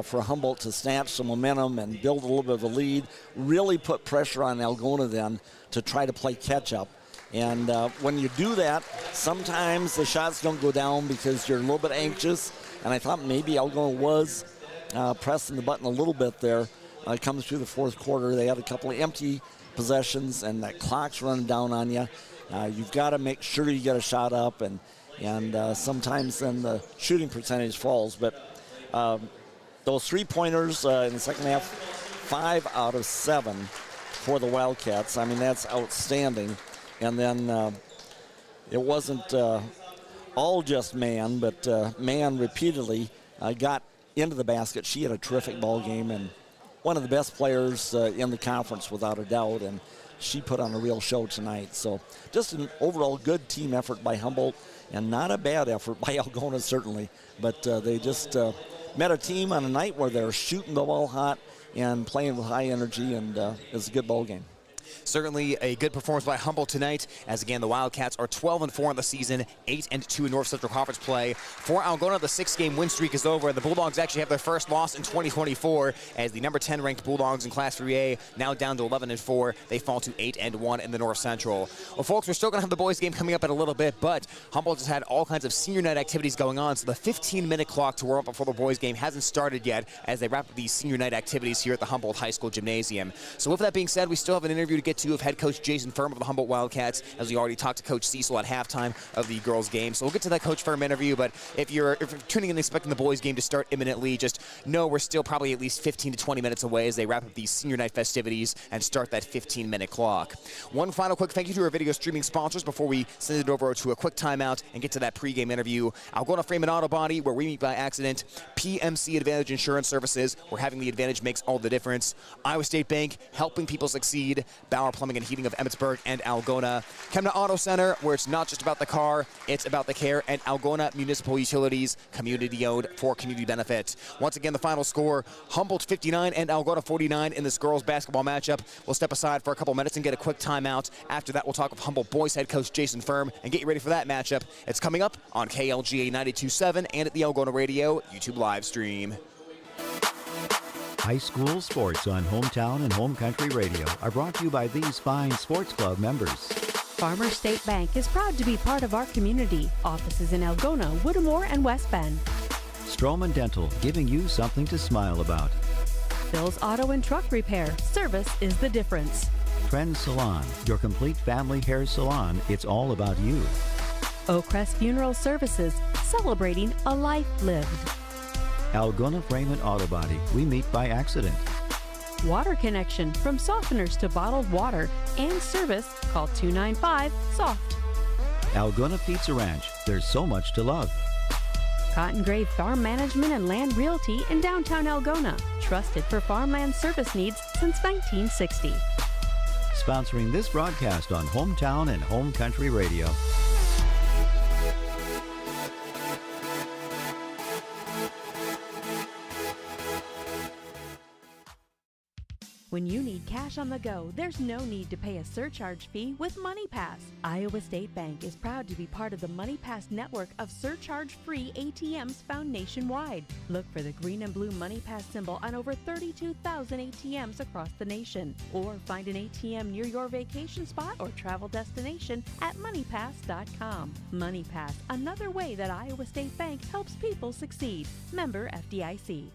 for Humboldt to snatch some momentum and build a little bit of a lead, really put pressure on Algona then to try to play catch up. And when you do that, sometimes the shots don't go down because you're a little bit anxious, and I thought maybe Algona was pressing the button a little bit there. Comes through the fourth quarter, they had a couple of empty possessions, and that clock's running down on you. You've got to make sure you get a shot up, and sometimes then the shooting percentage falls. But those three-pointers in the second half, 5 out of 7 for the Wildcats. I mean, that's outstanding. And then it wasn't all just Mann, but Mann repeatedly got into the basket. She had a terrific ball game, and one of the best players in the conference without a doubt, and she put on a real show tonight. So just an overall good team effort by Humboldt, and not a bad effort by Algona certainly, but they just met a team on a night where they're shooting the ball hot and playing with high energy, and it's a good ball game. Certainly a good performance by Humboldt tonight, as again the Wildcats are 12-4 in the season, 8-2 in North Central Conference play. For Algona, the 6-game win streak is over, and the Bulldogs actually have their first loss in 2024, as the number 10 ranked Bulldogs in Class 3A now down to 11-4. They fall to 8-1 in the North Central. Well, folks, we're still going to have the boys game coming up in a little bit, but Humboldt has had all kinds of senior night activities going on, so the 15-minute clock to warm up before the boys game hasn't started yet, as they wrap up these senior night activities here at the Humboldt High School Gymnasium. So with that being said, we still have an interview to get to of head coach Jason Firm of the Humboldt Wildcats, as we already talked to Coach Cecil at halftime of the girls' game. So we'll get to that Coach Firm interview, but if you're tuning in and expecting the boys' game to start imminently, just know we're still probably at least 15 to 20 minutes away as they wrap up these senior night festivities and start that 15-minute clock. One final quick thank you to our video streaming sponsors before we send it over to a quick timeout and get to that pregame interview. Algona Frame and Auto Body, where we meet by accident. PMC Advantage Insurance Services, where having the advantage makes all the difference. Iowa State Bank, helping people succeed. Bauer Plumbing and Heating of Emmitsburg and Algona. Chemna Auto Center, where it's not just about the car, it's about the care. And Algona Municipal Utilities, community-owned for community benefit. Once again, the final score, Humboldt 59 and Algona 49 in this girls basketball matchup. We'll step aside for a couple minutes and get a quick timeout. After that, we'll talk with Humboldt boys head coach Jason Firm and get you ready for that matchup. It's coming up on KLGA 92.7 and at the Algona Radio YouTube live stream. High school sports on Hometown and Home Country Radio are brought to you by these fine sports club members. Farmers State Bank is proud to be part of our community. Offices in Algona, Whittemore, and West Bend. Stroman Dental, giving you something to smile about. Bill's Auto and Truck Repair. Service is the difference. Trend Salon, your complete family hair salon. It's all about you. Oakcrest Funeral Services, celebrating a life lived. Algona Frame and Auto Body, we meet by accident. Water Connection, from softeners to bottled water and service, call 295-SOFT. Algona Pizza Ranch, there's so much to love. Cotton Grave Farm Management and Land Realty in downtown Algona, trusted for farmland service needs since 1960. Sponsoring this broadcast on Hometown and Home Country Radio. When you need cash on the go, there's no need to pay a surcharge fee with MoneyPass. Iowa State Bank is proud to be part of the MoneyPass network of surcharge-free ATMs found nationwide. Look for the green and blue MoneyPass symbol on over 32,000 ATMs across the nation. Or find an ATM near your vacation spot or travel destination at moneypass.com. MoneyPass, another way that Iowa State Bank helps people succeed. Member FDIC.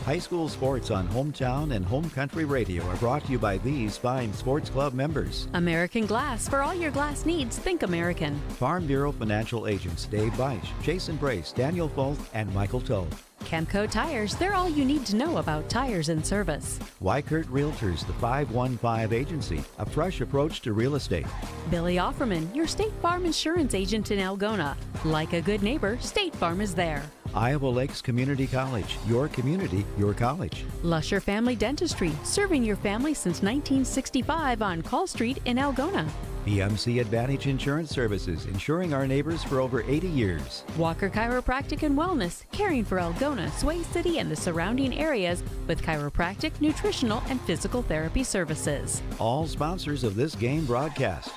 High school sports on Hometown and Home Country Radio are brought to you by these fine sports club members. American Glass. For all your glass needs, think American. Farm Bureau Financial Agents Dave Beisch, Jason Brace, Daniel Folk, and Michael Toll. Chemco Tires. They're all you need to know about tires and service. Wykert Realtors, the 515 Agency, a fresh approach to real estate. Billy Offerman, your State Farm insurance agent in Algona. Like a good neighbor, State Farm is there. Iowa Lakes Community College, your community, your college. Lusher Family Dentistry, serving your family since 1965 on Call Street in Algona. PMC Advantage Insurance Services, insuring our neighbors for over 80 years. Walker Chiropractic and Wellness, caring for Algona, Sway City, and the surrounding areas with chiropractic, nutritional, and physical therapy services. All sponsors of this game broadcast.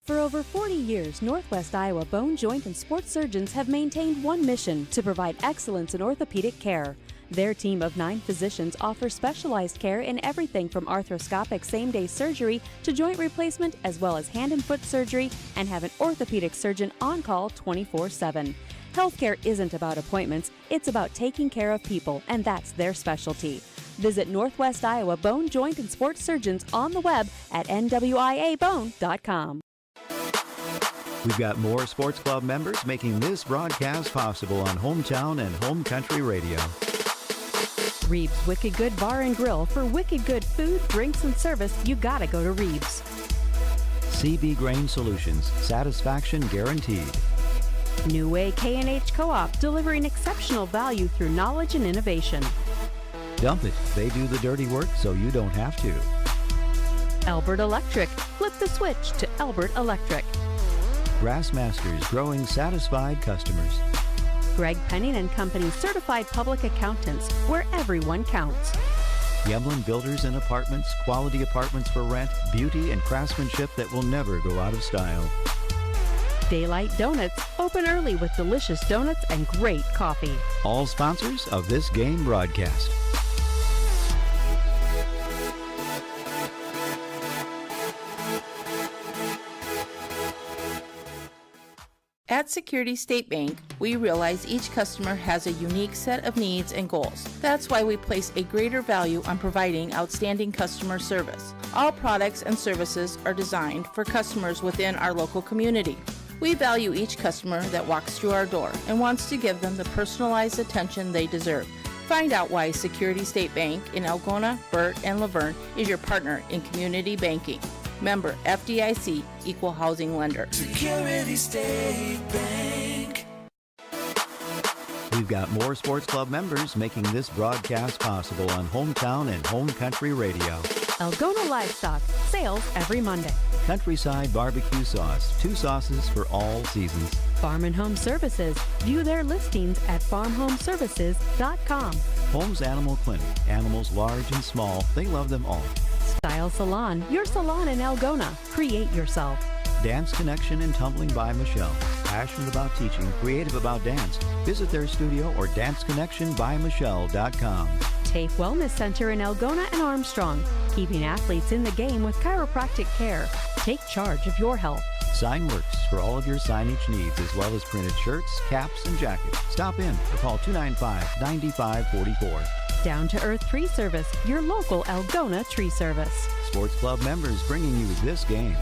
For over 40 years, Northwest Iowa Bone, Joint, and Sports Surgeons have maintained one mission: to provide excellence in orthopedic care. Their team of 9 physicians offers specialized care in everything from arthroscopic same-day surgery to joint replacement, as well as hand and foot surgery, and have an orthopedic surgeon on call 24/7. Healthcare isn't about appointments, it's about taking care of people, and that's their specialty. Visit Northwest Iowa Bone, Joint, and Sports Surgeons on the web at nwiabone.com. We've got more sports club members making this broadcast possible on Hometown and Home Country Radio. Reeves Wicked Good Bar and Grill. For wicked good food, drinks, and service, you gotta go to Reeves. CB Grain Solutions, satisfaction guaranteed. New Way K&H Co-op, delivering exceptional value through knowledge and innovation. Dump it. They do the dirty work so you don't have to. Albert Electric. Flip the switch to Albert Electric. Grassmasters, growing satisfied customers. Greg Penning and Company, certified public accountants, where everyone counts. Yemlin Builders and Apartments, quality apartments for rent, beauty and craftsmanship that will never go out of style. Daylight Donuts, open early with delicious donuts and great coffee. All sponsors of this game broadcast. At Security State Bank, we realize each customer has a unique set of needs and goals. That's why we place a greater value on providing outstanding customer service. All products and services are designed for customers within our local community. We value each customer that walks through our door and wants to give them the personalized attention they deserve. Find out why Security State Bank in Algona, Burt, and Laverne is your partner in community banking. Member FDIC, Equal Housing Lender. Security State Bank. We've got more sports club members making this broadcast possible on Hometown and Home Country Radio. Algona Livestock, sales every Monday. Countryside Barbecue Sauce, 2 sauces for all seasons. Farm and Home Services. View their listings at farmhomeservices.com. Holmes Animal Clinic. Animals large and small, they love them all. Style Salon, your salon in Algona. Create yourself. Dance Connection and Tumbling by Michelle. Passionate about teaching, creative about dance. Visit their studio or danceconnectionbymichelle.com. TAFE Wellness Center in Algona and Armstrong. Keeping athletes in the game with chiropractic care. Take charge of your health. Signworks for all of your signage needs, as well as printed shirts, caps, and jackets. Stop in or call 295-9544. Down to Earth Tree Service, your local Algona tree service. Sports club members bringing you this game.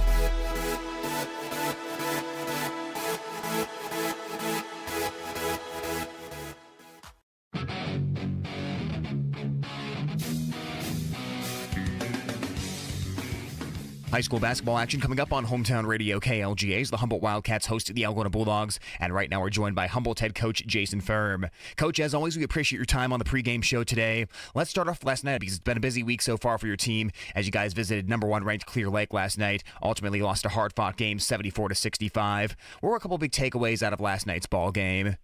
High school basketball action coming up on Hometown Radio KLGA's. The Humboldt Wildcats host the Algona Bulldogs, and right now we're joined by Humboldt head coach Jason Firm. Coach, as always, we appreciate your time on the pregame show today. Let's start off last night because it's been a busy week so far for your team as you guys visited number 1 ranked Clear Lake last night. Ultimately lost a hard-fought game 74-65. What were a couple big takeaways out of last night's ball game?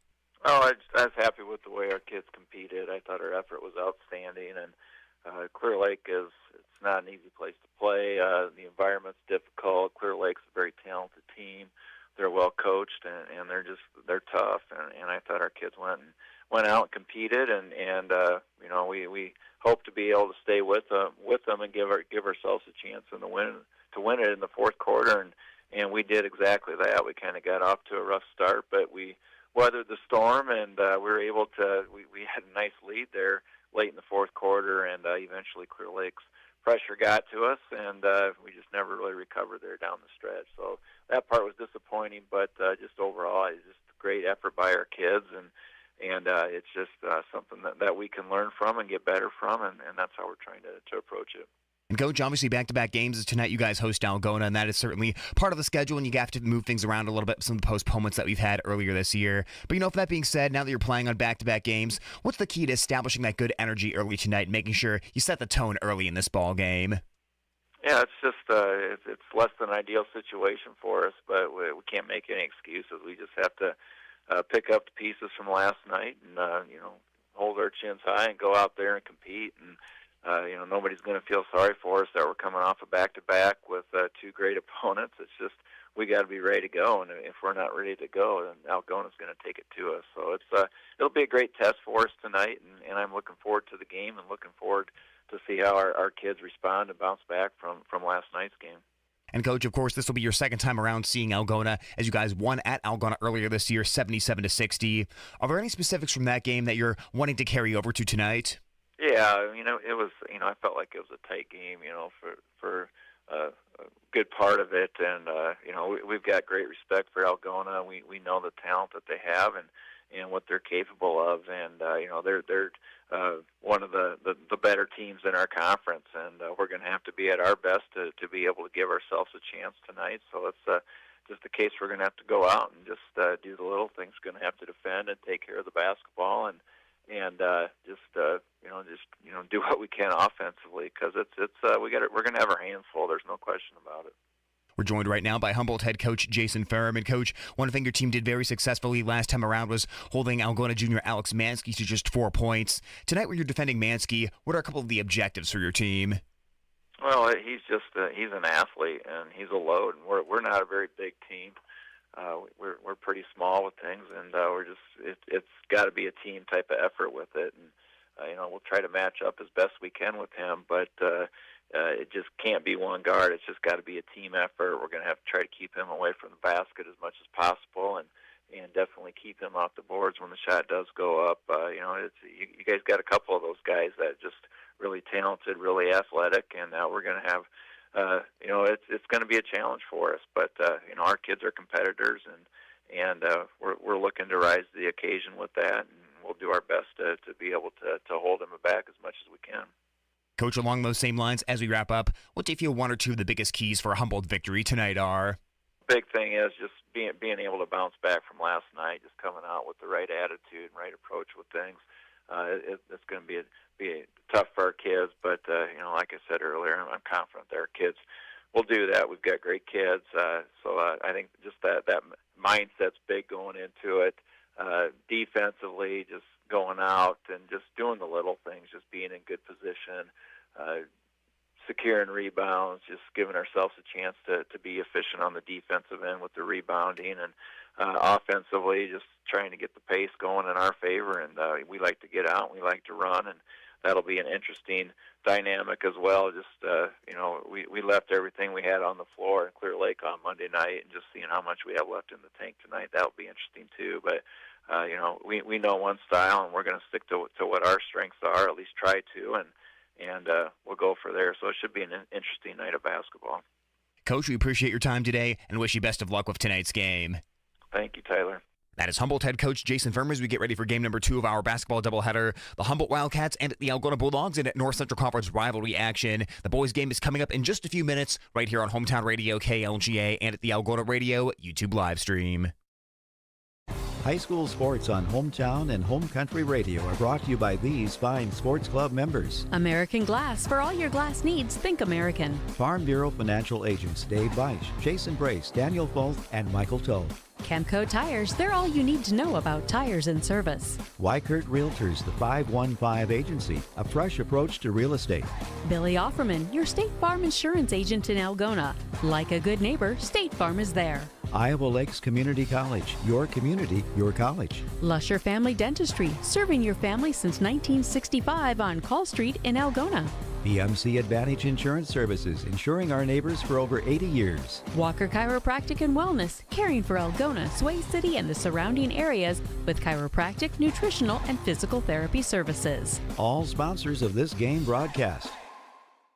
Oh, I was happy with the way our kids competed. I thought our effort was outstanding, and Clear Lake it's not an easy place to play. The environment's difficult. Clear Lake's a very talented team. They're well coached, and they're tough. And I thought our kids went out and competed, and we hope to be able to stay with them and give ourselves a chance to win it in the fourth quarter, and we did exactly that. We kind of got off to a rough start, but we weathered the storm, and we were able to. We had a nice lead there late in the fourth quarter, and eventually Clear Lake's pressure got to us, and we just never really recovered there down the stretch. So that part was disappointing, but just overall, it's just a great effort by our kids, and it's just something that we can learn from and get better from, and that's how we're trying to approach it. And Coach, obviously back-to-back games is tonight. You guys host Algona, and that is certainly part of the schedule, and you have to move things around a little bit with some of the postponements that we've had earlier this year. But, for that being said, now that you're playing on back-to-back games, what's the key to establishing that good energy early tonight and making sure you set the tone early in this ball game? Yeah, it's just it's less than an ideal situation for us, but we can't make any excuses. We just have to pick up the pieces from last night and, hold our chins high and go out there and compete, and nobody's going to feel sorry for us that we're coming off a back-to-back with 2 great opponents. It's just we got to be ready to go, and if we're not ready to go, then Algona's going to take it to us. So it'll be a great test for us tonight, and I'm looking forward to the game and looking forward to see how our kids respond and bounce back from last night's game. And Coach, of course, this will be your second time around seeing Algona as you guys won at Algona earlier this year, 77-60. Are there any specifics from that game that you're wanting to carry over to tonight? Yeah, it was. I felt like it was a tight game. For a good part of it, and we've got great respect for Algona. We know the talent that they have and what they're capable of, and they're one of the better teams in our conference, and we're going to have to be at our best to be able to give ourselves a chance tonight. So it's just a case we're going to have to go out and just do the little things. We're going to have to defend and take care of the basketball, and do what we can offensively, because we're going to have our hands full. There's no question about it. We're joined right now by Humboldt head coach Jason Firm. And Coach, one thing your team did very successfully last time around was holding Algona junior Alex Mansky to just 4 points. Tonight, when you're defending Mansky, what are a couple of the objectives for your team? Well, he's an athlete, and he's a load, and we're not a very big team. We're pretty small with things, and it's got to be a team type of effort with it, and we'll try to match up as best we can with him, but it just can't be one guard. It's just got to be a team effort. We're going to have to try to keep him away from the basket as much as possible, and definitely keep him off the boards when the shot does go up. You guys got a couple of those guys that just really talented, really athletic, and we're going to have, it's going to be a challenge for us. But our kids are competitors, and we're looking to rise to the occasion with that, and we'll do our best to be able to hold them back as much as we can. Coach, along those same lines, as we wrap up, what do you feel one or two of the biggest keys for a Humboldt victory tonight are? Big thing is just being able to bounce back from last night, just coming out with the right attitude and right approach with things. It's going to be tough for our kids, but like I said earlier, I'm confident that our kids will do that. We've got great kids, so I think just that mindset's big going into it. Defensively, just going out and just doing the little things, just being in good position, securing rebounds, just giving ourselves a chance to be efficient on the defensive end with the rebounding, and offensively just trying to get the pace going in our favor. And we like to get out, and we like to run, and that'll be an interesting dynamic as well. Just we left everything we had on the floor in Clear Lake on Monday night, and just seeing how much we have left in the tank tonight, that'll be interesting too. But we know one style, and we're going to stick to what our strengths are, at least try to, and we'll go for there. So it should be an interesting night of basketball. Coach, we appreciate your time today and wish you best of luck with tonight's game. Thank you, Tyler. That is Humboldt head coach Jason Firmer as we get ready for game number 2 of our basketball doubleheader. The Humboldt Wildcats and the Algona Bulldogs in North Central Conference rivalry action. The boys' game is coming up in just a few minutes right here on Hometown Radio KLGA and at the Algona Radio YouTube live stream. High school sports on Hometown and Home Country Radio are brought to you by these fine sports club members. American Glass. For all your glass needs, think American. Farm Bureau Financial Agents Dave Beisch, Jason Brace, Daniel Foth, and Michael Toll. Chemco Tires. They're all you need to know about tires and service. Wykert Realtors, the 515 Agency, a fresh approach to real estate. Billy Offerman, your State Farm insurance agent in Algona. Like a good neighbor, State Farm is there. Iowa Lakes Community College, your community, your college. Lusher Family Dentistry, serving your family since 1965 on Call Street in Algona. PMC Advantage Insurance Services, insuring our neighbors for over 80 years. Walker Chiropractic and Wellness, caring for Algona, Sway City, and the surrounding areas with chiropractic, nutritional, and physical therapy services. All sponsors of this game broadcast.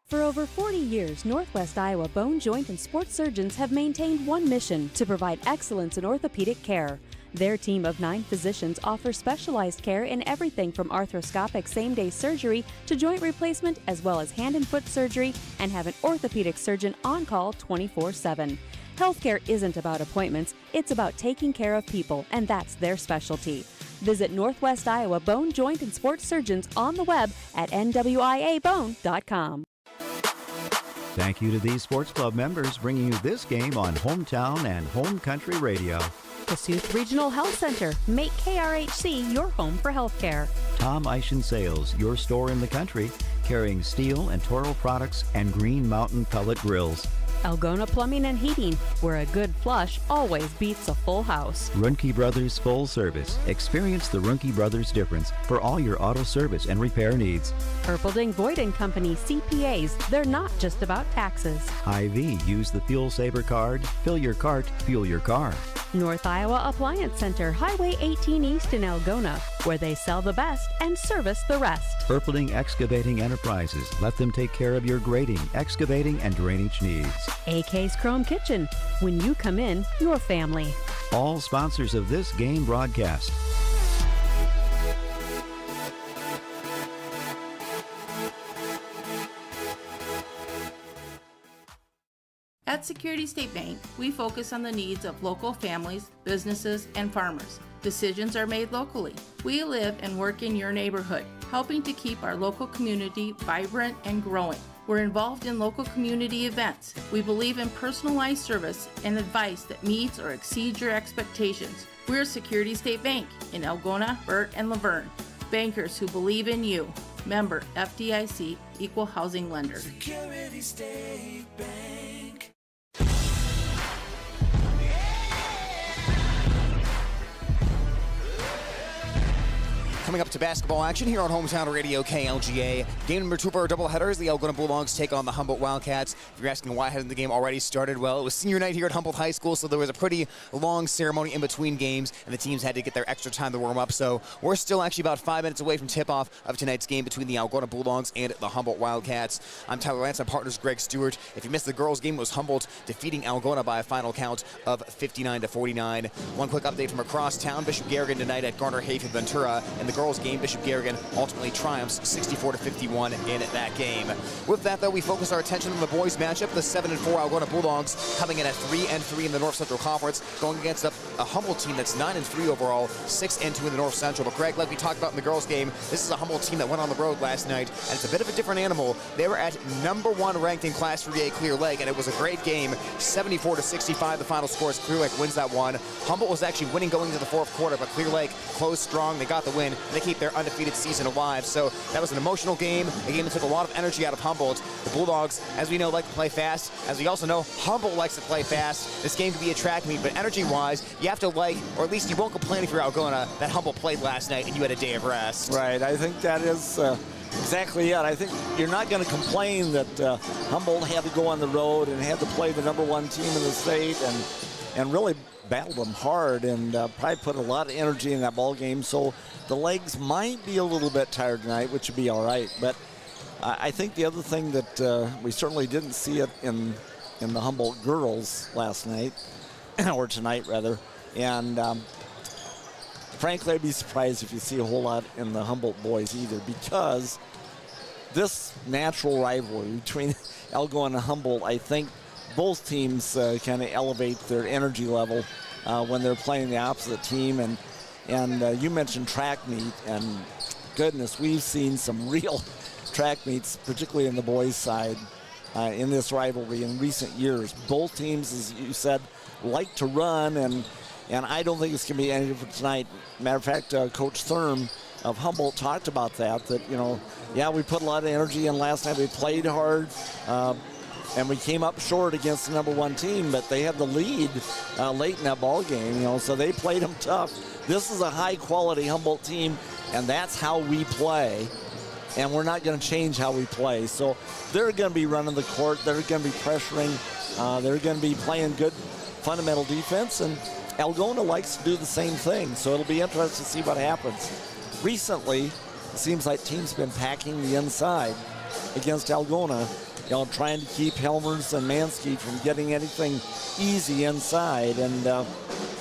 For over 40 years, Northwest Iowa Bone, Joint, and Sports Surgeons have maintained one mission: to provide excellence in orthopedic care. Their team of 9 physicians offers specialized care in everything from arthroscopic same-day surgery to joint replacement, as well as hand and foot surgery, and have an orthopedic surgeon on call 24/7. Healthcare isn't about appointments, it's about taking care of people, and that's their specialty. Visit Northwest Iowa Bone, Joint, and Sports Surgeons on the web at nwiabone.com. Thank you to these sports club members bringing you this game on Hometown and Home Country Radio. Kossuth Regional Health Center. Make KRHC your home for healthcare. Tom Eischen Sales, your store in the country, carrying steel and Toro products and Green Mountain pellet grills. Algona Plumbing and Heating, where a good flush always beats a full house. Ruhnke Brothers Full Service. Experience the Ruhnke Brothers difference for all your auto service and repair needs. Erpelding Voigt & Company CPAs. They're not just about taxes. Hy-Vee. Use the Fuel Saver card. Fill your cart. Fuel your car. North Iowa Appliance Center, Highway 18 East in Algona, where they sell the best and service the rest. Erpelding Excavating Enterprises. Let them take care of your grading, excavating, and drainage needs. AK's Chrome Kitchen. When you come in, your family. All sponsors of this game broadcast. At Security State Bank, we focus on the needs of local families, businesses, and farmers. Decisions are made locally. We live and work in your neighborhood, helping to keep our local community vibrant and growing. We're involved in local community events. We believe in personalized service and advice that meets or exceeds your expectations. We're Security State Bank in Algona, Burt, and Laverne. Bankers who believe in you. Member FDIC, Equal Housing Lender. Security State Bank. Coming Coming up to basketball action here on Hometown Radio KLGA. Game number 2 for our doubleheaders. The Algona Bulldogs take on the Humboldt Wildcats. If you're asking why hasn't the game already started, well, it was senior night here at Humboldt High School, so there was a pretty long ceremony in between games, and the teams had to get their extra time to warm up. So we're still actually about 5 minutes away from tip-off of tonight's game between the Algona Bulldogs and the Humboldt Wildcats. I'm Tyler Lance. My partner's Greg Stewart. If you missed the girls' game, it was Humboldt defeating Algona by a final count of 59-49. One quick update from across town. Bishop Garrigan tonight at Garner Hayfield Ventura. In the girls' game, Bishop Garrigan ultimately triumphs 64-51 in that game. With that, though, we focus our attention on the boys' matchup. The 7-4 Algona Bulldogs coming in at 3-3 in the North Central Conference, going against a Humboldt team that's 9-3 overall, 6-2 in the North Central. But Greg, like we talked about in the girls' game, this is a Humboldt team that went on the road last night, and it's a bit of a different animal. They were at number 1 ranked in Class 3A Clear Lake, and it was a great game. 74-65, the final score as Clear Lake wins that one. Humboldt was actually winning going into the fourth quarter, but Clear Lake closed strong. They got the win, and they keep their undefeated season alive. So that was an emotional game, a game that took a lot of energy out of Humboldt. The Bulldogs, as we know, like to play fast. As we also know, Humboldt likes to play fast. This game can be a track meet, but energy-wise, you have to like, or at least you won't complain if you're Algona, that Humboldt played last night and you had a day of rest. Right, I think that is exactly it. I think you're not going to complain that Humboldt had to go on the road and had to play the number 1 team in the state and really battled them hard and probably put a lot of energy in that ball game. So the legs might be a little bit tired tonight, which would be all right. But I think the other thing that we certainly didn't see it in the Humboldt girls last night, or tonight rather, and frankly, I'd be surprised if you see a whole lot in the Humboldt boys either, because this natural rivalry between Algona and Humboldt, I think both teams kind of elevate their energy level when they're playing the opposite team. And you mentioned track meet, and goodness, we've seen some real track meets, particularly in the boys' side, in this rivalry in recent years. Both teams, as you said, like to run, and I don't think it's going to be any different tonight. Matter of fact, Coach Thurm of Humboldt talked about that, you know, yeah, we put a lot of energy in last night. We played hard, and we came up short against the number 1 team, but they had the lead late in that ball game, you know, so they played them tough. This is a high-quality Humboldt team, and that's how we play, and we're not going to change how we play. So they're going to be running the court. They're going to be pressuring. They're going to be playing good fundamental defense, and Algona likes to do the same thing, so it'll be interesting to see what happens. Recently, it seems like teams have been packing the inside against Algona, you know, trying to keep Helmers and Mansky from getting anything easy inside, and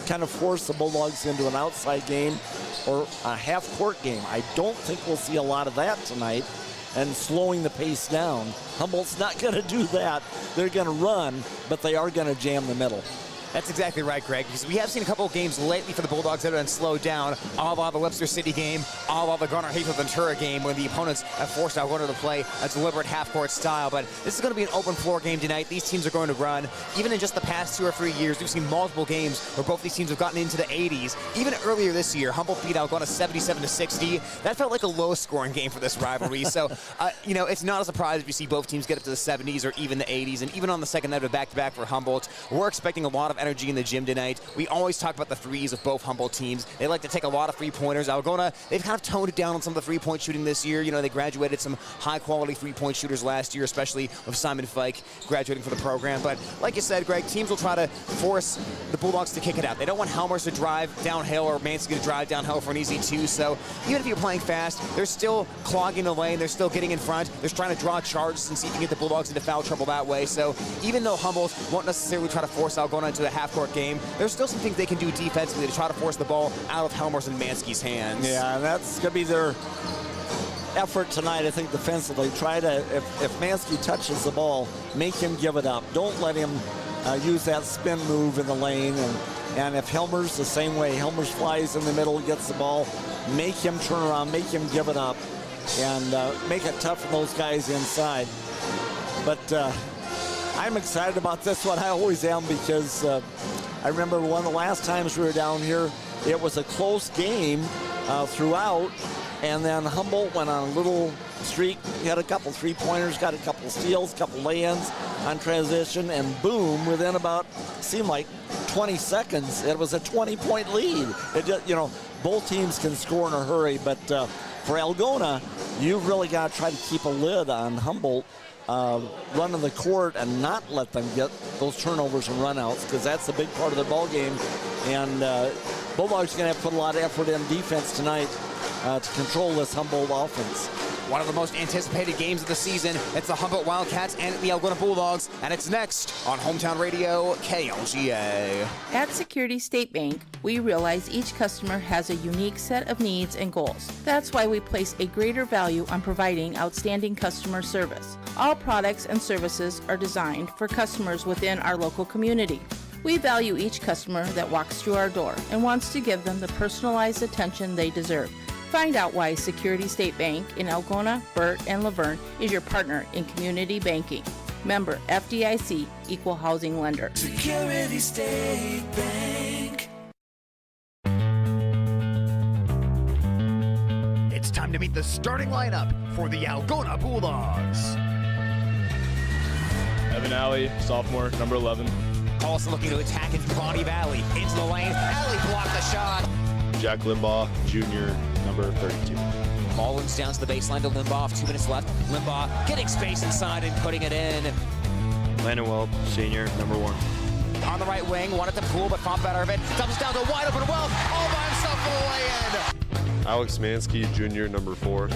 kind of force the Bulldogs into an outside game or a half-court game. I don't think we'll see a lot of that tonight, and slowing the pace down. Humboldt's not going to do that. They're going to run, but they are going to jam the middle. That's exactly right, Greg, because we have seen a couple of games lately for the Bulldogs that have been slowed down, a la the Webster City game, a la the Garner Hayfield Ventura game, when the opponents have forced Algona to play a deliberate half-court style. But this is going to be an open floor game tonight. These teams are going to run. Even in just the past 2 or 3 years, we've seen multiple games where both these teams have gotten into the 80s. Even earlier this year, Humboldt beat Algona 77-60. That felt like a low-scoring game for this rivalry. So, you know, it's not a surprise if you see both teams get up to the 70s or even the 80s. And even on the second night of back-to-back for Humboldt, we're expecting a lot of energy in the gym tonight. We always talk about the threes of both Humboldt teams. They like to take a lot of three-pointers. Algona, they've kind of toned it down on some of the three-point shooting this year. You know, they graduated some high-quality three-point shooters last year, especially with Simon Fike graduating for the program. But like you said, Greg, teams will try to force the Bulldogs to kick it out. They don't want Helmers to drive downhill or Mansky to drive downhill for an easy 2. So even if you're playing fast, they're still clogging the lane. They're still getting in front. They're trying to draw charges and see if you can get the Bulldogs into foul trouble that way. So even though Humboldt won't necessarily try to force Algona into a half-court game, there's still some things they can do defensively to try to force the ball out of Helmers and Mansky's hands. Yeah, and that's going to be their effort tonight, I think, defensively. Try to, if Mansky touches the ball, make him give it up. Don't let him use that spin move in the lane. And if Helmers, the same way, Helmers flies in the middle, gets the ball, make him turn around, make him give it up, and make it tough for those guys inside. But I'm excited about this one. I always am, because I remember one of the last times we were down here, it was a close game throughout, and then Humboldt went on a little streak. He had a couple three-pointers, got a couple steals, a couple lay-ins on transition, and boom, within about, seemed like 20 seconds, it was a 20-point lead. It just, you know, both teams can score in a hurry, but for Algona, you've really got to try to keep a lid on Humboldt, running the court and not let them get those turnovers and runouts, because that's a big part of their ball game. And Bulldogs are going to have to put a lot of effort in defense tonight to control this Humboldt offense. One of the most anticipated games of the season. It's the Humboldt Wildcats and the Algona Bulldogs, and it's next on Hometown Radio KLGA. At Security State Bank, we realize each customer has a unique set of needs and goals. That's why we place a greater value on providing outstanding customer service. All products and services are designed for customers within our local community. We value each customer that walks through our door and wants to give them the personalized attention they deserve. Find out why Security State Bank in Algona, Burt, and Laverne is your partner in community banking. Member FDIC, Equal Housing Lender. Security State Bank. It's time to meet the starting lineup for the Algona Bulldogs. Evan Alley, sophomore, number 11. Carlson looking to attack in Bonnie Valley. Into the lane. Alley blocked the shot. Jack Limbaugh, junior, number 32. Mullins down to the baseline to Limbaugh. 2 minutes left. Limbaugh getting space inside and putting it in. Landon Welp, senior, number 1. On the right wing, wanted to pool, but fought better of it. Doubles down to wide open Welp, all by himself for the lay-in. Alex Mansky, junior, number 4.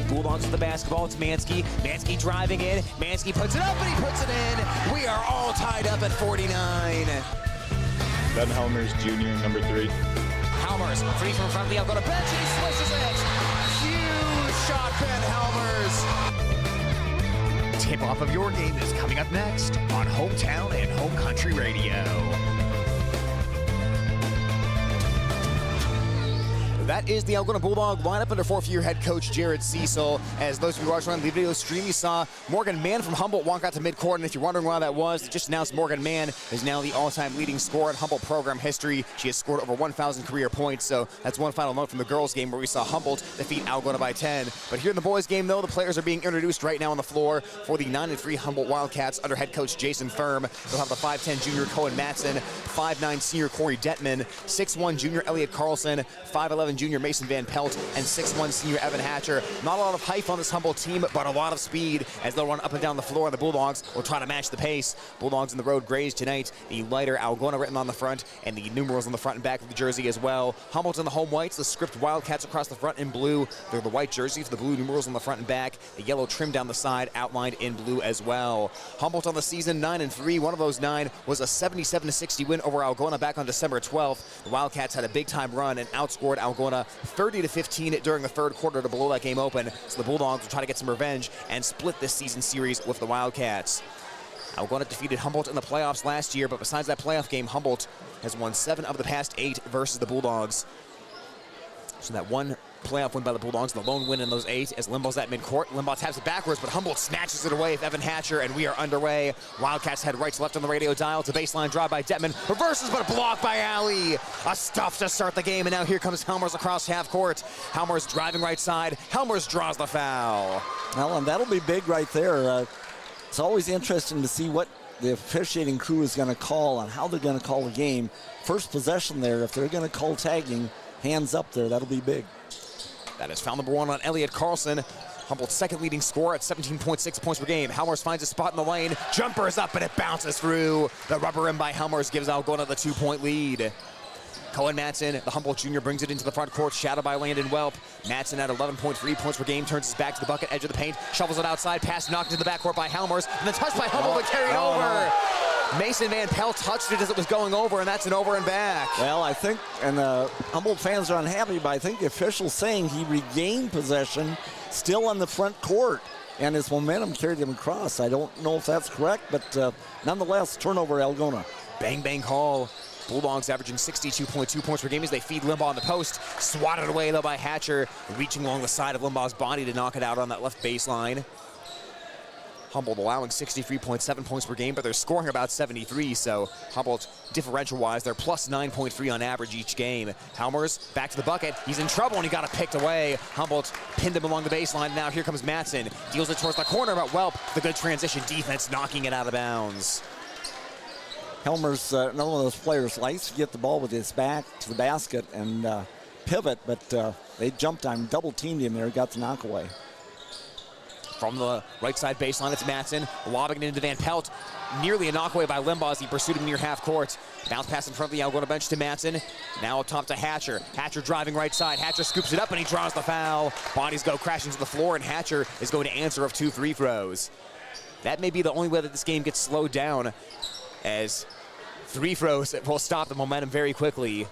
Bulldogs with the basketball. It's Mansky. Mansky driving in. Mansky puts it up, and he puts it in. We are all tied up at 49. Ben Helmers, junior, number 3. Helmers, free from front of the Algona bench. He swishes it. Huge shot, Ben Helmers. Tip-off of your game is coming up next on Hometown and Home Country Radio. That is the Algona Bulldog lineup under fourth-year head coach Jared Cecil. As those of you watching on the video stream, you saw Morgan Mann from Humboldt walk out to midcourt, and if you're wondering why that was, they just announced Morgan Mann is now the all-time leading scorer in Humboldt program history. She has scored over 1,000 career points, so that's one final note from the girls' game where we saw Humboldt defeat Algona by 10. But here in the boys' game, though, the players are being introduced right now on the floor for the 9-3 Humboldt Wildcats under head coach Jason Firm. They'll have the 5'10 junior Cohen Matson, 5'9 senior Corey Detman, 6'1 junior Elliot Carlson, 5'11 junior Mason Van Pelt, and 6'1 senior Evan Hatcher. Not a lot of height on this Humboldt team, but a lot of speed as they'll run up and down the floor, and the Bulldogs will try to match the pace. Bulldogs in the road grays tonight. The lighter Algona written on the front, and the numerals on the front and back of the jersey as well. Humboldt in the home whites, the script Wildcats across the front in blue. They're the white jerseys, the blue numerals on the front and back, the yellow trim down the side outlined in blue as well. Humboldt on the season 9-3. One of those 9 was a 77-60 win over Algona back on December 12th. The Wildcats had a big-time run and outscored Algona 30-15 during the third quarter to blow that game open. So the Bulldogs will try to get some revenge and split this season series with the Wildcats. Algona defeated Humboldt in the playoffs last year, but besides that playoff game, Humboldt has won 7 of the past 8 versus the Bulldogs. So that one playoff win by the Bulldogs, the lone win in those 8 as Limbaugh's at midcourt. Limbaugh taps it backwards, but Humboldt snatches it away with Evan Hatcher, and we are underway. Wildcats head right to left on the radio dial. It's a baseline drive by Detman. Reverses, but a block by Alley. A stuff to start the game, and now here comes Helmers across half court. Helmers driving right side. Helmers draws the foul. Well, and that'll be big right there. It's always interesting to see what the officiating crew is going to call and how they're going to call the game. First possession there, if they're going to call tagging, hands up there, that'll be big. That is foul number 1 on Elliot Carlson. Humboldt's second leading scorer at 17.6 points per game. Helmers finds a spot in the lane. Jumper is up, and it bounces through. The rubber rim by Helmers gives Algona the 2-point lead. Cohen Matson, the Humboldt junior, brings it into the front court, shadowed by Landon Welp. Matson at 11.3 points per game, turns his back to the bucket, edge of the paint, shovels it outside, pass knocked into the backcourt by Helmers, and the touch by Humboldt but carried over. Mason Van Pelt touched it as it was going over, and that's an over and back. Well, I think, and Humboldt fans are unhappy, but I think the official's saying he regained possession still on the front court, and his momentum carried him across. I don't know if that's correct, but nonetheless, turnover Algona. Bang, bang call. Bulldogs averaging 62.2 points per game as they feed Limbaugh on the post. Swatted away, though, by Hatcher, reaching along the side of Limbaugh's body to knock it out on that left baseline. Humboldt allowing 63.7 points per game, but they're scoring about 73, so Humboldt, differential-wise, they're plus 9.3 on average each game. Helmers back to the bucket. He's in trouble, and he got it picked away. Humboldt pinned him along the baseline. Now here comes Matson. Deals it towards the corner, but Welp, the good transition defense, knocking it out of bounds. Helmer's another one of those players likes to get the ball with his back to the basket and pivot, but they jumped on him, double-teamed him there, got the knockaway. From the right side baseline, it's Matson, lobbing it into Van Pelt. Nearly a knockaway by Limbaugh as he pursued him near half court. Bounce pass in front of the Algona bench to Matson. Now up top to Hatcher. Hatcher driving right side. Hatcher scoops it up and he draws the foul. Bodies go crashing to the floor and Hatcher is going to answer of 2 free throws. That may be the only way that this game gets slowed down, as 3 throws will stop the momentum very quickly.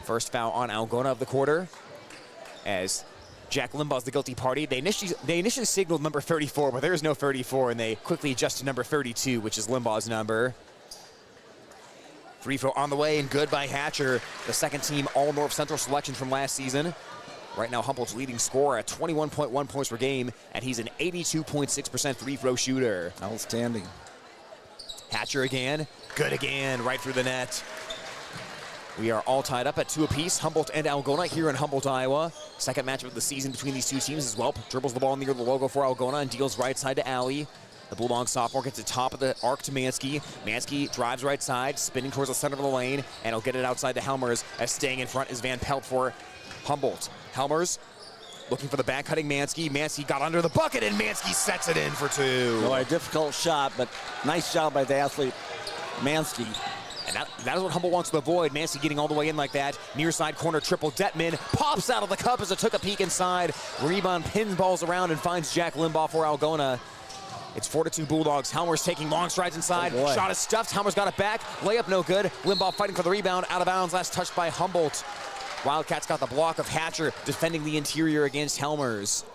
First foul on Algona of the quarter, as Jack Limbaugh's the guilty party. They initially signaled number 34, but there is no 34, and they quickly adjust to number 32, which is Limbaugh's number. Free throw on the way and good by Hatcher, the second team All-North Central selection from last season. Right now, Humboldt's leading scorer at 21.1 points per game, and he's an 82.6% free throw shooter. Outstanding. Hatcher again, good again, right through the net. We are all tied up at 2 apiece, Humboldt and Algona here in Humboldt, Iowa. Second matchup of the season between these two teams as well. Dribbles the ball near the logo for Algona and deals right side to Alley. The Bulldog sophomore gets the top of the arc to Mansky. Mansky drives right side, spinning towards the center of the lane, and he'll get it outside to Helmers, as staying in front is Van Pelt for Humboldt. Helmers looking for the back-cutting Mansky. Mansky got under the bucket, and Mansky sets it in for 2. No, a difficult shot, but nice job by the athlete, Mansky. And that is what Humboldt wants to avoid. Mansky getting all the way in like that. Near side corner triple. Detman pops out of the cup as it took a peek inside. Rebound pinballs around and finds Jack Limbaugh for Algona. It's 4-2 Bulldogs. Helmer's taking long strides inside. Oh, shot is stuffed. Helmer's got it back. Layup no good. Limbaugh fighting for the rebound. Out of bounds. Last touched by Humboldt. Wildcats got the block of Hatcher defending the interior against Helmers.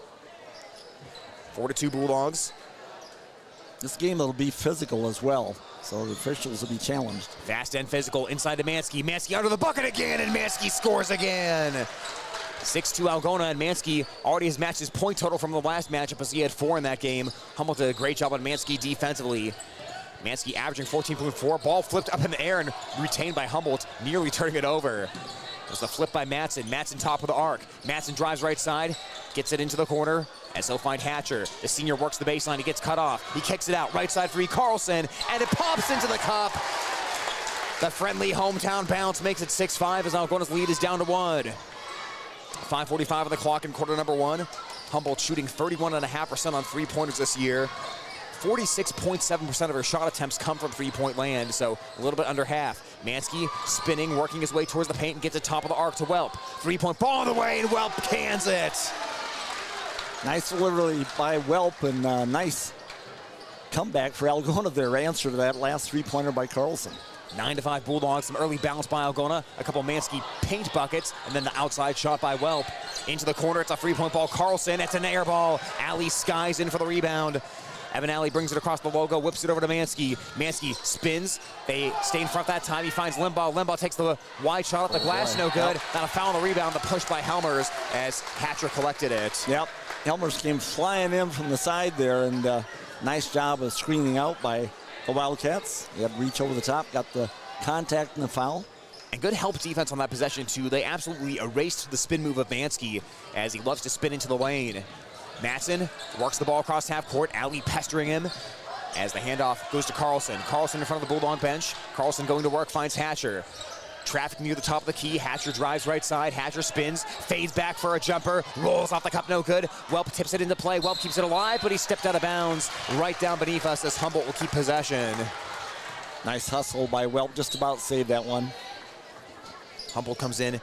4-2 Bulldogs. This game will be physical as well, so the officials will be challenged. Fast and physical inside to Mansky. Mansky under the bucket again, and Mansky scores again. 6-2 Algona, and Mansky already has matched his point total from the last matchup as he had 4 in that game. Humboldt did a great job on Mansky defensively. Mansky averaging 14.4. Ball flipped up in the air and retained by Humboldt, nearly turning it over. There's the flip by Matson. Matson top of the arc. Matson drives right side, gets it into the corner, as he'll find Hatcher. The senior works the baseline. He gets cut off. He kicks it out. Right side 3, Carlson, and it pops into the cup. The friendly hometown bounce makes it 6-5 as Algona's lead is down to 1. 5:45 on the clock in quarter number 1. Humboldt shooting 31.5% on three-pointers this year. 46.7% of her shot attempts come from three-point land, so a little bit under half. Mansky spinning, working his way towards the paint and gets the top of the arc to Welp. Three-point ball on the way, and Welp cans it. Nice delivery by Welp, and nice comeback for Algona there. Answer to that last three-pointer by Carlson. 9-5 Bulldogs, some early bounce by Algona, a couple Mansky paint buckets, and then the outside shot by Welp. Into the corner, it's a three-point ball. Carlson, it's an air ball. Alley skies in for the rebound. Evan Alley brings it across the logo, whips it over to Mansky. Mansky spins. They stay in front that time. He finds Limbaugh. Limbaugh takes the wide shot off the glass, no good. Not a foul on the rebound, the push by Helmers as Hatcher collected it. Yep, Helmers came flying in from the side there, and nice job of screening out by the Wildcats. They had to reach over the top, got the contact and the foul. And good help defense on that possession, too. They absolutely erased the spin move of Mansky as he loves to spin into the lane. Matson works the ball across half court. Alley pestering him as the handoff goes to Carlson. Carlson in front of the Bulldog bench. Carlson going to work, finds Hatcher. Traffic near the top of the key. Hatcher drives right side. Hatcher spins, fades back for a jumper, rolls off the cup, no good. Welp tips it into play. Welp keeps it alive, but he stepped out of bounds right down beneath us as Humboldt will keep possession. Nice hustle by Welp, just about saved that one. Humboldt comes in,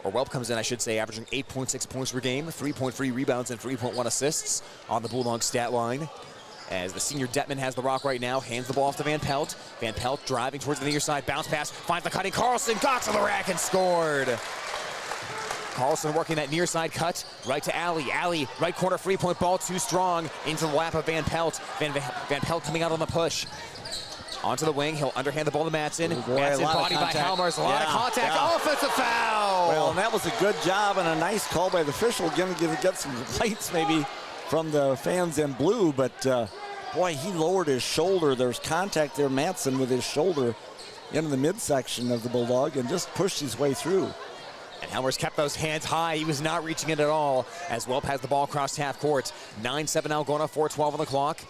or Welp comes in, I should say, averaging 8.6 points per game, 3.3 rebounds and 3.1 assists on the Bulldog stat line. As the senior Detman has the rock right now, hands the ball off to Van Pelt. Van Pelt driving towards the near side, bounce pass, finds the cutting Carlson, got to the rack and scored. Carlson working that near side cut, right to Alley. Alley, right corner, three-point ball, too strong, into the lap of Van Pelt. Van Pelt coming out on the push. Onto the wing, he'll underhand the ball to Matson. Matson body by Helmers, a lot of contact, offensive foul! Well, and that was a good job and a nice call by the official. Going to get some complaints maybe from the fans in blue, but boy, he lowered his shoulder. There's contact there, Matson, with his shoulder into the midsection of the Bulldog and just pushed his way through. And Helmers kept those hands high. He was not reaching it at all as Welp has the ball across half court. 9-7 Algona, 4:12 on the clock.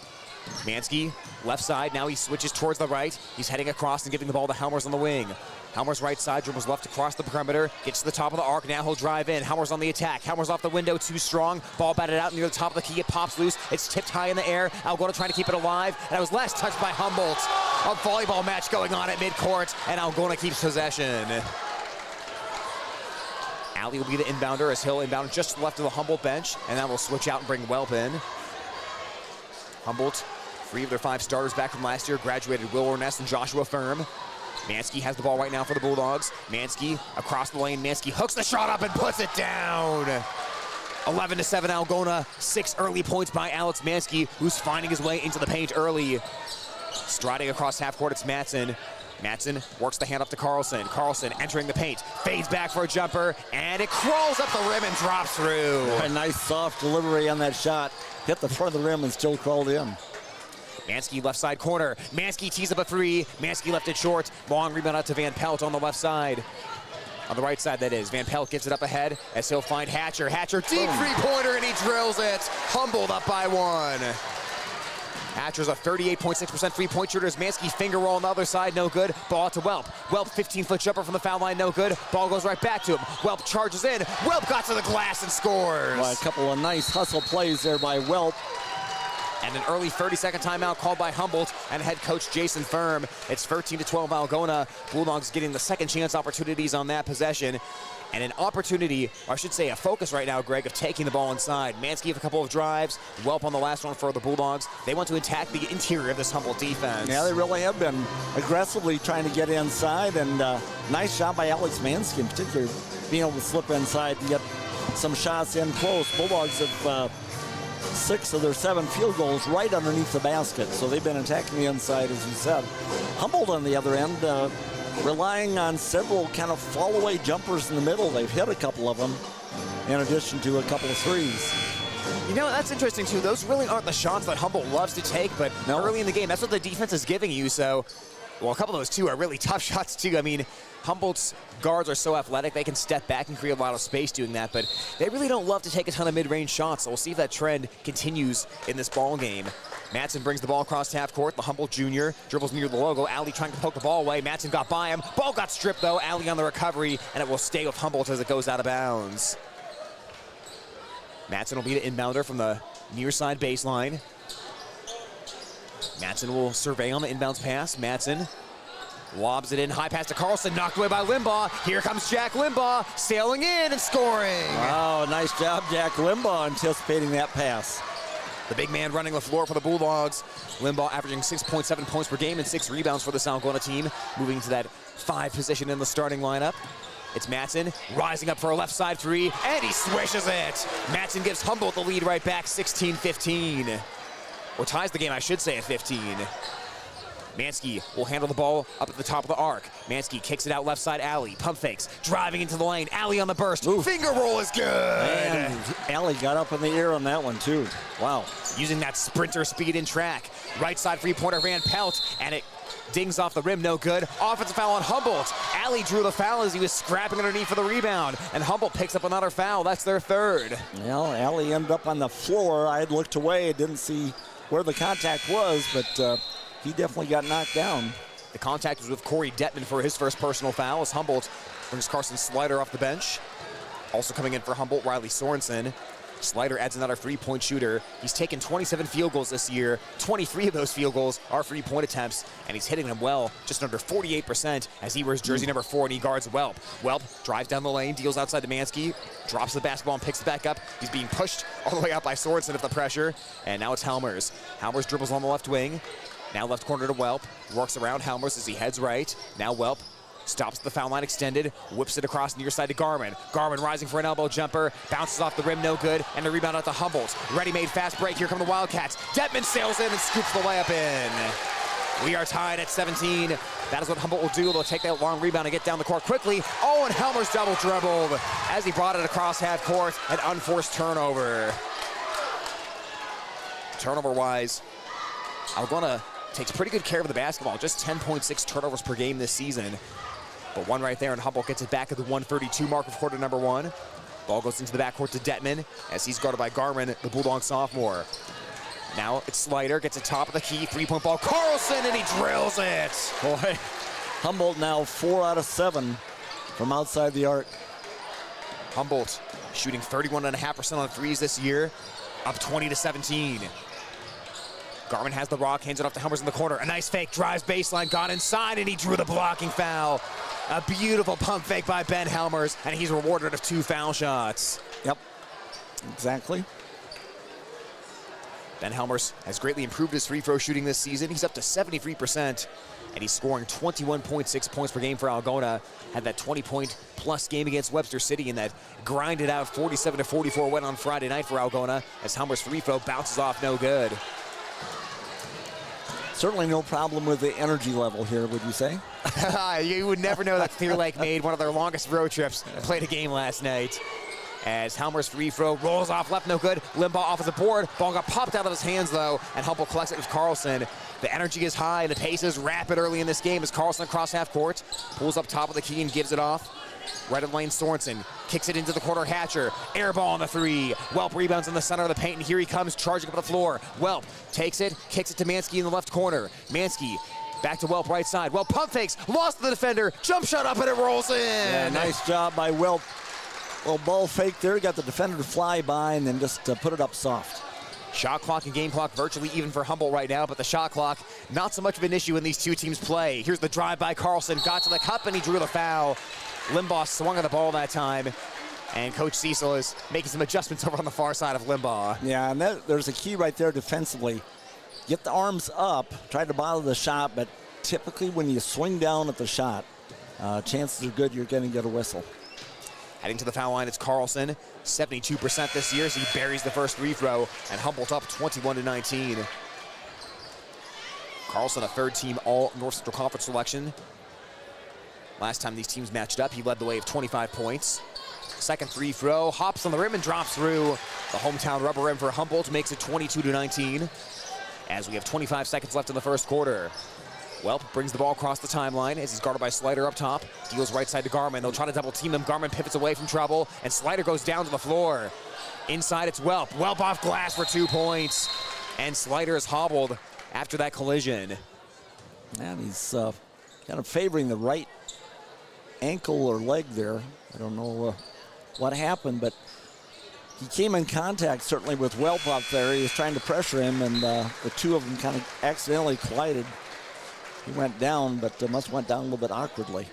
Mansky, left side, now he switches towards the right. He's heading across and giving the ball to Helmers on the wing. Helmers right side, dribbles left across the perimeter, gets to the top of the arc, now he'll drive in. Helmers on the attack, Helmers off the window, too strong. Ball batted out near the top of the key, it pops loose. It's tipped high in the air. Algona trying to keep it alive, and it was last touched by Humboldt. A volleyball match going on at midcourt, and Algona keeps possession. Alley will be the inbounder as Hill inbound just to the left of the Humboldt bench, and then we'll switch out and bring Welp in. Humboldt, 3 of their 5 starters back from last year, graduated Will Ornest and Joshua Firm. Mansky has the ball right now for the Bulldogs. Mansky across the lane. Mansky hooks the shot up and puts it down. 11-7 Algona. 6 early points by Alex Mansky, who's finding his way into the paint early. Striding across half court, it's Matson. Matson works the hand up to Carlson. Carlson entering the paint, fades back for a jumper, and it crawls up the rim and drops through. A nice soft delivery on that shot. Hit the front of the rim and still crawled in. Mansky left side corner. Mansky tees up a 3. Mansky left it short. Long rebound out to Van Pelt on the left side. On the right side, that is. Van Pelt gets it up ahead as he'll find Hatcher. Hatcher, deep three-pointer, and he drills it. Humboldt up by 1. Hatcher's a 38.6% three-point shooter as Mansky finger roll on the other side, no good. Ball out to Welp. Welp, 15-foot jumper from the foul line, no good. Ball goes right back to him. Welp charges in. Welp got to the glass and scores. Well, a couple of nice hustle plays there by Welp. And an early 30-second timeout called by Humboldt and head coach Jason Firm. It's 13-12 Algona. Bulldogs getting the second chance opportunities on that possession. And an opportunity, or I should say a focus right now, Greg, of taking the ball inside. Mansky with a couple of drives. Welp on the last one for the Bulldogs. They want to attack the interior of this Humboldt defense. Yeah, they really have been aggressively trying to get inside. And nice job by Alex Mansky in particular, being able to slip inside and get some shots in close. Bulldogs have 6 of their 7 field goals right underneath the basket. So they've been attacking the inside, as you said. Humboldt on the other end, relying on several kind of fall-away jumpers in the middle. They've hit a couple of them, in addition to a couple of threes. You know, that's interesting, too. Those really aren't the shots that Humboldt loves to take, but early in the game, that's what the defense is giving you. So, well, a couple of those, too, are really tough shots, too. I mean, Humboldt's guards are so athletic, they can step back and create a lot of space doing that, but they really don't love to take a ton of mid-range shots, so we'll see if that trend continues in this ball game. Matson brings the ball across half court. The Humboldt junior dribbles near the logo. Alley trying to poke the ball away. Matson got by him. Ball got stripped, though. Alley on the recovery, and it will stay with Humboldt as it goes out of bounds. Matson will be the inbounder from the near side baseline. Matson will survey on the inbounds pass. Matson lobs it in. High pass to Carlson. Knocked away by Limbaugh. Here comes Jack Limbaugh sailing in and scoring. Wow, nice job, Jack Limbaugh, anticipating that pass. The big man running the floor for the Bulldogs. Limbaugh averaging 6.7 points per game and 6 rebounds for the Algona team, moving to that 5 position in the starting lineup. It's Matson rising up for a left side 3, and he swishes it. Matson gives Humboldt the lead right back, 16-15. Or ties the game, I should say, at 15. Mansky will handle the ball up at the top of the arc. Mansky kicks it out left side, Alley. Pump fakes, driving into the lane. Alley on the burst. Ooh. Finger roll is good. And Alley got up in the air on that one, too. Wow. Using that sprinter speed in track. Right side three-pointer, Van Pelt, and it dings off the rim, no good. Offensive foul on Humboldt. Alley drew the foul as he was scrapping underneath for the rebound, and Humboldt picks up another foul. That's their 3rd. Well, Alley ended up on the floor. I had looked away, didn't see where the contact was, but he definitely got knocked down. The contact was with Corey Detman for his first personal foul as Humboldt brings Carson Slider off the bench. Also coming in for Humboldt, Riley Sorensen. Slider adds another 3-point shooter. He's taken 27 field goals this year. 23 of those field goals are 3-point attempts, and he's hitting them well, just under 48% as he wears jersey number 4 and he guards Welp. Welp drives down the lane, deals outside to Mansky, drops the basketball and picks it back up. He's being pushed all the way out by Sorensen at the pressure, and now it's Helmers. Helmers dribbles on the left wing. Now left corner to Welp. Works around Helmers as he heads right. Now Welp stops the foul line extended, whips it across near side to Garman. Garman rising for an elbow jumper, bounces off the rim, no good, and the rebound out to Humboldt. Ready-made fast break, here come the Wildcats. Detman sails in and scoops the layup in. We are tied at 17. That is what Humboldt will do. They'll take that long rebound and get down the court quickly. Oh, and Helmers double dribbled as he brought it across half court, an unforced turnover. Turnover-wise, Algona takes pretty good care of the basketball, just 10.6 turnovers per game this season. But one right there, and Humboldt gets it back at the 132 mark of quarter number 1. Ball goes into the backcourt to Detman as he's guarded by Garman, the Bulldog sophomore. Now it's Slider, gets the top of the key, three-point ball. Carlson, and he drills it. Boy, Humboldt now 4 out of 7 from outside the arc. Humboldt shooting 31.5% on threes this year, up 20-17. Garmin has the rock, hands it off to Helmers in the corner. A nice fake, drives baseline, got inside, and he drew the blocking foul. A beautiful pump fake by Ben Helmers, and he's rewarded with 2 foul shots. Yep, exactly. Ben Helmers has greatly improved his free throw shooting this season. He's up to 73%, and he's scoring 21.6 points per game for Algona. Had that 20-point-plus game against Webster City, and that grinded out 47-44 win on Friday night for Algona, as Helmers' free throw bounces off no good. Certainly no problem with the energy level here, would you say? You would never know that Clear Lake made one of their longest road trips and played a game last night. As Helmer's free throw rolls off left, no good. Limbaugh off of the board. Ball got popped out of his hands, though, and Humboldt collects it with Carlson. The energy is high, the pace is rapid early in this game as Carlson across half court, pulls up top of the key and gives it off. Right of lane, Sorensen kicks it into the corner. Hatcher, air ball on the 3. Welp rebounds in the center of the paint, and here he comes charging up the floor. Welp takes it, kicks it to Mansky in the left corner. Mansky back to Welp right side. Welp pump fakes, lost the defender, jump shot up, and it rolls in. Yeah, nice job by Welp. Well, ball fake there, got the defender to fly by and then just put it up soft. Shot clock and game clock virtually even for Humboldt right now, but the shot clock, not so much of an issue when these two teams play. Here's the drive by Carlson, got to the cup, and he drew the foul. Limbaugh swung on the ball that time, and Coach Cecil is making some adjustments over on the far side of Limbaugh. Yeah, and there's a key right there defensively. Get the arms up, try to bother the shot, but typically when you swing down at the shot, chances are good you're going to get a whistle. Heading to the foul line, it's Carlson, 72% this year as he buries the first free throw, and Humboldt up 21-19. Carlson, a third-team All-North Central Conference selection. Last time these teams matched up, he led the way of 25 points. Second free throw, hops on the rim and drops through. The hometown rubber rim for Humboldt makes it 22-19. As we have 25 seconds left in the first quarter. Welp brings the ball across the timeline as he's guarded by Slider up top. Deals right side to Garmin. They'll try to double team him. Garmin pivots away from trouble, and Slider goes down to the floor. Inside, it's Welp. Welp off glass for 2 points. And Slider is hobbled after that collision. And he's kind of favoring the right ankle or leg there. I don't know what happened, but he came in contact certainly with Welp out there. He was trying to pressure him, and the two of them kind of accidentally collided. He went down, but must have went down a little bit awkwardly.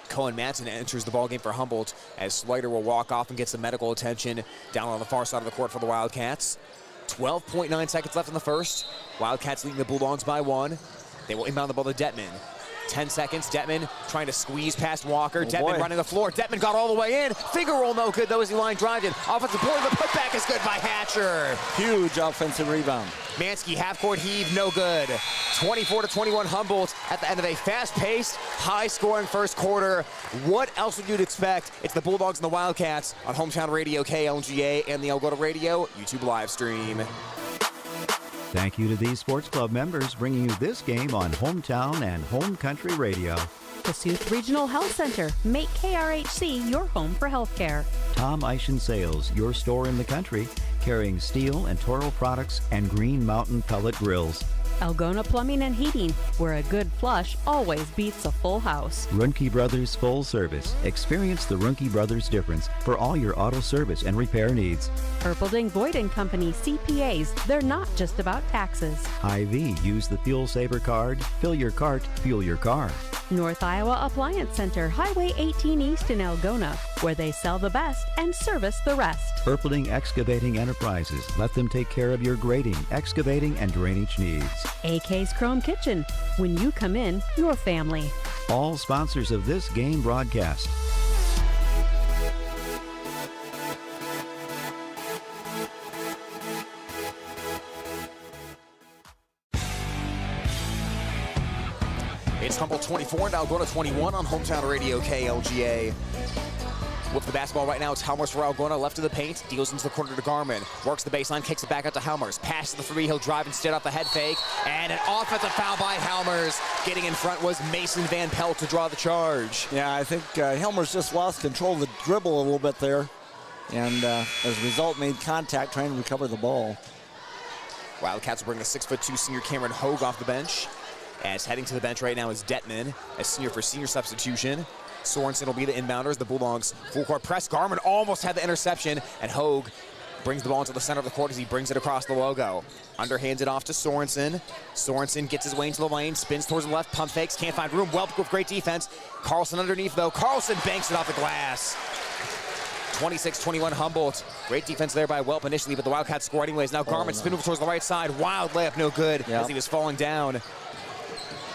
Cohen Manson enters the ballgame for Humboldt as Slider will walk off and get some medical attention down on the far side of the court for the Wildcats. 12.9 seconds left in the first. Wildcats leading the Bulldogs by 1. They will inbound the ball to Detman. 10 seconds, Detman trying to squeeze past Walker. Detman running the floor. Detman got all the way in. Finger roll no good though as he line drives it. Offensive board, the putback is good by Hatcher. Huge offensive rebound. Mansky half-court heave, no good. 24-21 Humboldt at the end of a fast-paced, high-scoring first quarter. What else would you expect? It's the Bulldogs and the Wildcats on Hometown Radio KLGA and the Algona Radio YouTube live stream. Thank you to these sports club members bringing you this game on Hometown and Home Country Radio. Kossuth Regional Health Center. Make KRHC your home for healthcare. Tom Eischen Sales, your store in the country, carrying steel and Toro products and Green Mountain pellet grills. Algona Plumbing and Heating, where a good flush always beats a full house. Ruhnke Brothers Full Service. Experience the Ruhnke Brothers difference for all your auto service and repair needs. Erpelding Boyd & Company CPAs, they're not just about taxes. Hy-Vee, use the Fuel Saver card. Fill your cart, fuel your car. North Iowa Appliance Center, Highway 18 East in Algona, where they sell the best and service the rest. Erpelding Excavating Enterprises. Let them take care of your grading, excavating, and drainage needs. AK's Chrome Kitchen. When you come in, your family. All sponsors of this game broadcast. It's Humboldt 24 and Algona 21 on Hometown Radio KLGA. With the basketball right now, it's Helmers for Algona, left of the paint, deals into the corner to Garmin, works the baseline, kicks it back out to Helmers, passes the 3, he'll drive instead off the head fake, and an offensive foul by Helmers. Getting in front was Mason Van Pelt to draw the charge. Yeah, I think Helmers just lost control of the dribble a little bit there, and as a result made contact trying to recover the ball. Wildcats will bring the 6'2" senior Cameron Hogue off the bench. As heading to the bench right now is Detman, a senior for senior substitution. Sorensen will be the inbounders. The Bulldogs full court press. Garmin almost had the interception, and Hogue brings the ball into the center of the court as he brings it across the logo. Underhands it off to Sorensen. Sorensen gets his way into the lane, spins towards the left, pump fakes, can't find room. Welp with great defense. Carlson underneath though. Carlson banks it off the glass. 26-21 Humboldt. Great defense there by Welp initially, but the Wildcats score anyways. Now Garmin spin move towards the right side. Wild layup, no good as he was falling down.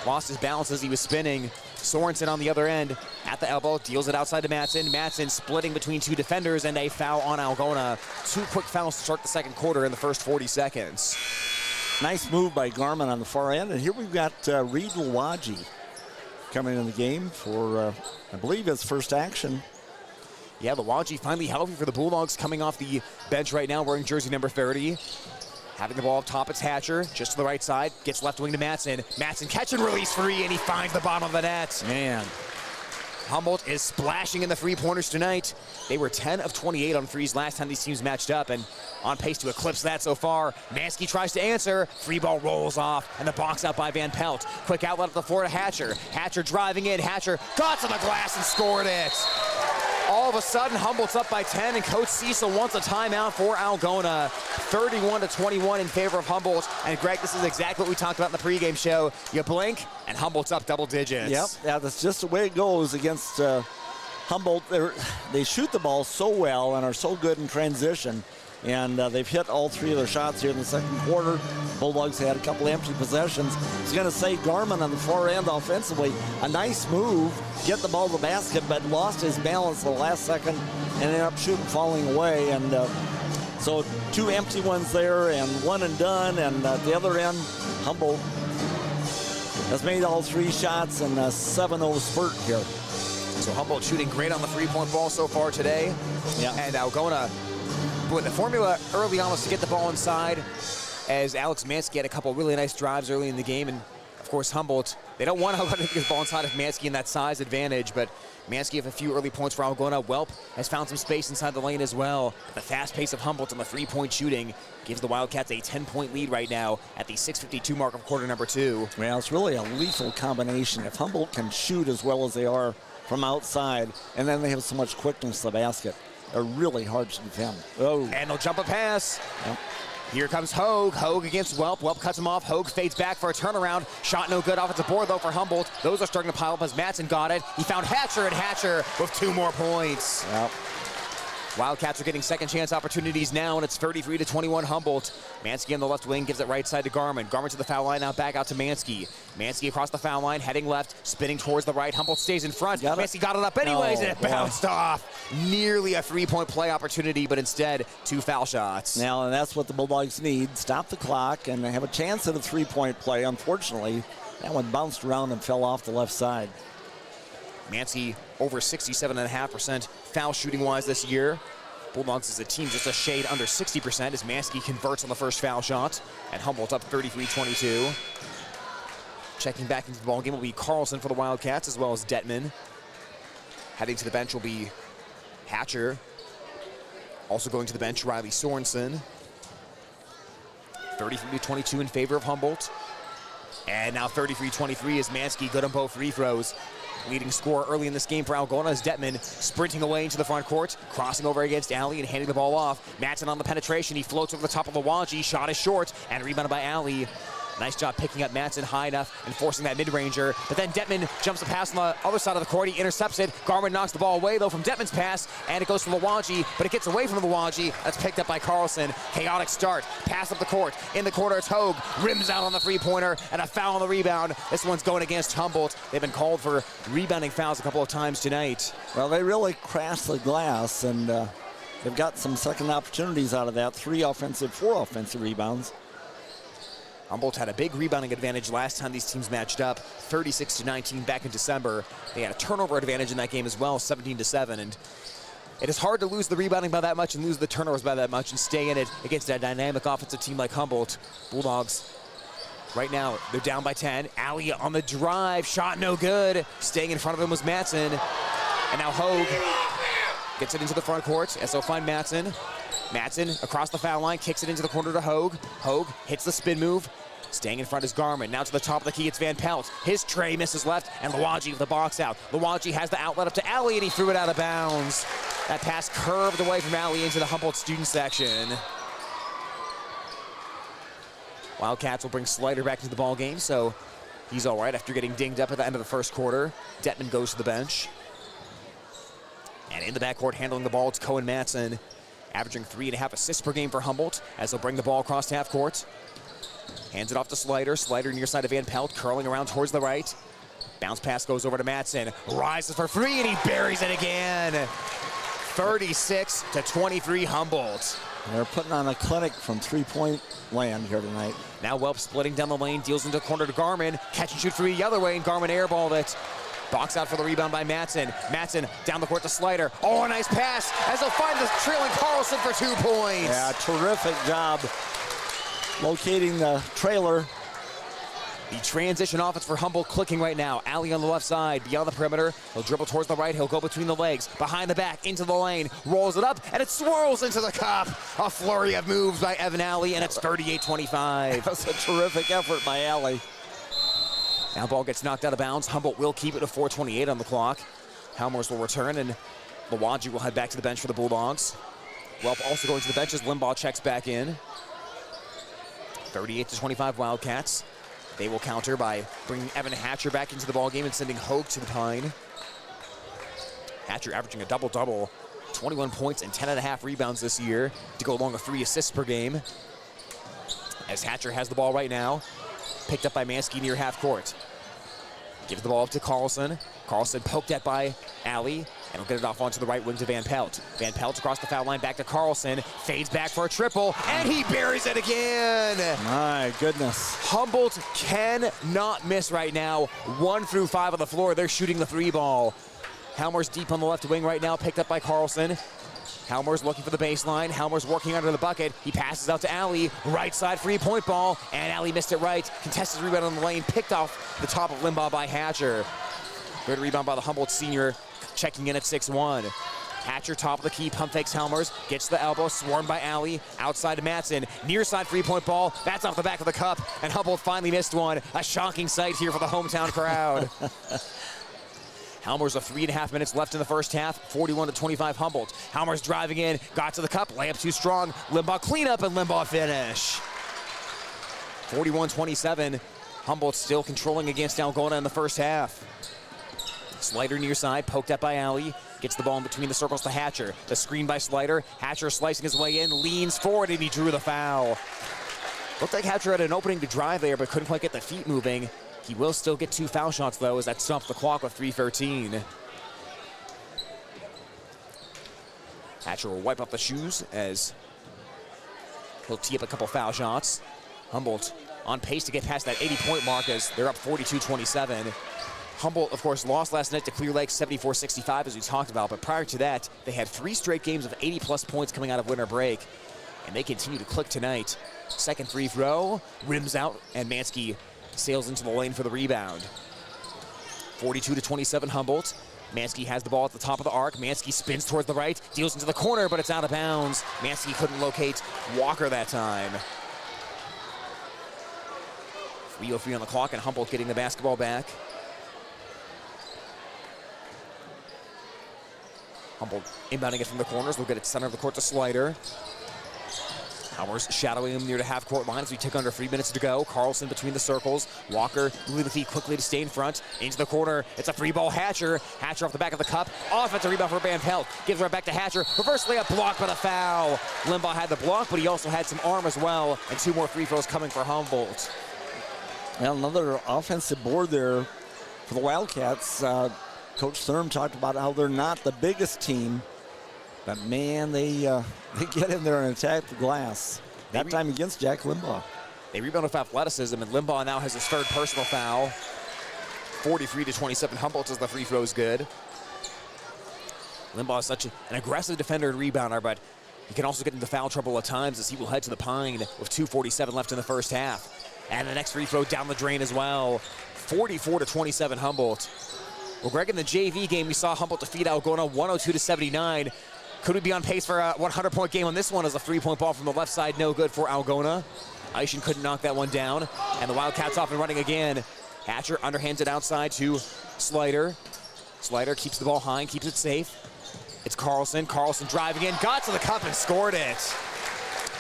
Lost his balance as he was spinning. Sorensen on the other end at the elbow, deals it outside to Matson. Matson splitting between two defenders and a foul on Algona. 2 quick fouls to start the second quarter in the first 40 seconds. Nice move by Garmin on the far end. And here we've got Reed Lawaji coming in the game for, I believe, his first action. Yeah, Lawaji finally healthy for the Bulldogs, coming off the bench right now wearing jersey number 30. Having the ball up top, it's Hatcher, just to the right side, gets left wing to Matson. Matson catch and release free, and he finds the bottom of the net. Man. Humboldt is splashing in the three-pointers tonight. They were 10 of 28 on threes last time these teams matched up, and on pace to eclipse that so far. Mansky tries to answer, free ball rolls off, and the box out by Van Pelt. Quick outlet up the floor to Hatcher. Hatcher driving in, Hatcher got to the glass and scored it. All of a sudden, Humboldt's up by 10, and Coach Cecil wants a timeout for Algona. 31-21 in favor of Humboldt. And Greg, this is exactly what we talked about in the pregame show. You blink, and Humboldt's up double digits. Yep, yeah, that's just the way it goes against Humboldt. They shoot the ball so well and are so good in transition. And they've hit all 3 of their shots here in the second quarter. Bulldogs had a couple empty possessions. I was going to say Garmin on the far end offensively, a nice move, get the ball to the basket, but lost his balance the last second and ended up shooting, falling away. And so 2 empty ones there and 1 and done. And at the other end, Humboldt has made all 3 shots and a 7-0 spurt here. So Humboldt shooting great on the three-point ball so far today. Yeah. And Algona, the formula early on was to get the ball inside, as Alex Mansky had a couple really nice drives early in the game. And of course Humboldt, they don't want to get the ball inside of Mansky in that size advantage, but Mansky have a few early points for Algona. Welp has found some space inside the lane as well. The fast pace of Humboldt on the three-point shooting gives the Wildcats a 10-point lead right now at the 6:52 mark of quarter number 2. Well, it's really a lethal combination. If Humboldt can shoot as well as they are from outside, and then they have so much quickness to the basket, they're really hard to defend. Oh. And they'll jump a pass. Yep. Here comes Hogue. Hogue against Welp. Welp cuts him off. Hogue fades back for a turnaround. Shot no good. Offensive board, though, for Humboldt. Those are starting to pile up as Matson got it. He found Hatcher, and Hatcher with 2 more points. Yep. Wildcats are getting second chance opportunities now, and it's 33-21 Humboldt. Mansky on the left wing gives it right side to Garmin. Garmin to the foul line, now back out to Mansky. Mansky across the foul line, heading left, spinning towards the right. Humboldt stays in front. Mansky got it up anyways, and it bounced off. Nearly a 3-point play opportunity, but instead 2 foul shots. Now, and that's what the Bulldogs need. Stop the clock, and they have a chance at a 3-point play. Unfortunately, that one bounced around and fell off the left side. Mansky over 67.5% foul shooting-wise this year. Bulldogs is a team just a shade under 60% as Mansky converts on the first foul shot. And Humboldt up 33-22. Checking back into the ballgame will be Carlson for the Wildcats, as well as Detman. Heading to the bench will be Hatcher. Also going to the bench, Riley Sorensen. 33-22 in favor of Humboldt. And now 33-23 is Mansky good on both free throws. Leading scorer early in this game for Algona is Detman, sprinting away into the front court, crossing over against Ali and handing the ball off. Matson on the penetration, he floats over the top of Lawaji, shot is short, and rebounded by Ali. Nice job picking up Matson high enough and forcing that mid-ranger. But then Detman jumps the pass on the other side of the court. He intercepts it. Garmin knocks the ball away, though, from Detman's pass, and it goes to Lawaji, but it gets away from Lawaji. That's picked up by Carlson. Chaotic start. Pass up the court. In the corner, it's Hogue. Rims out on the three-pointer, and a foul on the rebound. This one's going against Humboldt. They've been called for rebounding fouls a couple of times tonight. Well, they really crashed the glass, and they've got some second opportunities out of that. 4 offensive rebounds. Humboldt had a big rebounding advantage last time these teams matched up, 36-19 back in December. They had a turnover advantage in that game as well, 17-7. And it is hard to lose the rebounding by that much and lose the turnovers by that much and stay in it against a dynamic offensive team like Humboldt. Bulldogs, right now, they're down by 10. Ali on the drive, shot no good. Staying in front of him was Matson. And now Hogue gets it into the front court, as they'll find Matson. Madsen across the foul line, kicks it into the corner to Hogue. Hogue hits the spin move. Staying in front is Garmin. Now to the top of the key, it's Van Pelt. His tray misses left, and Luwaji with the box out. Luwaji has the outlet up to Alley, and he threw it out of bounds. That pass curved away from Alley into the Humboldt student section. Wildcats will bring Slider back into the ball game, so he's all right after getting dinged up at the end of the first quarter. Detman goes to the bench. And in the backcourt, handling the ball, it's Cohen Madsen, averaging 3.5 assists per game for Humboldt as they'll bring the ball across half court. Hands it off to Slider. Slider near side of Van Pelt, curling around towards the right. Bounce pass goes over to Madsen. Rises for three, and he buries it again. 36-23 Humboldt. They're putting on a clinic from three-point land here tonight. Now Welp splitting down the lane, deals into the corner to Garmin. Catch and shoot three the other way, and Garmin airballed it. Box out for the rebound by Madsen. Madsen down the court to Slider. Oh, a nice pass as he'll find the trailing Carlson for 2 points. Yeah, terrific job locating the trailer. The transition offense for Humboldt clicking right now. Alley on the left side, beyond the perimeter. He'll dribble towards the right. He'll go between the legs, behind the back, into the lane. Rolls it up, and it swirls into the cup. A flurry of moves by Evan Alley, and it's 38-25. That's a terrific effort by Alley. Now ball gets knocked out of bounds. Humboldt will keep it to 4:28 on the clock. Halmers will return, and Luwaji will head back to the bench for the Bulldogs. Welp also going to the bench as Limbaugh checks back in. 38-25 Wildcats. They will counter by bringing Evan Hatcher back into the ballgame and sending Hogue to the pine. Hatcher averaging a double-double, 21 points and 10.5 rebounds this year to go along with 3 assists per game. As Hatcher has the ball right now, picked up by Mansky near half court. Gives the ball up to Carlson. Carlson poked at by Alley, and will get it off onto the right wing to Van Pelt. Van Pelt across the foul line back to Carlson. Fades back for a triple, and he buries it again. My goodness. Humboldt cannot miss right now. 1 through 5 on the floor. They're shooting the 3 ball. Helmer's deep on the left wing right now, picked up by Carlson. Helmer's looking for the baseline. Helmer's working under the bucket. He passes out to Alley. Right side 3-point ball, and Alley missed it right. Contested rebound on the lane, picked off the top of Limbaugh by Hatcher. Good rebound by the Humboldt senior, checking in at 6'1". Hatcher, top of the key, pump fakes Helmers, gets the elbow, swarmed by Alley, outside to Madsen, near side 3-point ball, that's off the back of the cup, and Humboldt finally missed one. A shocking sight here for the hometown crowd. Helmers with 3.5 minutes left in the first half, 41-25 Humboldt. Helmers driving in, got to the cup, layup too strong, Limbaugh cleanup and Limbaugh finish. 41-27, Humboldt still controlling against Algona in the first half. Slider near side, poked up by Alley. Gets the ball in between the circles to Hatcher. The screen by Slider. Hatcher slicing his way in, leans forward, and he drew the foul. Looked like Hatcher had an opening to drive there, but couldn't quite get the feet moving. He will still get 2 foul shots, though, as that stops the clock with 3:13. Hatcher will wipe off the shoes as he'll tee up a couple foul shots. Humboldt on pace to get past that 80-point mark as they're up 42-27. Humboldt, of course, lost last night to Clear Lake 74-65, as we talked about, but prior to that, they had 3 straight games of 80-plus points coming out of winter break, and they continue to click tonight. Second free throw, rims out, and Mansky sails into the lane for the rebound. 42-27 Humboldt. Mansky has the ball at the top of the arc. Mansky spins towards the right, deals into the corner, but it's out of bounds. Mansky couldn't locate Walker that time. 3:03 on the clock, and Humboldt getting the basketball back. Humboldt inbounding it from the corners. We'll get it center of the court to Slider. Howers shadowing him near the half-court line as we tick under 3 minutes to go. Carlson between the circles. Walker moving the feet quickly to stay in front. Into the corner. It's a free ball. Hatcher. Hatcher off the back of the cup. Offensive rebound for Van Pelt. Gives right back to Hatcher. Reverse layup blocked by the foul. Limbaugh had the block, but he also had some arm as well. And 2 more free throws coming for Humboldt. Well, another offensive board there for the Wildcats. Coach Thurm talked about how they're not the biggest team, but man, they get in there and attack the glass. That time against Jack Limbaugh. They rebound with athleticism, and Limbaugh now has his 3rd personal foul. 43-27 Humboldt as the free throw is good. Limbaugh is such an aggressive defender and rebounder, but he can also get into foul trouble at times as he will head to the pine with 2:47 left in the first half. And the next free throw down the drain as well. 44-27 Humboldt. Well, Greg, in the JV game, we saw Humboldt defeat Algona 102-79. Could we be on pace for a 100-point game on this one as a three-point ball from the left side? No good for Algona. Eischen couldn't knock that one down. And the Wildcats off and running again. Hatcher underhands it outside to Slider. Slider keeps the ball high and keeps it safe. It's Carlson. Carlson driving in, got to the cup and scored it.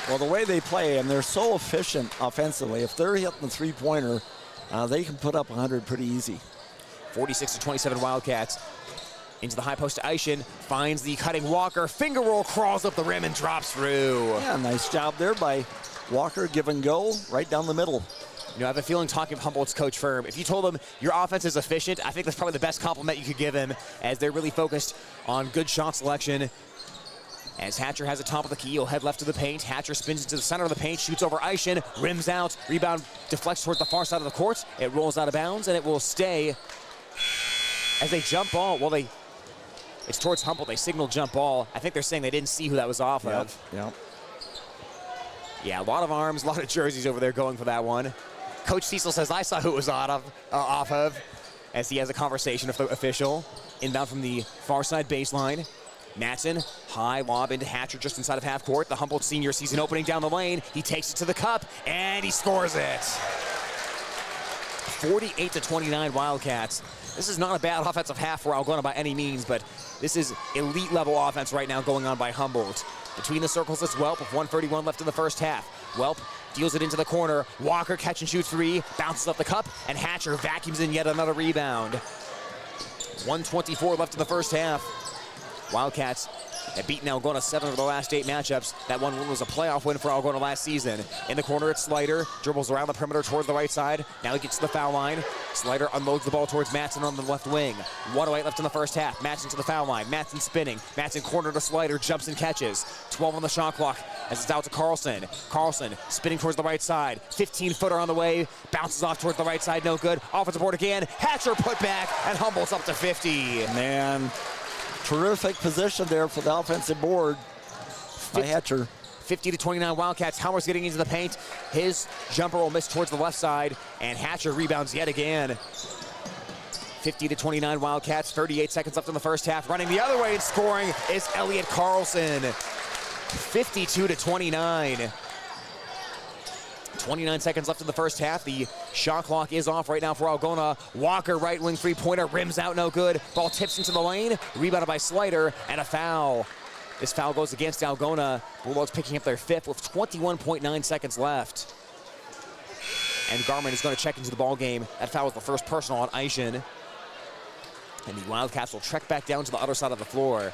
Well, the way they play, and they're so efficient offensively, if they're hitting the three-pointer, they can put up 100 pretty easy. 46-27 Wildcats. Into the high post to Eischen, finds the cutting Walker, finger roll, crawls up the rim and drops through. Yeah, nice job there by Walker, give and go, right down the middle. You know, I have a feeling talking of Humboldt's coach Firm, if you told him your offense is efficient, I think that's probably the best compliment you could give him, as they're really focused on good shot selection. As Hatcher has the top of the key, he'll head left to the paint. Hatcher spins into the center of the paint, shoots over Eischen, rims out, rebound deflects towards the far side of the court. It rolls out of bounds, and it will stay as they jump ball. Well, it's towards Humboldt. They signal jump ball. I think they're saying they didn't see who that was off of. Yep. Yeah, a lot of arms, a lot of jerseys over there going for that one. Coach Cecil says, I saw who it was off of, as he has a conversation with the official. Inbound from the far side baseline. Matson, high lob into Hatcher just inside of half court. The Humboldt senior season opening down the lane. He takes it to the cup, and he scores it. 48-29 Wildcats. This is not a bad offensive half for Algona by any means, but this is elite level offense right now going on by Humboldt. Between the circles, it's Welp with 1:31 left in the first half. Welp deals it into the corner. Walker catch and shoot three, bounces up the cup, and Hatcher vacuums in yet another rebound. 1:24 left in the first half. Wildcats have beaten Algona 7 of the last 8 matchups. That one was a playoff win for Algona last season. In the corner, it's Slider. Dribbles around the perimeter towards the right side. Now he gets to the foul line. Slider unloads the ball towards Matson on the left wing. 1:08 left in the first half. Matson to the foul line. Matson spinning. Matson corner to Slider. Jumps and catches. 12 on the shot clock as it's out to Carlson. Carlson spinning towards the right side. 15-footer on the way. Bounces off towards the right side. No good. Offensive board again. Hatcher put back, and Humboldt's up to 50. Man. Terrific position there for the offensive board by Hatcher. 50-29 Wildcats. Howard's getting into the paint. His jumper will miss towards the left side, and Hatcher rebounds yet again. 50-29 Wildcats. 38 seconds left in the first half. Running the other way and scoring is Elliot Carlson. 52-29. 29 seconds left in the first half. The shot clock is off right now for Algona. Walker, right wing three-pointer, rims out, no good. Ball tips into the lane, rebounded by Slider, and a foul. This foul goes against Algona. Bulldogs picking up their 5th with 21.9 seconds left. And Garmin is going to check into the ball game. That foul was the first personal on Eischen. And the Wildcats will trek back down to the other side of the floor.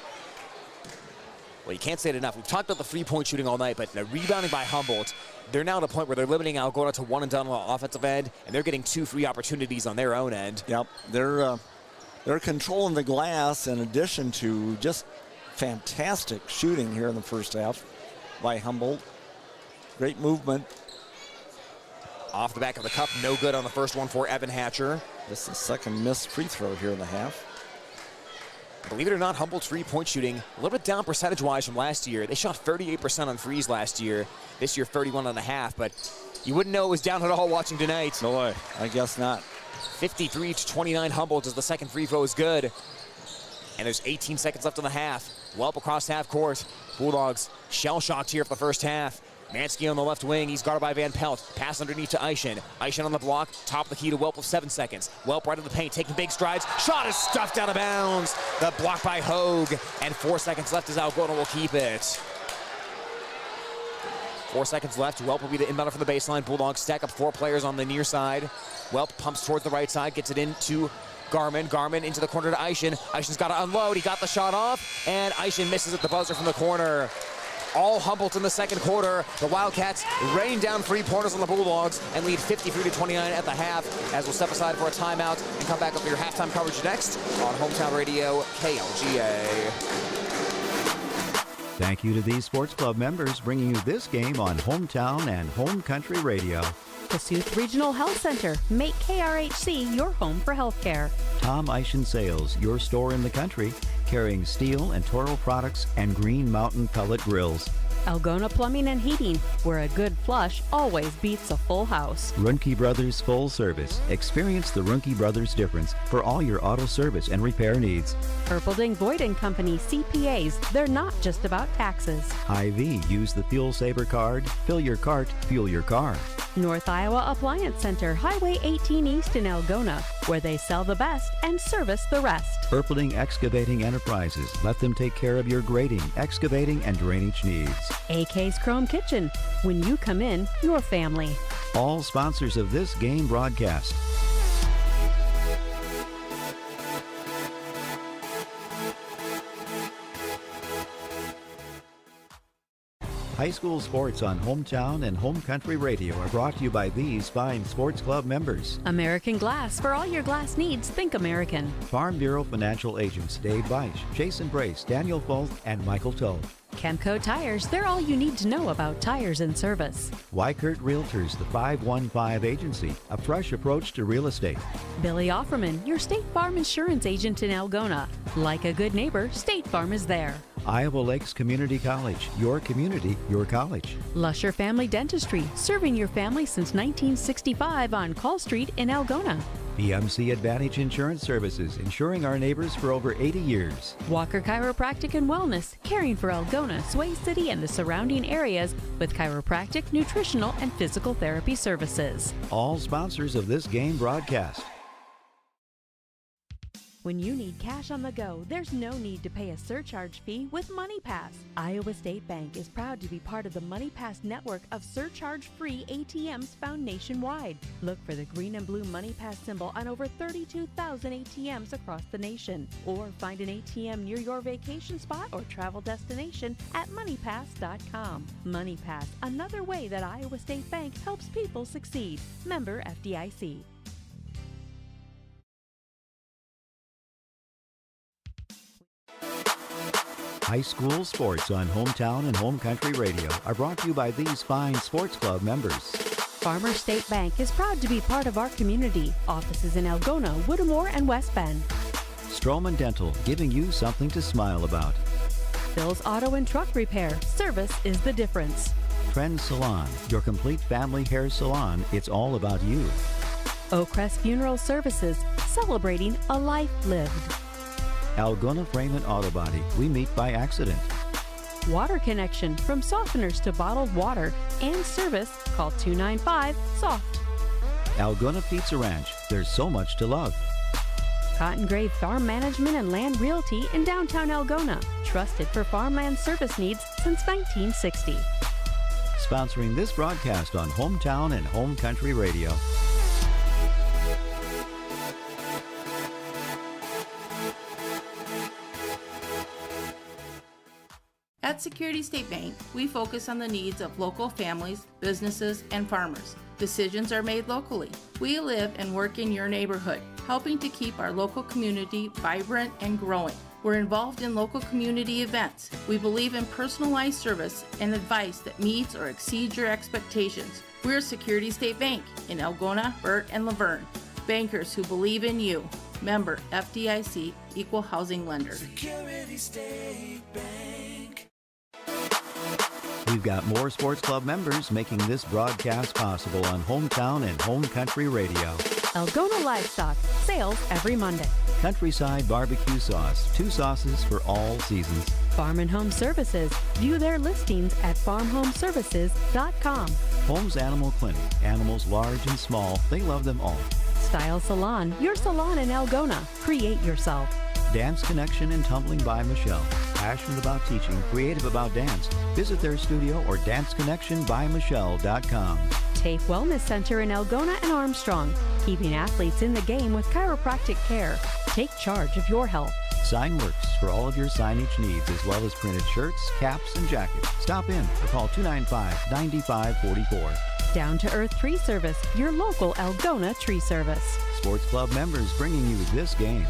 Well, you can't say it enough. We've talked about the three-point shooting all night, but the rebounding by Humboldt, they're now at a point where they're limiting Algona to one and done on the offensive end, and they're getting 2 free opportunities on their own end. Yep, they're controlling the glass in addition to just fantastic shooting here in the first half by Humboldt. Great movement. Off the back of the cup, no good on the first one for Evan Hatcher. This is the second missed free throw here in the half. Believe it or not, Humboldt's three-point shooting a little bit down percentage-wise from last year. They shot 38% on threes last year. This year, 31.5%, but you wouldn't know it was down at all watching tonight. No way. I guess not. 53-29 Humboldt as the second free throw is good. And there's 18 seconds left in the half. Welp across half court. Bulldogs shell-shocked here for the first half. Mansky on the left wing. He's guarded by Van Pelt. Pass underneath to Eischen. Eischen on the block. Top of the key to Welp with 7 seconds. Welp right in the paint, taking big strides. Shot is stuffed out of bounds. The block by Hogue. And 4 seconds left as Algona will keep it. 4 seconds left. Welp will be the inbounder from the baseline. Bulldogs stack up 4 players on the near side. Welp pumps towards the right side. Gets it into Garmin. Garmin into the corner to Eischen. Eichen's got to unload. He got the shot off. And Eischen misses at the buzzer from the corner. All Humboldt in the second quarter. The Wildcats rain down 3-pointers on the Bulldogs and lead 53-29 at the half, as we'll step aside for a timeout and come back up for your halftime coverage next on Hometown Radio KLGA. Thank you to these sports club members bringing you this game on Hometown and Home Country Radio. Kasuth Regional Health Center. Make KRHC your home for healthcare. Tom Eischen Sales, your store in the country, carrying steel and Toro products and Green Mountain pellet grills. Algona Plumbing and Heating, where a good flush always beats a full house. Ruhnke Brothers Full Service. Experience the Ruhnke Brothers difference for all your auto service and repair needs. Erpelding Voigt & Company CPAs, they're not just about taxes. Hy-Vee, use the Fuel Saver card. Fill your cart, fuel your car. North Iowa Appliance Center, Highway 18 East in Algona, where they sell the best and service the rest. Erpelding Excavating Enterprises. Let them take care of your grading, excavating, and drainage needs. AK's Chrome Kitchen. When you come in, your family. All sponsors of this game broadcast. High school sports on Hometown and Home Country Radio are brought to you by these fine sports club members. American Glass. For all your glass needs, think American. Farm Bureau Financial Agents Dave Beisch, Jason Brace, Daniel Folt, and Michael Toth. Chemco Tires. They're all you need to know about tires and service. Weikert Realtors, the 515 Agency, a fresh approach to real estate. Billy Offerman, your State Farm insurance agent in Algona. Like a good neighbor, State Farm is there. Iowa Lakes Community College, your community, your college. Lusher Family Dentistry, serving your family since 1965 on Call Street in Algona. BMC Advantage Insurance Services, insuring our neighbors for over 80 years. Walker Chiropractic and Wellness, caring for Algona, Sway City, and the surrounding areas with chiropractic, nutritional, and physical therapy services. All sponsors of this game broadcast. When you need cash on the go, there's no need to pay a surcharge fee with MoneyPass. Iowa State Bank is proud to be part of the MoneyPass network of surcharge-free ATMs found nationwide. Look for the green and blue MoneyPass symbol on over 32,000 ATMs across the nation. Or find an ATM near your vacation spot or travel destination at MoneyPass.com. MoneyPass, another way that Iowa State Bank helps people succeed. Member FDIC. High school sports on Hometown and Home Country Radio are brought to you by these fine sports club members. Farmer State Bank is proud to be part of our community. Offices in Algona, Whittemore, and West Bend. Strowman Dental, giving you something to smile about. Bill's Auto and Truck Repair. Service is the difference. Trend Salon, your complete family hair salon. It's all about you. Oakcrest Funeral Services, celebrating a life lived. Algona Frame and Auto Body, we meet by accident. Water Connection, from softeners to bottled water and service, call 295-SOFT. Algona Pizza Ranch, there's so much to love. Cotton Grave Farm Management and Land Realty in downtown Algona, trusted for farmland service needs since 1960. Sponsoring this broadcast on Hometown and Home Country Radio. At Security State Bank, we focus on the needs of local families, businesses, and farmers. Decisions are made locally. We live and work in your neighborhood, helping to keep our local community vibrant and growing. We're involved in local community events. We believe in personalized service and advice that meets or exceeds your expectations. We're Security State Bank in Algona, Burt, and Laverne. Bankers who believe in you. Member FDIC, Equal Housing Lender. Security State Bank. We've got more sports club members making this broadcast possible on Hometown and Home Country Radio. Algona Livestock, sales every Monday. Countryside Barbecue Sauce, 2 sauces for all seasons. Farm and Home Services, view their listings at farmhomeservices.com. Holmes Animal Clinic, animals large and small, they love them all. Style Salon, your salon in Algona. Create yourself. Dance Connection and Tumbling by Michelle. Passionate about teaching, creative about dance. Visit their studio or danceconnectionbymichelle.com. TAFE Wellness Center in Algona and Armstrong. Keeping athletes in the game with chiropractic care. Take charge of your health. Signworks for all of your signage needs, as well as printed shirts, caps, and jackets. Stop in or call 295-9544. Down to Earth Tree Service, your local Algona tree service. Sports club members bringing you this game.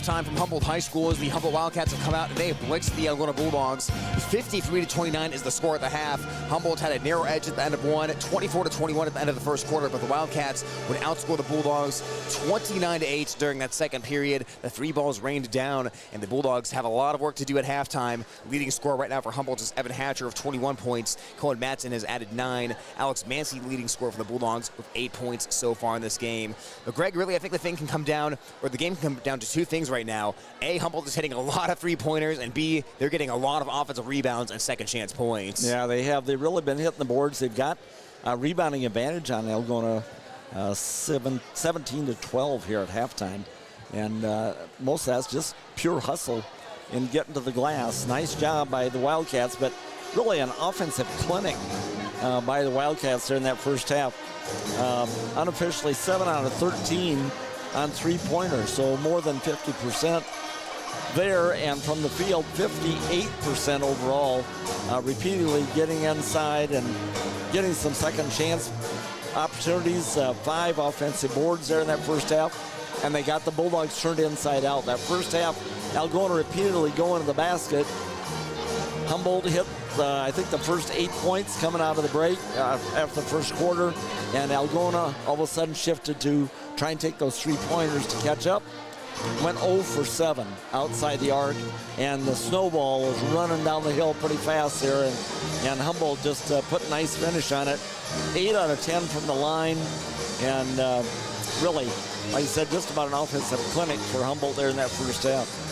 halftime from Humboldt High School as the Humboldt Wildcats have come out and they have blitzed the Algona Bulldogs. 53-29 is the score at the half. Humboldt had a narrow edge at the end of one, 24-21 at the end of the first quarter, but the Wildcats would outscore the Bulldogs 29-8 during that second period. The three balls rained down, and the Bulldogs have a lot of work to do at halftime. Leading scorer right now for Humboldt is Evan Hatcher of 21 points. Cohen Matson has added 9. Alex Mancy leading scorer for the Bulldogs with 8 points so far in this game. But Greg, really, I think the thing can come down, or the game can come down to two things right now. A, Humboldt is hitting a lot of three-pointers, and B, they're getting a lot of offensive rebounds and second-chance points. Yeah, they have. They've really been hitting the boards. They've got a rebounding advantage on Algona, 17-12 here at halftime. And most of that's just pure hustle in getting to the glass. Nice job by the Wildcats, but really an offensive clinic by the Wildcats there in that first half. Unofficially 7 out of 13 on three-pointers, so more than 50% there, and from the field 58% overall, repeatedly getting inside and getting some second chance opportunities. 5 offensive boards there in that first half, and they got the Bulldogs turned inside out. That first half, Algona repeatedly going to the basket. Humboldt hit I think the first 8 points coming out of the break after the first quarter, and Algona all of a sudden shifted to try and take those three-pointers to catch up. Went 0 for 7 outside the arc, and the snowball was running down the hill pretty fast there, and Humboldt just put a nice finish on it. 8 out of 10 from the line, and really, like I said, just about an offensive clinic for Humboldt there in that first half.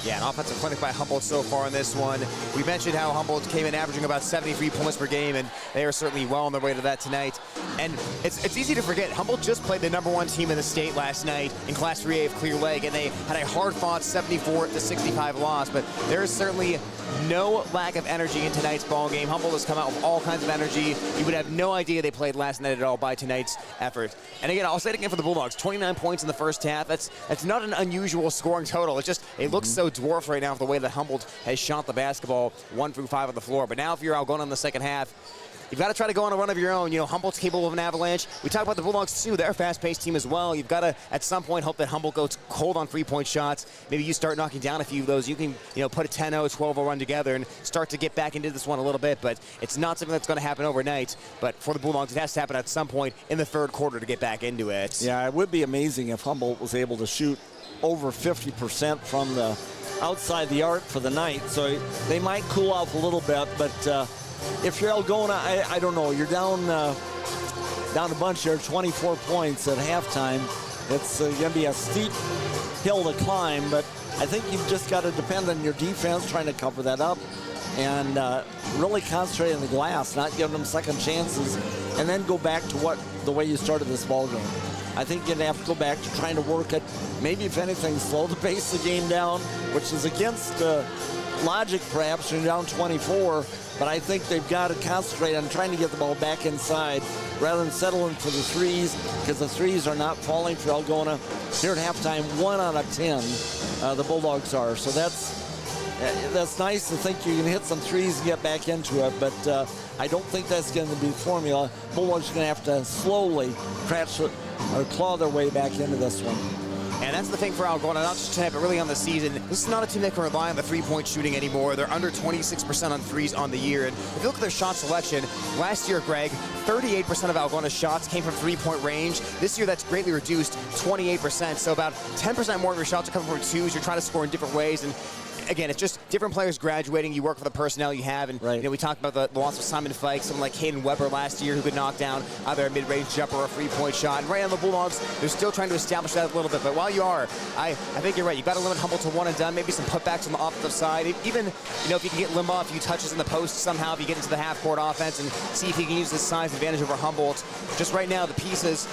Yeah, an offensive clinic by Humboldt so far in this one. We mentioned how Humboldt came in averaging about 73 points per game, and they are certainly well on their way to that tonight. And it's easy to forget, Humboldt just played the #1 team in the state last night in Class 3A of Clear Lake, and they had a hard-fought 74-65 loss, but there is certainly no lack of energy in tonight's ball game. Humboldt has come out with all kinds of energy. You would have no idea they played last night at all by tonight's effort. And again, I'll say it again for the Bulldogs, 29 points in the first half. That's not an unusual scoring total. It's just, it looks so dwarfed right now with the way that Humboldt has shot the basketball 1 through 5 on the floor. But now if you're Algona in the second half, you've got to try to go on a run of your own. You know, Humboldt's capable of an avalanche. We talk about the Bulldogs, too. They're a fast-paced team as well. You've got to, at some point, hope that Humboldt goes cold on three-point shots. Maybe you start knocking down a few of those. You can, put a 10-0, 12-0 run together and start to get back into this one a little bit. But it's not something that's going to happen overnight. But for the Bulldogs, it has to happen at some point in the third quarter to get back into it. Yeah, it would be amazing if Humboldt was able to shoot over 50% from the outside the arc for the night. So they might cool off a little bit, but if you're Algona, I don't know. You're down a bunch here, 24 points at halftime. It's going to be a steep hill to climb, but I think you've just got to depend on your defense trying to cover that up and really concentrate on the glass, not giving them second chances, and then go back to the way you started this ball game. I think you're going to have to go back to trying to work it. Maybe, if anything, slow the pace of the game down, which is against logic, perhaps. You're down 24, but I think they've got to concentrate on trying to get the ball back inside rather than settling for the threes, because the threes are not falling for Algona. Here at halftime, 1 out of 10, the Bulldogs are. So that's nice to think you can hit some threes and get back into it, but I don't think that's going to be the formula. Bulldogs are going to have to slowly claw their way back into this one. And that's the thing for Algona, not just tonight, but really on the season. This is not a team that can rely on the three-point shooting anymore. They're under 26% on threes on the year. And if you look at their shot selection, last year, Greg, 38% of Algona's shots came from three-point range. This year, that's greatly reduced, 28%. So about 10% more of your shots are coming from twos. You're trying to score in different ways. And again, it's just different players graduating. You work with the personnel you have. And we talked about the loss of Simon Fike, someone like Hayden Weber last year who could knock down either a mid-range jumper or a three-point shot. And right on the Bulldogs, they're still trying to establish that a little bit. But while you are, I think you're right. You've got to limit Humboldt to one and done, maybe some putbacks on the offensive side. Even, if you can get Limbaugh a few touches in the post somehow, if you get into the half-court offense and see if he can use his size advantage over Humboldt. Just right now, the pieces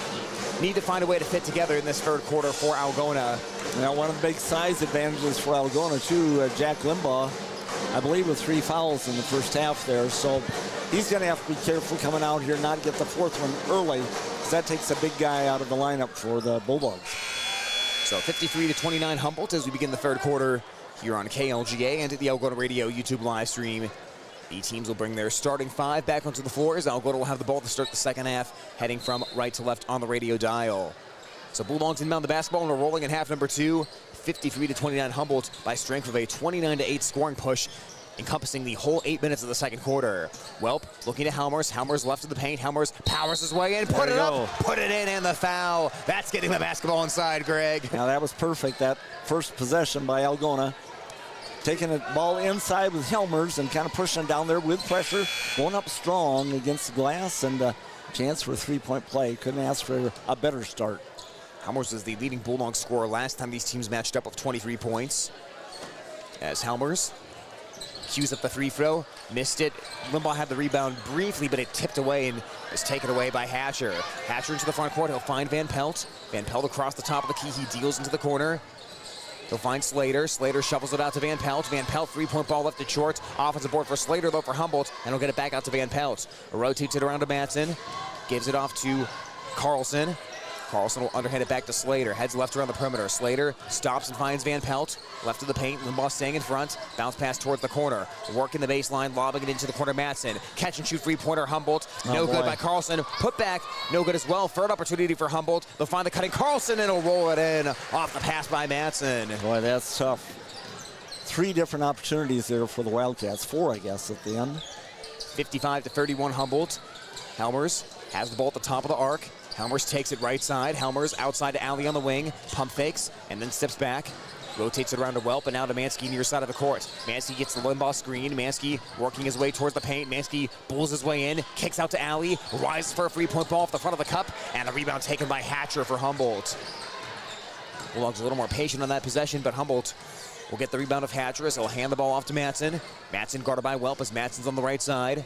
need to find a way to fit together in this third quarter for Algona. Now, one of the big size advantages for Algona, too, Jack Limbaugh, I believe, with 3 fouls in the first half there. So he's going to have to be careful coming out here, not get the 4th one early, because that takes a big guy out of the lineup for the Bulldogs. So 53-29 Humboldt as we begin the third quarter here on KLGA and at the Algona Radio YouTube live stream. The teams will bring their starting 5 back onto the floor as Algona will have the ball to start the second half, heading from right to left on the radio dial. So Bulldogs inbound the basketball and we're rolling in half number 2. 53-29 Humboldt by strength of a 29-8 scoring push, encompassing the whole 8 minutes of the second quarter. Welp looking to Helmers. Helmers left of the paint. Helmers powers his way in. Put it up. Put it in, and the foul. That's getting the basketball inside, Greg. Now that was perfect, that first possession by Algona. Taking the ball inside with Helmers and kind of pushing it down there with pressure. Going up strong against the glass, and a chance for a three-point play. Couldn't ask for a better start. Helmers is the leading Bulldog scorer last time these teams matched up with 23 points. As Helmers cues up the free throw, missed it. Limbaugh had the rebound briefly, but it tipped away and was taken away by Hatcher. Hatcher into the front court. He'll find Van Pelt. Van Pelt across the top of the key. He deals into the corner. He'll find Slater. Slater shovels it out to Van Pelt. Van Pelt, three-point ball left it short. Offensive board for Slater, though, for Humboldt, and he'll get it back out to Van Pelt. Rotates it around to Matson. Gives it off to Carlson. Carlson will underhand it back to Slater. Heads left around the perimeter. Slater stops and finds Van Pelt. Left of the paint. Limbaugh staying in front. Bounce pass towards the corner. Working the baseline. Lobbing it into the corner. Matson. Catch and shoot three-pointer. Humboldt. No good by Carlson. Put back. No good as well. Third opportunity for Humboldt. They'll find the cutting Carlson, and he'll roll it in. Off the pass by Matson. Boy, that's tough. 3 different opportunities there for the Wildcats. 4, I guess, at the end. 55-31 Humboldt. Helmers has the ball at the top of the arc. Helmers takes it right side. Helmers outside to Alley on the wing. Pump fakes and then steps back. Rotates it around to Welp and now to Mansky near side of the court. Mansky gets the Limbaugh screen. Mansky working his way towards the paint. Mansky bulls his way in. Kicks out to Alley. Rises for a three-point ball off the front of the cup. And a rebound taken by Hatcher for Humboldt. Bulldogs a little more patient on that possession, but Humboldt will get the rebound of Hatcher as he'll hand the ball off to Matson. Matson guarded by Welp as Matson's on the right side.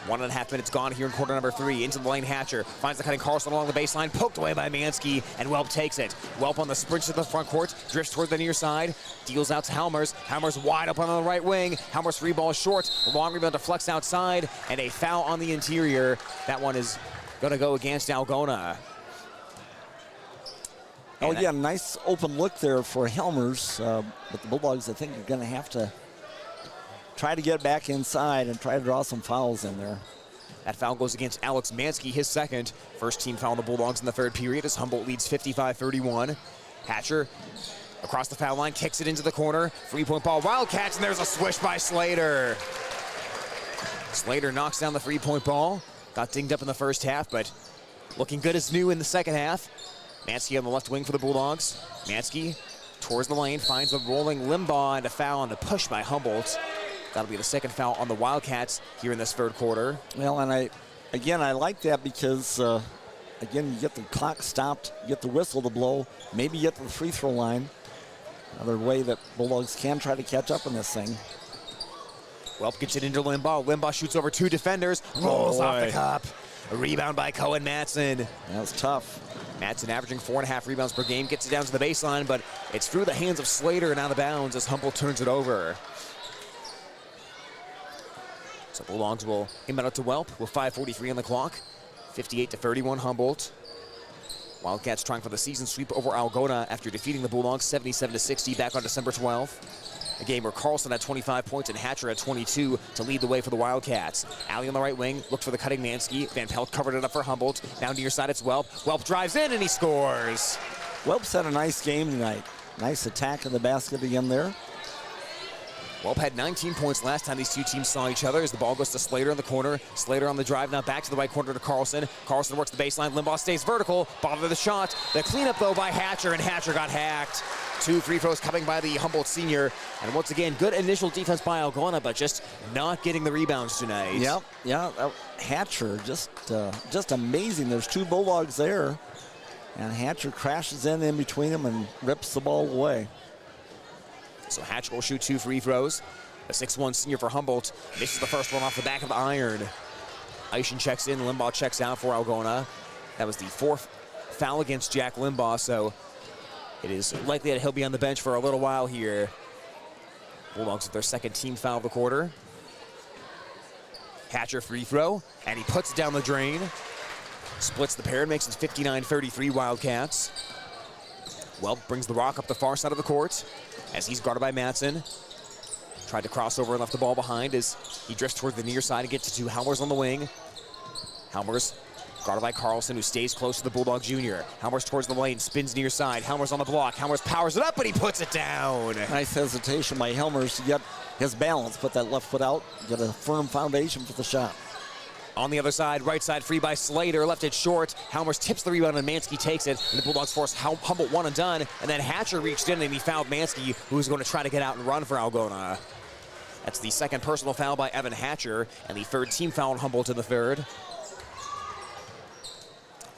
1.5 minutes gone here in quarter number 3. Into the lane, Hatcher finds the cutting Carlson along the baseline, poked away by Mansky, and Welp takes it. Welp on the sprint to the front court, drifts towards the near side, deals out to Helmers. Helmers wide open on the right wing. Helmers free ball short, long rebound to Flex outside, and a foul on the interior. That one is going to go against Algona. Oh, yeah, nice open look there for Helmers, but the Bulldogs, I think, are going to have to try to get back inside and try to draw some fouls in there. That foul goes against Alex Mansky, his second. First team foul on the Bulldogs in the third period as Humboldt leads 55-31. Hatcher across the foul line, kicks it into the corner. Three-point ball, Wildcats, and there's a swish by Slater. Slater knocks down the three-point ball. Got dinged up in the first half, but looking good as new in the second half. Mansky on the left wing for the Bulldogs. Mansky towards the lane, finds a rolling Limbaugh, and a foul on the push by Humboldt. That'll be the second foul on the Wildcats here in this third quarter. Well, and I like that because, again, you get the clock stopped, you get the whistle to blow, maybe you get to the free throw line. Another way that Bulldogs can try to catch up in this thing. Welp gets it into Limbaugh. Limbaugh shoots over 2 defenders, rolls off the cup. A rebound by Cohen Matson. That was tough. Matson averaging 4.5 rebounds per game, gets it down to the baseline, but it's through the hands of Slater and out of bounds as Humboldt turns it over. So Bulldogs will inbound out to Welp with 5:43 on the clock. 58-31 Humboldt. Wildcats trying for the season sweep over Algona after defeating the Bulldogs 77-60 back on December 12th. A game where Carlson had 25 points and Hatcher had 22 to lead the way for the Wildcats. Alley on the right wing, looked for the cutting Mansky. Van Pelt covered it up for Humboldt. Down near side, it's Welp. Welp drives in and he scores. Welp's had a nice game tonight. Nice attack in the basket again there. Welp had 19 points last time these two teams saw each other as the ball goes to Slater in the corner. Slater on the drive, now back to the right corner to Carlson. Carlson works the baseline. Limbaugh stays vertical. Bottom of the shot. The cleanup, though, by Hatcher, and Hatcher got hacked. 2 free throws coming by the Humboldt senior. And once again, good initial defense by Algona, but just not getting the rebounds tonight. Yeah, Hatcher, just amazing. There's 2 Bulldogs there. And Hatcher crashes in between them and rips the ball away. So Hatcher will shoot 2 free throws. The 6'1 senior for Humboldt misses the first one off the back of the iron. Eischen checks in, Limbaugh checks out for Algona. That was the 4th foul against Jack Limbaugh, so it is likely that he'll be on the bench for a little while here. Bulldogs with their second team foul of the quarter. Hatcher free throw, and he puts it down the drain. Splits the pair and makes it 59-33 Wildcats. Welp brings the rock up the far side of the court as he's guarded by Matson. Tried to cross over and left the ball behind as he drifts toward the near side and gets to Helmers on the wing. Helmers Guarded by Carlson, who stays close to the Bulldog Junior. Helmers towards the lane, spins near side. Helmers on the block. Helmers powers it up, but he puts it down. Nice hesitation by Helmers to get his balance, put that left foot out, get a firm foundation for the shot. On the other side, right side free by Slater, left it short. Helmers tips the rebound and Mansky takes it. And the Bulldogs force Humboldt one and done. And then Hatcher reached in and he fouled Mansky, who's going to try to get out and run for Algona. That's the second personal foul by Evan Hatcher, and the third team foul on Humboldt in the third.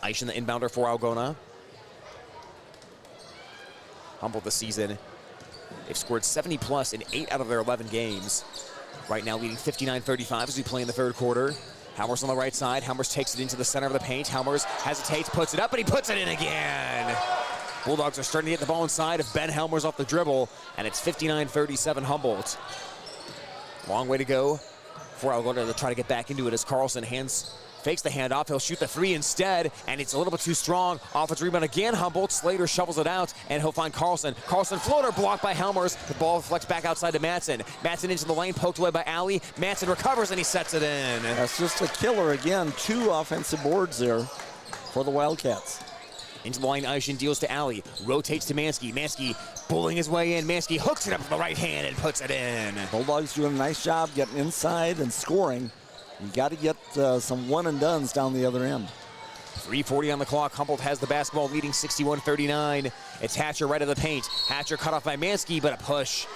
Eischen, the inbounder for Algona. Humboldt this season, they've scored 70+ in 8 out of their 11 games. Right now leading 59-35 as we play in the third quarter. Helmers on the right side. Helmers takes it into the center of the paint. Helmers hesitates, puts it up, and he puts it in again. Bulldogs are starting to get the ball inside of Ben Helmers off the dribble, and it's 59-37 Humboldt. Long way to go for Algona to try to get back into it as Carlson fakes the handoff. He'll shoot the three instead, and it's a little bit too strong. Offensive rebound again, Humboldt. Slater shovels it out, and he'll find Carlson. Carlson floater blocked by Helmers. The ball flecks back outside to Madsen. Madsen into the lane, poked away by Alley. Madsen recovers, and he sets it in. That's just a killer again. 2 offensive boards there for the Wildcats. Into the line, Eischen deals to Alley. Rotates to Mansky. Mansky bullying his way in. Mansky hooks it up with the right hand and puts it in. Bulldogs doing a nice job getting inside and scoring. You got to get some one-and-dones down the other end. 3:40 on the clock. Humboldt has the basketball, leading 61-39. It's Hatcher right of the paint. Hatcher cut off by Mansky, but a push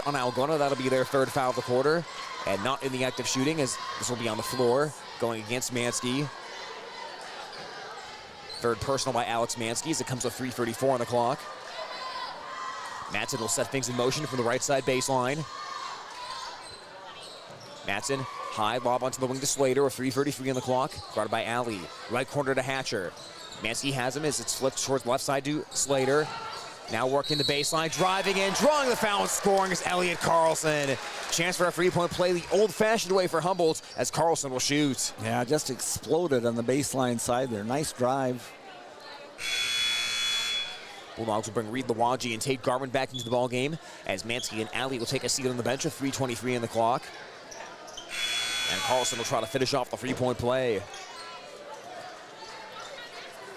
on Algona. That'll be their third foul of the quarter. And not in the act of shooting, as this will be on the floor, going against Mansky. Third personal by Alex Mansky as it comes with 3:34 on the clock. Madsen will set things in motion from the right side baseline. Madsen, high lob onto the wing to Slater with 3:33 on the clock. Guarded by Alley. Right corner to Hatcher. Mansky has him as it's flipped towards left side to Slater. Now working the baseline, driving in, drawing the foul and scoring is Elliot Carlson. Chance for a three-point play the old-fashioned way for Humboldt as Carlson will shoot. Yeah, just exploded on the baseline side there. Nice drive. Bulldogs will bring Reed Lawaji and Tate Garman back into the ballgame as Mansky and Alley will take a seat on the bench with 3:23 on the clock. And Carlson will try to finish off the three-point play.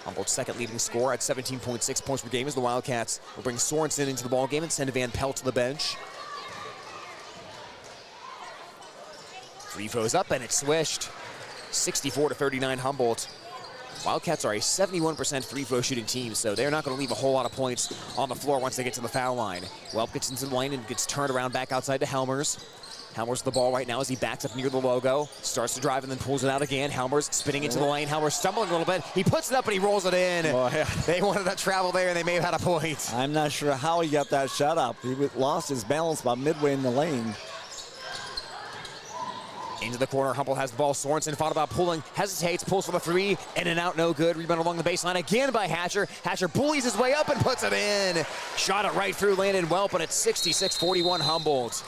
Humboldt's second leading scorer at 17.6 points per game as the Wildcats will bring Sorensen into the ballgame and send Van Pelt to the bench. Free throws up and it's swished. 64-39 Humboldt. Wildcats are a 71% free throw shooting team, so they're not going to leave a whole lot of points on the floor once they get to the foul line. Welp gets into the lane and gets turned around back outside to Helmers. Helmers the ball right now as he backs up near the logo. Starts to drive and then pulls it out again. Helmers spinning into the lane. Helmers stumbling a little bit. He puts it up and he rolls it in. Oh, yeah. They wanted that travel there and they may have had a point. I'm not sure how he got that shot up. He lost his balance about midway in the lane. Into the corner, Humboldt has the ball. Sorensen thought about pulling, hesitates, pulls for the three, in and out, no good. Rebound along the baseline again by Hatcher. Hatcher bullies his way up and puts it in. Shot it right through, landed well, but it's 66-41 Humboldt.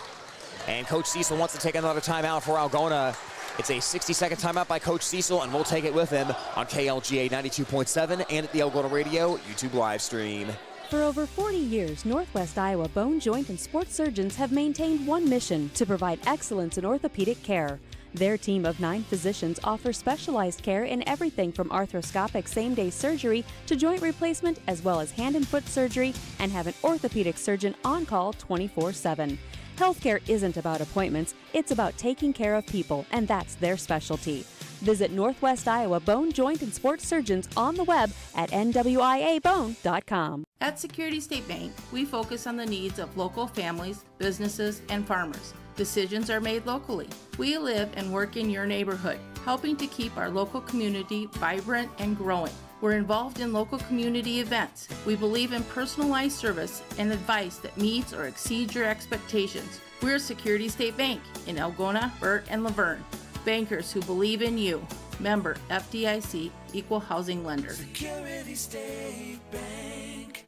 And Coach Cecil wants to take another timeout for Algona. It's a 60-second timeout by Coach Cecil, and we'll take it with him on KLGA 92.7 and at the Algona Radio YouTube live stream. For over 40 years, Northwest Iowa Bone, Joint, and Sports surgeons have maintained one mission: to provide excellence in orthopedic care. Their team of 9 physicians offers specialized care in everything from arthroscopic same-day surgery to joint replacement, as well as hand and foot surgery, and have an orthopedic surgeon on call 24/7. Healthcare isn't about appointments, it's about taking care of people, and that's their specialty. Visit Northwest Iowa Bone, Joint, and Sports surgeons on the web at nwiabone.com. At Security State Bank, we focus on the needs of local families, businesses, and farmers. Decisions are made locally. We live and work in your neighborhood, helping to keep our local community vibrant and growing. We're involved in local community events. We believe in personalized service and advice that meets or exceeds your expectations. We're Security State Bank in Algona, Burt, and Laverne. Bankers who believe in you. Member FDIC, Equal Housing Lender. Security State Bank.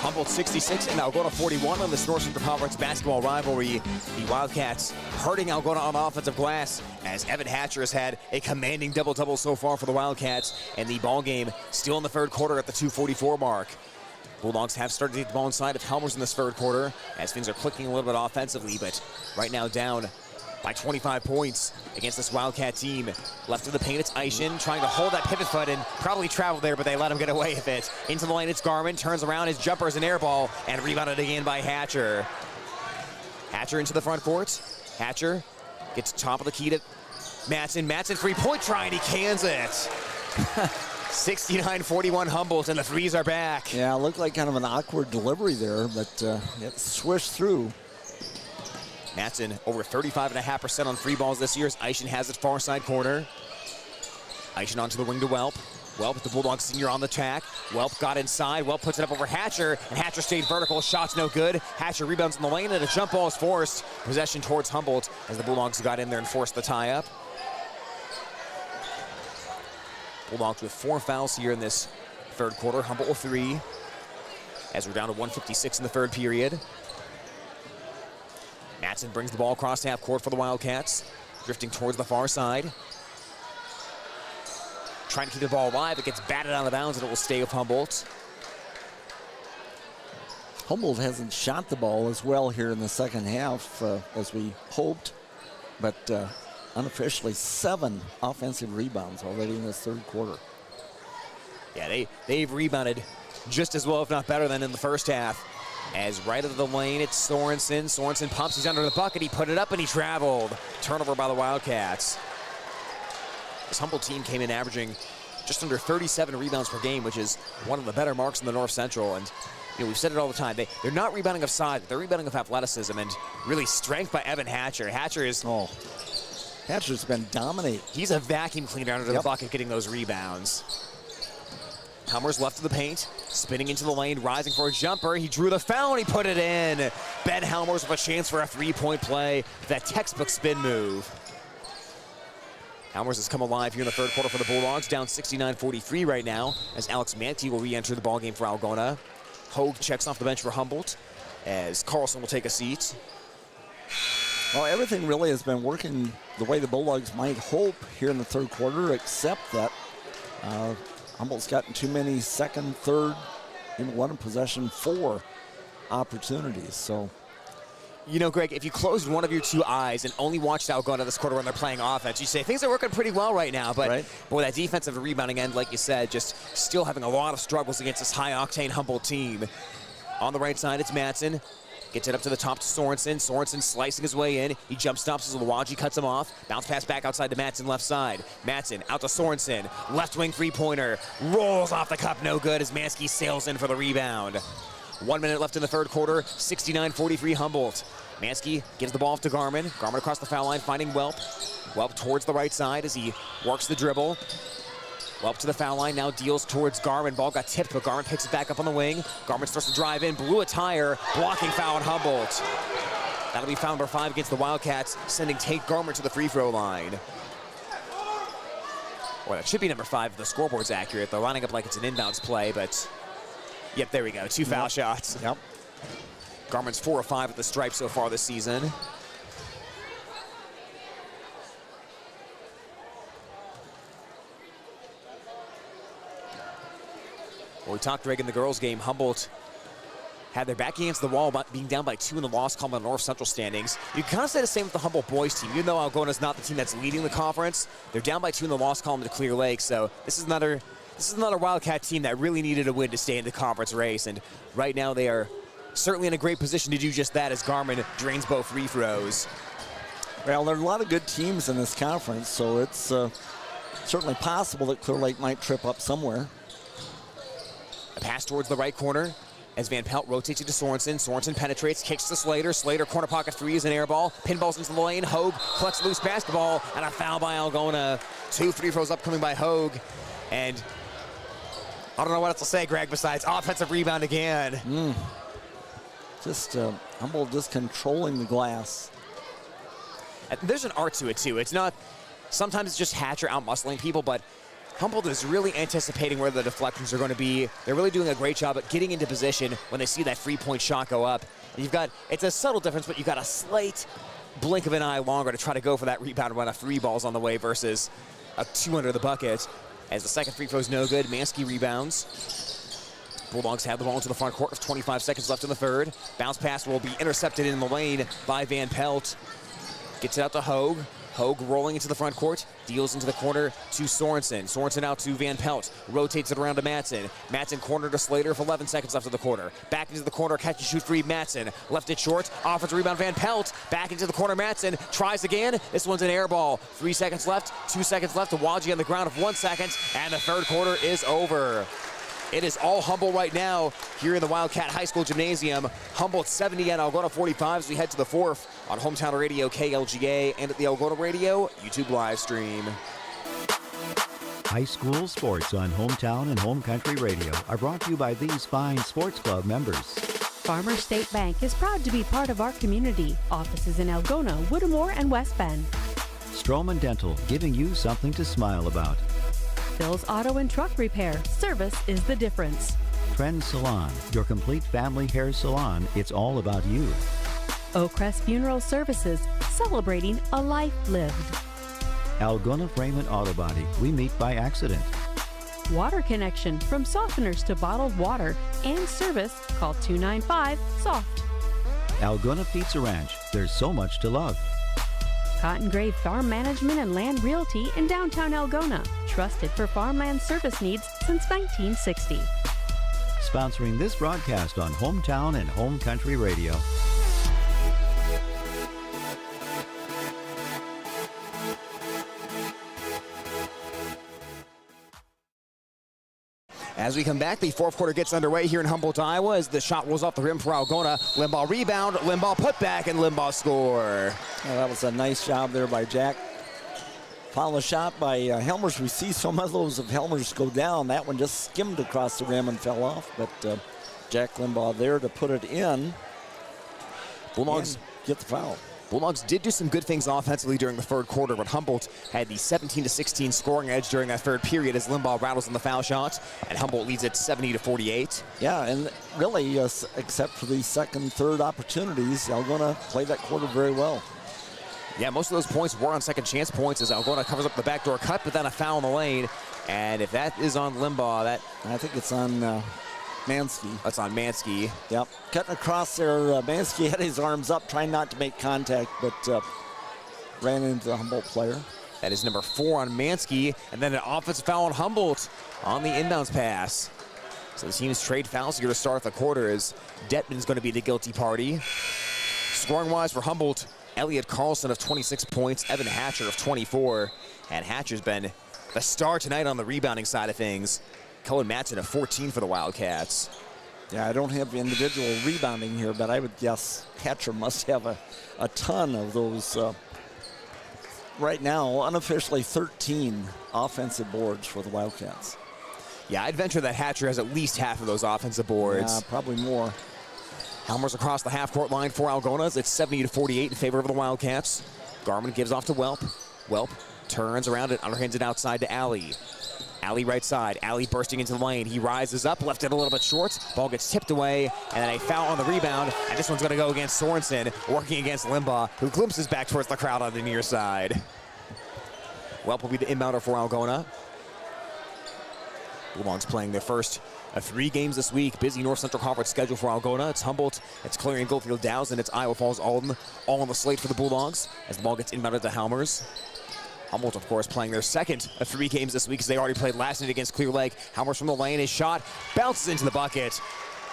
Humboldt 66 and Algona 41 on this North Central Conference basketball rivalry. The Wildcats hurting Algona on the offensive glass as Evan Hatcher has had a commanding double-double so far for the Wildcats, and the ball game still in the third quarter at the 2:44 mark. Bulldogs have started to get the ball inside of Helmers in this third quarter as things are clicking a little bit offensively, but right now down by 25 points against this Wildcat team. Left of the paint, it's Aishin trying to hold that pivot foot and probably traveled there, but they let him get away with it. Into the lane, it's Garmin, turns around, his jumper is an air ball, and rebounded again by Hatcher. Hatcher into the front court. Hatcher gets top of the key to Matson. Matson three-point try, and he cans it. 69-41 Humboldt, and the threes are back. Yeah, it looked like kind of an awkward delivery there, but it swished through. Matson over 35.5% on free balls this year as Aishin has it far side corner. Aishin onto the wing to Welp. Welp, the Bulldog senior on the attack. Welp got inside. Welp puts it up over Hatcher, and Hatcher stayed vertical. Shot's no good. Hatcher rebounds in the lane, and a jump ball is forced. Possession towards Humboldt as the Bulldogs got in there and forced the tie-up. Bulldogs with 4 fouls here in this third quarter. Humboldt with 3 as we're down to 1:56 in the third period. Matson brings the ball across half court for the Wildcats, drifting towards the far side. Trying to keep the ball alive. It gets batted out of bounds, and it will stay with Humboldt. Humboldt hasn't shot the ball as well here in the second half as we hoped, but unofficially 7 offensive rebounds already in this third quarter. Yeah, they've rebounded just as well, if not better, than in the first half. As right of the lane, it's Sorensen. Sorensen pumps, he's under the bucket, he put it up, and he traveled. Turnover by the Wildcats. This Humboldt team came in averaging just under 37 rebounds per game, which is one of the better marks in the North Central. And we've said it all the time. They're not rebounding of size, they're rebounding of athleticism and really strength by Evan Hatcher. Hatcher's been dominating. He's a vacuum cleaner under the bucket getting those rebounds. Helmers left of the paint, spinning into the lane, rising for a jumper. He drew the foul and he put it in. Ben Helmers with a chance for a 3-point play. That textbook spin move. Helmers has come alive here in the third quarter for the Bulldogs, down 69-43 right now, as Alex Manti will re-enter the ballgame for Algona. Hogue checks off the bench for Humboldt, as Carlson will take a seat. Well, everything really has been working the way the Bulldogs might hope here in the third quarter, except that Humboldt's gotten too many second, third, even one in possession, 4 opportunities. So, you know, Greg, if you closed one of your 2 eyes and only watched Algona this quarter when they're playing offense, you say things are working pretty well right now. But boy, that defensive rebounding end, like you said, just still having a lot of struggles against this high-octane Humboldt team. On the right side, it's Matson. Gets it up to the top to Sorensen. Sorensen slicing his way in. He jump stops as Lawaji cuts him off. Bounce pass back outside to Matson left side. Matson out to Sorensen. Left wing three-pointer. Rolls off the cup, no good as Mansky sails in for the rebound. 1 minute left in the third quarter, 69-43 Humboldt. Mansky gives the ball off to Garmin. Garmin across the foul line, finding Welp. Welp towards the right side as he works the dribble. Welp to the foul line, now deals towards Garmin. Ball got tipped, but Garmin picks it back up on the wing. Garmin starts to drive in, blew a tire, blocking foul on Humboldt. That'll be foul number 5 against the Wildcats, sending Tate Garmin to the free throw line. Well, that should be number 5 if the scoreboard's accurate. They're lining up like it's an inbounds play, but yep, there we go. 2 foul shots. Yep. Garmin's 4 of 5 at the stripe so far this season. Well, we talked, Greg, in the girls' game. Humboldt had their back against the wall, being down by 2 in the loss column in the North Central standings. You can kind of say the same with the Humboldt boys team. Even though Algona's not the team that's leading the conference, they're down by 2 in the loss column to Clear Lake. So this is another Wildcat team that really needed a win to stay in the conference race. And right now they are certainly in a great position to do just that as Garmin drains both free throws. Well, there are a lot of good teams in this conference, so it's certainly possible that Clear Lake might trip up somewhere. A pass towards the right corner as Van Pelt rotates it to Sorensen. Sorensen penetrates, kicks to Slater. Slater corner pocket 3 is an air ball. Pinballs into the lane. Hogue collects loose basketball, and a foul by Algona. 2 free throws upcoming by Hogue. And I don't know what else to say, Greg, besides offensive rebound again. Just Humboldt just controlling the glass. There's an art to it, too. It's not, sometimes it's just Hatcher out-muscling people, but Humboldt is really anticipating where the deflections are going to be. They're really doing a great job at getting into position when they see that 3-point shot go up. You've got, it's a subtle difference, but you've got a slight blink of an eye longer to try to go for that rebound when a 3 ball's on the way versus a 2 under the bucket. As the second free throw's no good, Mansky rebounds. Bulldogs have the ball into the front court with 25 seconds left in the third. Bounce pass will be intercepted in the lane by Van Pelt. Gets it out to Hogue. Hogue rolling into the front court, deals into the corner to Sorensen. Sorensen out to Van Pelt, rotates it around to Madsen. Madsen corner to Slater with 11 seconds left of the quarter. Back into the corner, catch and shoot free, Madsen. Left it short, offensive rebound, Van Pelt. Back into the corner, Madsen tries again. This one's an air ball. 3 seconds left, 2 seconds left. Tawaji on the ground of 1 second, and the third quarter is over. It is all Humboldt right now here in the Wildcat High School Gymnasium. Humboldt 70 and Algona 45 as we head to the fourth on Hometown Radio KLGA and at the Algona Radio YouTube live stream. High school sports on Hometown and Home Country Radio are brought to you by these fine sports club members. Farmers State Bank is proud to be part of our community. Offices in Algona, Whittemore, and West Bend. Stroman Dental, giving you something to smile about. Phil's Auto and Truck Repair. Service is the difference. Trend Salon, your complete family hair salon. It's all about you. Oakcrest Funeral Services, celebrating a life lived. Algona Frame and Auto Body, we meet by accident. Water Connection, from softeners to bottled water and service, call 295-SOFT. Algona Pizza Ranch, there's so much to love. Cotton Grave Farm Management and Land Realty in downtown Algona, trusted for farmland service needs since 1960. Sponsoring this broadcast on Hometown and Home Country Radio. As we come back, the fourth quarter gets underway here in Humboldt, Iowa, as the shot rolls off the rim for Algona. Limbaugh rebound, Limbaugh put back, and Limbaugh score. Well, that was a nice job there by Jack. Foul shot by Helmers. We see some of those of Helmers go down. That one just skimmed across the rim and fell off, but Jack Limbaugh there to put it in. Bulldogs get the foul. Bulldogs did do some good things offensively during the third quarter, but Humboldt had the 17-16 scoring edge during that third period as Limbaugh rattles on the foul shot, and Humboldt leads it 70-48. Yeah, and really, except for the second, third opportunities, Algona played that quarter very well. Yeah, most of those points were on second chance points as Algona covers up the backdoor cut, but then a foul in the lane. And if that is on Limbaugh, I think it's on Mansky. That's on Mansky. Yep. Cutting across there, Mansky had his arms up, trying not to make contact, but ran into the Humboldt player. That is number 4 on Mansky, and then an offensive foul on Humboldt on the inbounds pass. So the teams trade fouls here to start the quarter as Detman's going to be the guilty party. Scoring-wise for Humboldt, Elliot Carlson of 26 points, Evan Hatcher of 24, and Hatcher's been the star tonight on the rebounding side of things. Cohen Madsen of 14 for the Wildcats. Yeah, I don't have individual rebounding here, but I would guess Hatcher must have a ton of those. Right now, unofficially 13 offensive boards for the Wildcats. Yeah, I'd venture that Hatcher has at least half of those offensive boards. Yeah, probably more. Helmers across the half-court line for Algona's. It's 70-48 in favor of the Wildcats. Garman gives off to Welp. Welp turns around and underhands it outside to Alley. Alley right side. Alley bursting into the lane. He rises up, left it a little bit short. Ball gets tipped away, and then a foul on the rebound. And this one's going to go against Sorensen, working against Limbaugh, who glimpses back towards the crowd on the near side. Welp will be the inbounder for Algona. Bulldogs playing their first of 3 games this week. Busy North Central Conference schedule for Algona. It's Humboldt, it's Clarion Goldfield Dow's, and it's Iowa Falls Alden, all on the slate for the Bulldogs as the ball gets inbounded to Helmers. Humboldt, of course, playing their second of 3 games this week as they already played last night against Clear Lake. Helmers from the lane, his shot bounces into the bucket.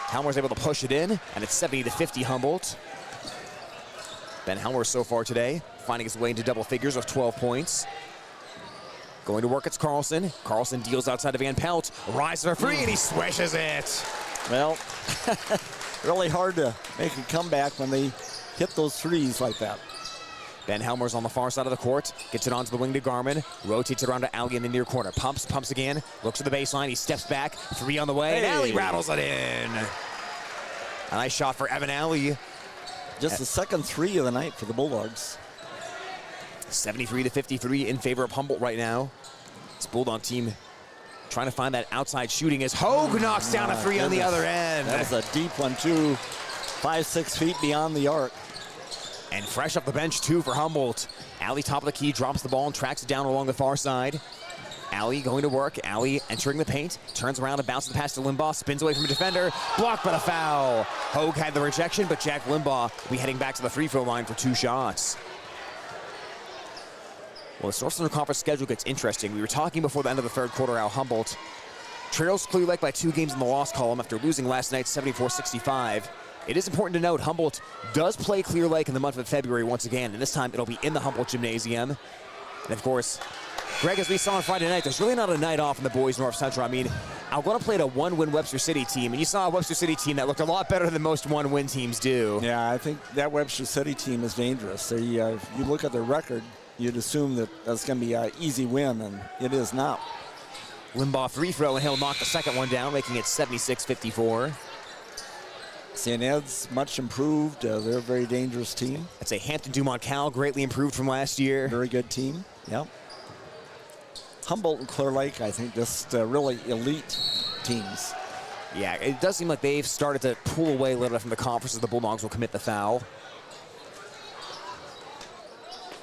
Helmers able to push it in, and it's 70-50 Humboldt. Ben Helmers so far today, finding his way into double figures with 12 points. Going to work, it's Carlson. Carlson deals outside of Van Pelt. Rises for free, and he swishes it. Well, really hard to make a comeback when they hit those threes like that. Ben Helmers on the far side of the court. Gets it onto the wing to Garman. Rotates it around to Alley in the near corner. Pumps again. Looks at the baseline. He steps back. 3 on the way. Hey. And Alley rattles it in. A nice shot for Evan Alley. Just the second 3 of the night for the Bulldogs. 73-53 in favor of Humboldt right now. This Bulldog team trying to find that outside shooting as Hogue knocks down a 3 on the other end. That was a deep one too. 5-6 feet beyond the arc. And fresh off the bench too for Humboldt. Alley top of the key, drops the ball and tracks it down along the far side. Allie going to work. Allie entering the paint. Turns around and bounces the pass to Limbaugh. Spins away from a defender. Blocked but a foul. Hogue had the rejection, but Jack Limbaugh will be heading back to the free throw line for 2 shots. Well, the North Central Conference schedule gets interesting. We were talking before the end of the third quarter how Humboldt trails Clear Lake by 2 games in the loss column after losing last night 74-65. It is important to note Humboldt does play Clear Lake in the month of February once again, and this time it'll be in the Humboldt Gymnasium. And of course, Greg, as we saw on Friday night, there's really not a night off in the boys North Central. I mean, Algona played a 1-win Webster City team, and you saw a Webster City team that looked a lot better than most 1-win teams do. Yeah, I think that Webster City team is dangerous. They, if you look at their record, you'd assume that that's going to be an easy win, and it is not. Limbaugh free throw, and he'll knock the second one down, making it 76-54. St. Ed's much improved. They're a very dangerous team. That's a Hampton-Dumont Cal, greatly improved from last year. Very good team, yep. Humboldt and Clear Lake, I think, just really elite teams. Yeah, it does seem like they've started to pull away a little bit from the conference as the Bulldogs will commit the foul.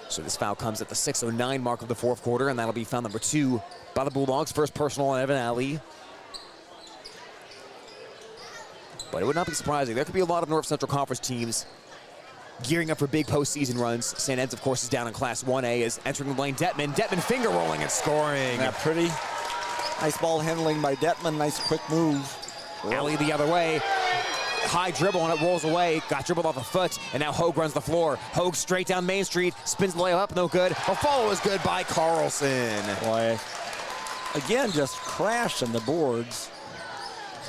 So this foul comes at the 6:09 mark of the fourth quarter, and that'll be foul number 2 by the Bulldogs. First personal on Evan Alley. But it would not be surprising. There could be a lot of North Central Conference teams gearing up for big postseason runs. St. Ed's, of course, is down in Class 1A, is entering the lane. Detman finger rolling and scoring. Yeah, pretty. Nice ball handling by Detman. Nice quick move. Alley the other way. High dribble, and it rolls away. Got dribbled off the foot, and now Hogue runs the floor. Hogue straight down Main Street. Spins the layup up, no good. A follow is good by Carlson. Boy, again, just crashing the boards.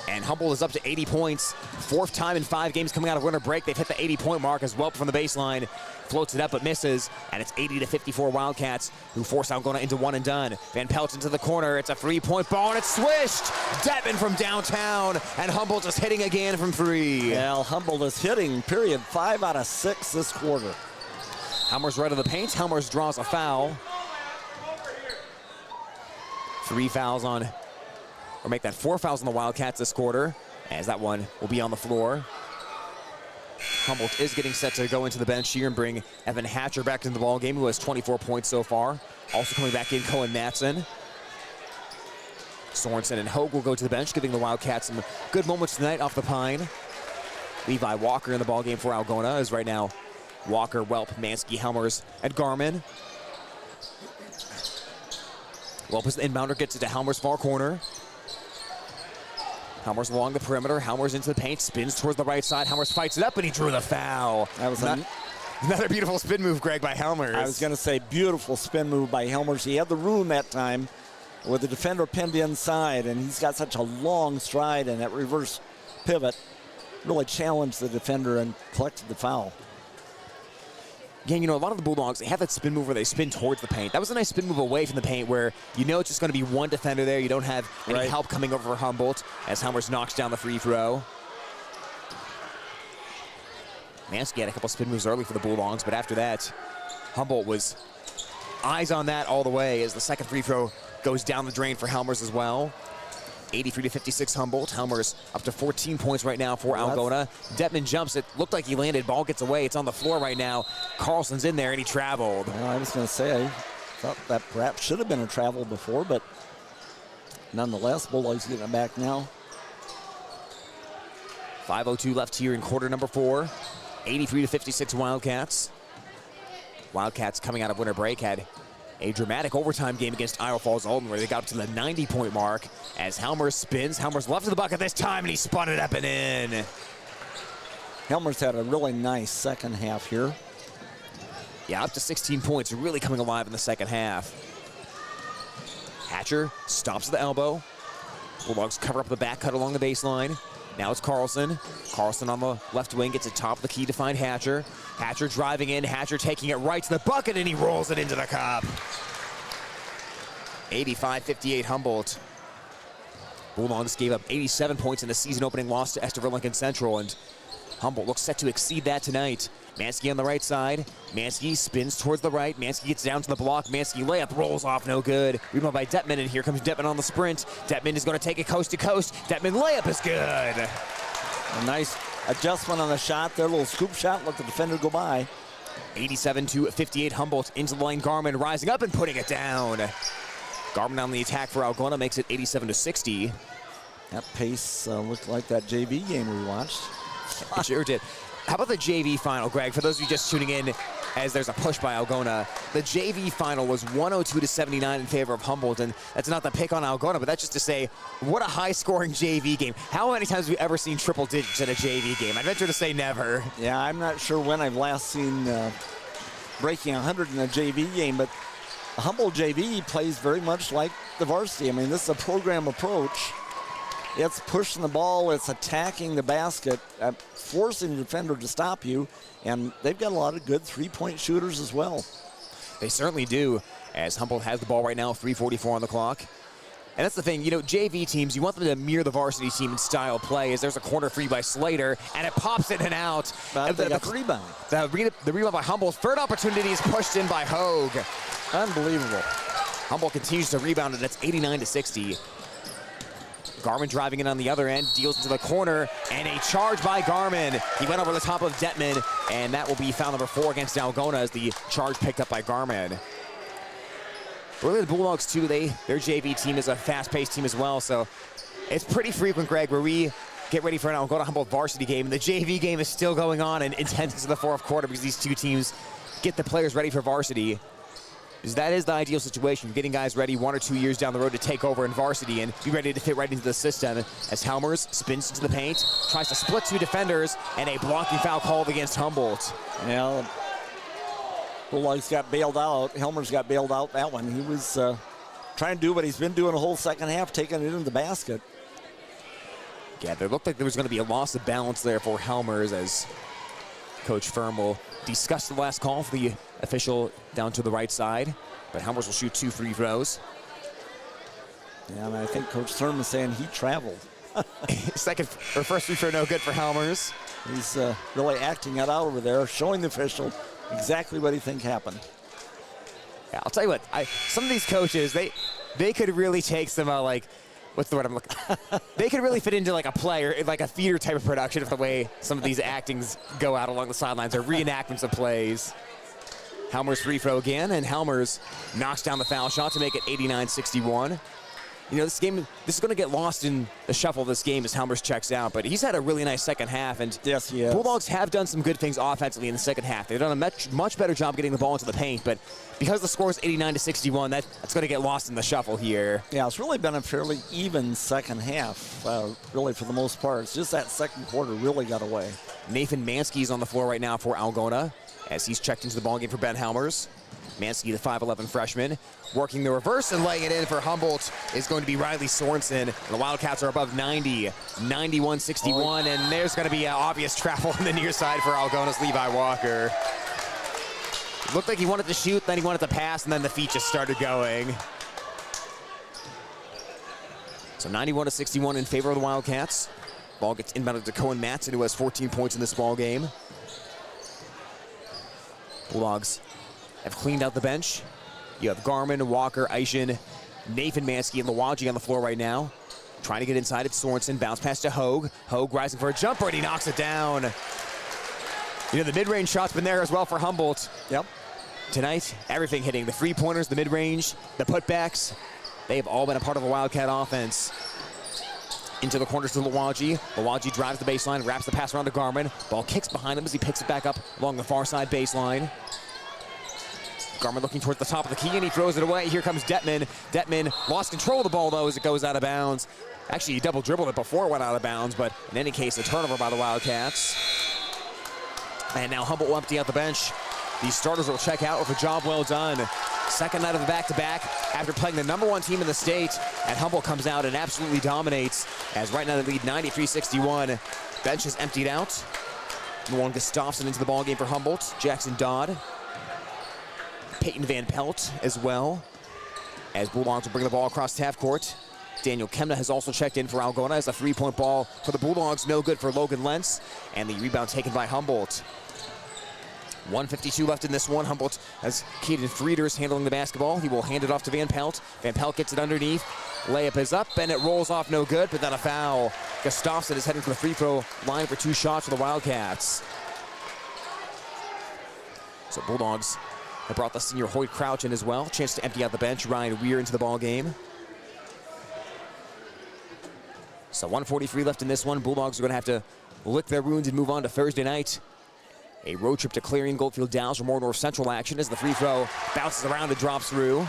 And Humboldt is up to 80 points. 4th time in 5 games coming out of winter break. They've hit the 80-point mark as well from the baseline. Floats it up but misses. And it's 80-54 Wildcats who force Algona into one and done. Van Pelt into the corner. It's a 3-point ball and it's swished. Detman from downtown. And Humboldt is hitting again from 3. Well, Humboldt is hitting, period. 5 out of 6 this quarter. Helmers right of the paint. Helmers draws a foul. 3 fouls on... or make that 4 fouls on the Wildcats this quarter, as that one will be on the floor. Humboldt is getting set to go into the bench here and bring Evan Hatcher back into the ballgame, who has 24 points so far. Also coming back in, Cohen Matson. Sorensen and Hogue will go to the bench, giving the Wildcats some good moments tonight off the pine. Levi Walker in the ballgame for Algona is right now Walker, Welp, Mansky, Helmers, and Garmin. Welp as the inbounder gets it to Helmers' far corner. Helmers along the perimeter. Helmers into the paint. Spins towards the right side. Helmers fights it up, and he drew the foul. That was another beautiful spin move, Greg, by Helmers. I was going to say beautiful spin move by Helmers. He had the room that time with the defender pinned inside, and he's got such a long stride, and that reverse pivot really challenged the defender and collected the foul. Again, you know, a lot of the Bulldogs, they have that spin move where they spin towards the paint. That was a nice spin move away from the paint where you know it's just going to be one defender there. You don't have any help coming over for Humboldt as Helmers knocks down the free throw. Mansky had a couple spin moves early for the Bulldogs, but after that, Humboldt was eyes on that all the way as the second free throw goes down the drain for Helmers as well. 83-56 Humboldt. Helmers up to 14 points right now for Algona. Detman jumps. It looked like he landed. Ball gets away. It's on the floor right now. Carlson's in there, and he traveled. Well, I was going to say, I thought that perhaps should have been a travel before, but nonetheless, Bulldogs getting it back now. 5:02 left here in quarter number 4. 83-56 Wildcats. Wildcats coming out of winter break had a dramatic overtime game against Iowa Falls Alden where they got up to the 90-point mark as Helmers spins. Helmers left of the bucket this time, and he spun it up and in. Helmers had a really nice second half here. Yeah, up to 16 points, really coming alive in the second half. Hatcher stops at the elbow. Bulldogs cover up the back cut along the baseline. Now it's Carlson. Carlson on the left wing gets it top of the key to find Hatcher. Hatcher driving in. Hatcher taking it right to the bucket, and he rolls it into the cup. 85-58 Humboldt. Bulldogs gave up 87 points in the season-opening loss to Esterville Lincoln Central, and Humboldt looks set to exceed that tonight. Mansky on the right side. Mansky spins towards the right. Mansky gets down to the block. Mansky layup rolls off, no good. Rebound by Detman, and here comes Detman on the sprint. Detman is going to take it coast to coast. Detman layup is good. A nice adjustment on the shot there. A little scoop shot. Let the defender go by. 87-58 Humboldt into the lane. Garmin rising up and putting it down. Garmin on the attack for Algona makes it 87-60. That pace looked like that JV game we watched. It sure did. How about the JV final, Greg? For those of you just tuning in, as there's a push by Algona, the JV final was 102-79 in favor of Humboldt, and that's not the pick on Algona, but that's just to say, what a high-scoring JV game. How many times have we ever seen triple digits in a JV game? I'd venture to say never. Yeah, I'm not sure when I've last seen breaking 100 in a JV game, but the Humboldt JV plays very much like the varsity. I mean, this is a program approach. It's pushing the ball, it's attacking the basket, forcing the defender to stop you, and they've got a lot of good three-point shooters as well. They certainly do, as Humboldt has the ball right now, 3:44 on the clock. And that's the thing, JV teams, you want them to mirror the varsity team in style play, as there's a corner free by Slater, and it pops in and out. But they got the rebound. The rebound by Humboldt. Third opportunity is pushed in by Hogue. Unbelievable. Humboldt continues to rebound, and it's 89-60. Garmin driving in on the other end, deals into the corner, and a charge by Garmin. He went over the top of Detman, and that will be foul number 4 against Algona as the charge picked up by Garmin. Really, the Bulldogs, too, their JV team is a fast-paced team as well, so it's pretty frequent, Greg, where we get ready for an Algona-Humboldt varsity game, and the JV game is still going on and intense into the fourth quarter because these two teams get the players ready for varsity. Because that is the ideal situation, getting guys ready 1 or 2 years down the road to take over in varsity and be ready to fit right into the system. As Helmers spins into the paint, tries to split 2 defenders, and a blocking foul called against Humboldt. Yeah, Bulldogs got bailed out. Helmers got bailed out that one. He was trying to do what he's been doing the whole second half, taking it into the basket. Yeah, it looked like there was going to be a loss of balance there for Helmers, as Coach Firm will discuss the last call for the official down to the right side. But Helmers will shoot 2 free throws. Yeah, and I think Coach Thurman is saying he traveled. First free throw no good for Helmers. He's really acting it out over there, showing the official exactly what he think happened. Yeah, I'll tell you what, some of these coaches, they could really take some what's the word I'm looking? They could really fit into like a player, like a theater type of production of the way some of these actings go out along the sidelines, or reenactments of plays. Helmers free throw again, and Helmers knocks down the foul shot to make it 89-61. This game, this is going to get lost in the shuffle of this game as Helmers checks out, but he's had a really nice second half, and yes, he has. Bulldogs have done some good things offensively in the second half. They've done a much better job getting the ball into the paint, but because the score is 89-61, that's going to get lost in the shuffle here. Yeah, it's really been a fairly even second half, really for the most part. It's just that second quarter really got away. Nathan Mansky's on the floor right now for Algona, as he's checked into the ballgame for Ben Helmers. Mansky, the 5'11 freshman, working the reverse and laying it in for Humboldt is going to be Riley Sorensen. The Wildcats are above 90, 91-61, and there's going to be obvious travel on the near side for Algona's Levi Walker. It looked like he wanted to shoot, then he wanted to pass, and then the feet just started going. So 91-61 in favor of the Wildcats. Ball gets inbounded to Cohen Matson, who has 14 points in this ball game. Bulldogs have cleaned out the bench. You have Garmin, Walker, Eischen, Nathan Mansky, and Lawaji on the floor right now. Trying to get inside, it's Sorensen. Bounce pass to Hogue. Hogue rising for a jumper, and he knocks it down. The mid-range shot's been there as well for Humboldt. Yep. Tonight, everything hitting. The three-pointers, the mid-range, the putbacks. They have all been a part of the Wildcat offense. Into the corners to Lawaji. Lawaji drives the baseline, wraps the pass around to Garmin. Ball kicks behind him as he picks it back up along the far side baseline. Garmin looking towards the top of the key, and he throws it away. Here comes Detman. Detman lost control of the ball, though, as it goes out of bounds. Actually, he double dribbled it before it went out of bounds, but in any case, a turnover by the Wildcats. And now Humboldt will empty out the bench. These starters will check out with a job well done. Second night of the back-to-back after playing the #1 team in the state, and Humboldt comes out and absolutely dominates, as right now they lead 93-61. Bench is emptied out. Luan Gustafsson into the ballgame for Humboldt. Jackson Dodd. Peyton Van Pelt as well, as Bulldogs will bring the ball across half court. Daniel Kemna has also checked in for Algona as a three-point ball for the Bulldogs, no good for Logan Lentz, and the rebound taken by Humboldt. 1:52 left in this one. Humboldt has Keaton Frieders handling the basketball. He will hand it off to Van Pelt. Van Pelt gets it underneath. Layup is up, and it rolls off no good, but then a foul. Gustafsson is heading for the free throw line for 2 shots for the Wildcats. So Bulldogs They brought the senior Hoyt Crouch in as well. Chance to empty out the bench. Ryan Weir into the ball game. So 1:43 left in this one. Bulldogs are going to have to lick their wounds and move on to Thursday night. A road trip to Clarion Goldfield Downs for more North Central action as the free throw bounces around and drops through.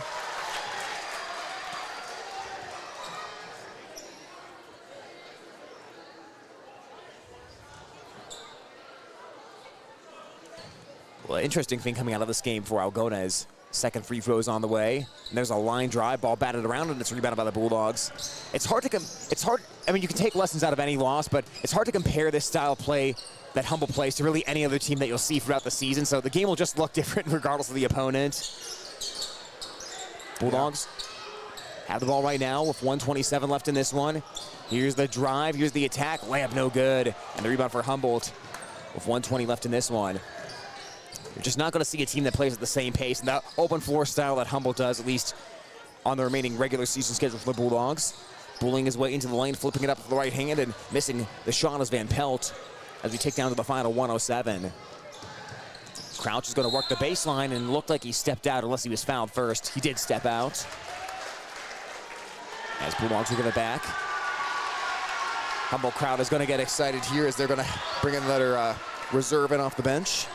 Well, interesting thing coming out of this game for Algona is second free throws on the way. And there's a line drive, ball batted around, and it's rebounded by the Bulldogs. It's hard. I mean, you can take lessons out of any loss, but it's hard to compare this style of play that Humboldt plays to really any other team that you'll see throughout the season. So the game will just look different regardless of the opponent. Bulldogs have the ball right now with 1:27 left in this one. Here's the drive, here's the attack, layup no good. And the rebound for Humboldt with 1:20 left in this one. You're just not going to see a team that plays at the same pace and that open floor style that Humboldt does, at least on the remaining regular season schedule for the Bulldogs. Bullying his way into the lane, flipping it up with the right hand, and missing the shot is Van Pelt as we take down to the final 107. Crouch is going to work the baseline and looked like he stepped out unless he was fouled first. He did step out. As Bulldogs will get it back. Humboldt crowd is going to get excited here as they're going to bring in another reserve in off the bench.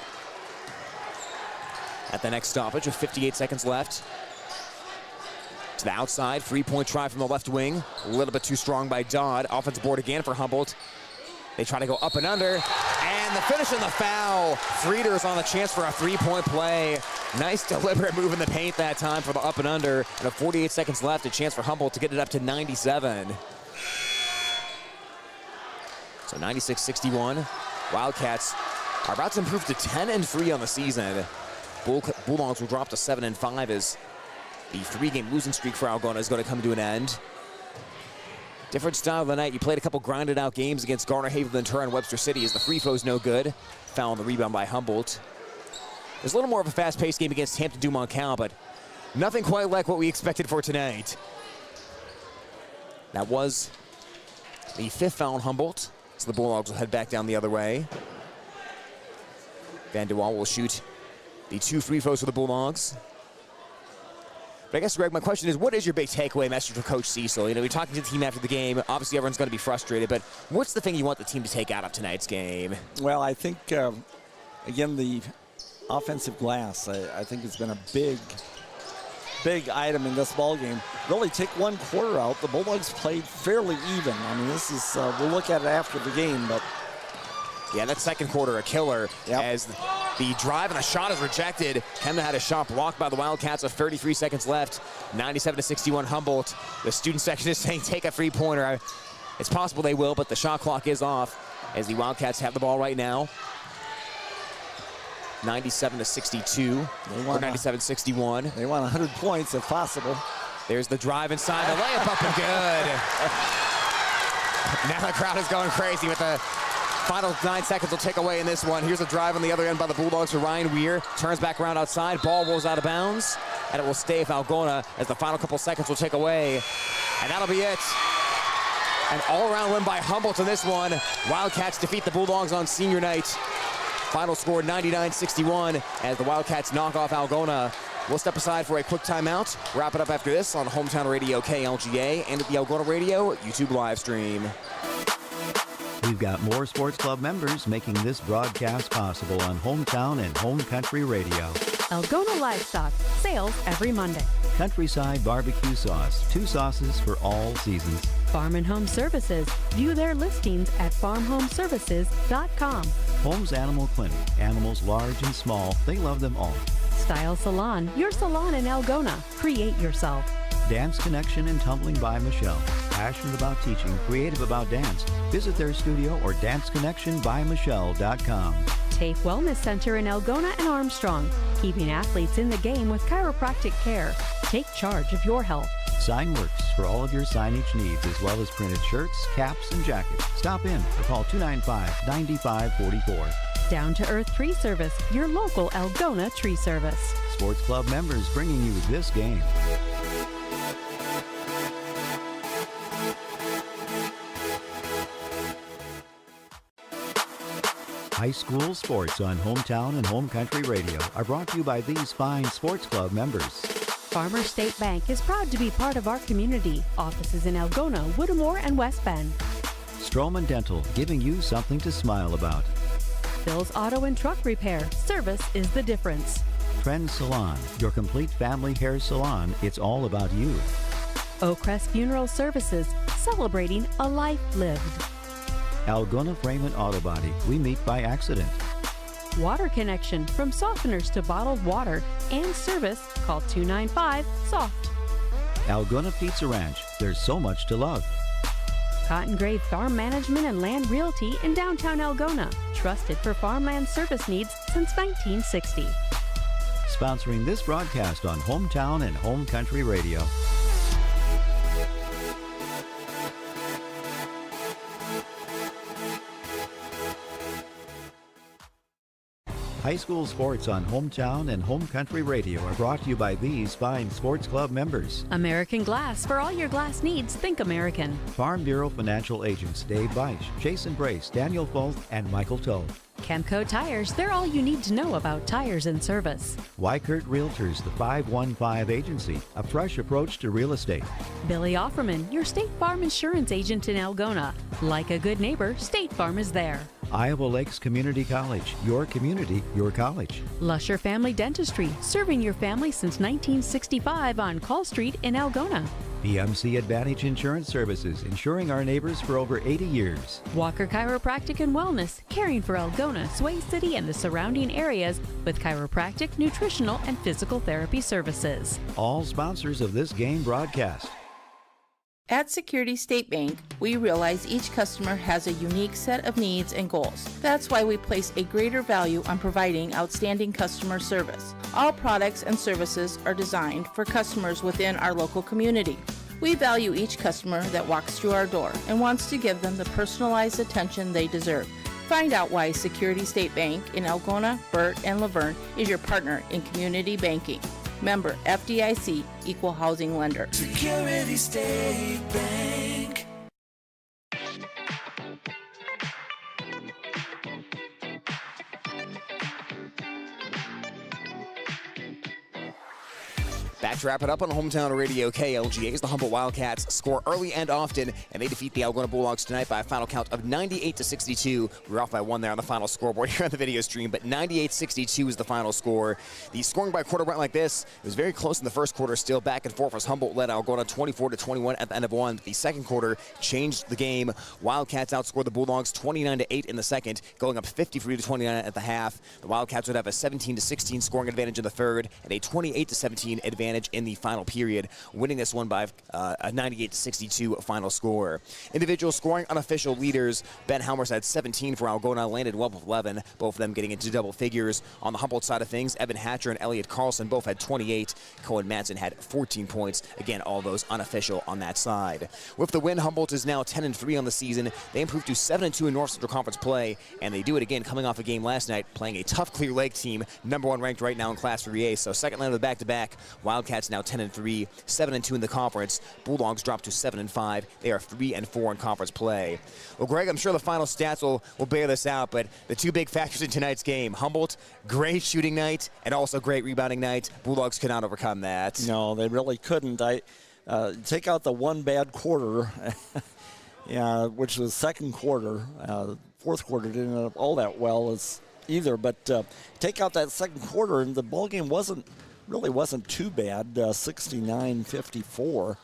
At the next stoppage with 58 seconds left. To the outside, three-point try from the left wing. A little bit too strong by Dodd. Offensive board again for Humboldt. They try to go up and under, and the finish and the foul. Frieder's on the chance for a three-point play. Nice deliberate move in the paint that time for the up and under. And with 48 seconds left, a chance for Humboldt to get it up to 97. So 96-61. Wildcats are about to improve to 10-3 on the season. Bulldogs will drop to 7-5 as the three-game losing streak for Algona is going to come to an end. Different style of the night. You played a couple grounded-out games against Garner, Havel, Ventura, and Webster City as the free throw's no good. Foul on the rebound by Humboldt. There's a little more of a fast-paced game against Hampton Dumont Cal, but nothing quite like what we expected for tonight. That was the fifth foul on Humboldt, so the Bulldogs will head back down the other way. Van de Waal will shoot the two free throws for the Bulldogs. But I guess, Greg, my question is, what is your big takeaway message for Coach Cecil? You know, you're talking to the team after the game. Obviously, everyone's going to be frustrated, but what's the thing you want the team to take out of tonight's game? Well, I think, again, the offensive glass, I think it's been a big item in this ball game. Really, take one quarter out. The Bulldogs played fairly even. I mean, this is, we'll look at it after the game, but. Yeah, that second quarter a killer as the drive and the shot is rejected. Kemna had a shot blocked by the Wildcats with 33 seconds left. 97-61 Humboldt. The student section is saying take a three-pointer. It's possible they will, but the shot clock is off as the Wildcats have the ball right now. 97-62 or 97-61. They want 100 points if possible. There's the drive inside, the layup up and good. Now the crowd is going crazy with the final 9 seconds will take away in this one. Here's a drive on the other end by the Bulldogs for Ryan Weir. Turns back around outside. Ball rolls out of bounds. And it will stay with Algona as the final couple seconds will take away. And that'll be it. An all-around win by Humboldt in this one. Wildcats defeat the Bulldogs on senior night. Final score 99-61 as the Wildcats knock off Algona. We'll step aside for a quick timeout. Wrap it up after this on Hometown Radio KLGA and at the Algona Radio YouTube live stream. We've got more sports club members making this broadcast possible on Hometown and Home Country Radio. Algona Livestock, sales every Monday. Countryside Barbecue Sauce, 2 sauces for all seasons. Farm and Home Services, view their listings at farmhomeservices.com. Holmes Animal Clinic, animals large and small, they love them all. Style Salon, your salon in Algona. Create yourself. Dance Connection and Tumbling by Michelle. Passionate about teaching, creative about dance. Visit their studio or danceconnectionbymichelle.com. TAFE Wellness Center in Algona and Armstrong. Keeping athletes in the game with chiropractic care. Take charge of your health. Signworks for all of your signage needs, as well as printed shirts, caps, and jackets. Stop in or call 295-9544. Down to Earth Tree Service, your local Algona tree service. Sports club members bringing you this game. High school sports on Hometown and Home Country Radio are brought to you by these fine sports club members. Farmer State Bank is proud to be part of our community. Offices in Algona, Whittemore, and West Bend. Stroman Dental, giving you something to smile about. Phil's Auto and Truck Repair. Service is the difference. Trend Salon, your complete family hair salon. It's all about you. Oakcrest Funeral Services, celebrating a life lived. Algona Frame and Auto Body, we meet by accident. Water Connection, from softeners to bottled water and service, call 295-SOFT. Algona Pizza Ranch, there's so much to love. Cotton Grave Farm Management and Land Realty in downtown Algona, trusted for farmland service needs since 1960. Sponsoring this broadcast on Hometown and Home Country Radio. High school sports on Hometown and Home Country Radio are brought to you by these fine sports club members. American Glass, for all your glass needs, think American. Farm Bureau Financial Agents Dave Beisch, Jason Brace, Daniel Foth, and Michael Toth. Chemco Tires, they're all you need to know about tires and service. Weikert Realtors, the 515 Agency, a fresh approach to real estate. Billy Offerman, your State Farm insurance agent in Algona. Like a good neighbor, State Farm is there. Iowa Lakes Community College, your community, your college. Lusher Family Dentistry, serving your family since 1965 on Call Street in Algona. PMC Advantage Insurance Services, insuring our neighbors for over 80 years. Walker Chiropractic and Wellness, caring for Algona, Sway City, and the surrounding areas with chiropractic, nutritional, and physical therapy services. All sponsors of this game broadcast. At Security State Bank, we realize each customer has a unique set of needs and goals. That's why we place a greater value on providing outstanding customer service. All products and services are designed for customers within our local community. We value each customer that walks through our door and wants to give them the personalized attention they deserve. Find out why Security State Bank in Algona, Burt, and Laverne is your partner in community banking. Member FDIC, Equal Housing Lender. Security State Bank. Back to wrap it up on Hometown Radio KLGA's. The Humboldt Wildcats score early and often, and they defeat the Algona Bulldogs tonight by a final count of 98-62. We were off by one there on the final scoreboard here on the video stream, but 98-62 is the final score. The scoring by quarter went like this. It was very close in the first quarter, still back and forth as Humboldt led Algona 24-21 at the end of one. The second quarter changed the game. Wildcats outscored the Bulldogs 29-8 in the second, going up 53-29 at the half. The Wildcats would have a 17-16 scoring advantage in the third and a 28-17 advantage in the final period, winning this one by a 98-62 final score. Individual scoring, unofficial leaders. Ben Helmers had 17 for Algona, landed well with 11, both of them getting into double figures. On the Humboldt side of things, Evan Hatcher and Elliot Carlson both had 28. Cohen Madsen had 14 points. Again, all those unofficial on that side. With the win, Humboldt is now 10-3 on the season. They improved to 7-2 in North Central Conference play, and they do it again coming off a game last night, playing a tough Clear Lake team, #1 ranked right now in Class 3A. So second line of the back-to-back. Wildcats now 10-3, 7-2 in the conference. Bulldogs dropped to 7-5. They are 3-4 in conference play. Well, Greg, I'm sure the final stats will bear this out, but the two big factors in tonight's game: Humboldt, great shooting night, and also great rebounding night. Bulldogs could not overcome that. No, they really couldn't. Take out the one bad quarter, which was second quarter. Fourth quarter didn't end up all that well either, but take out that second quarter, and the ball game wasn't too bad. 69-54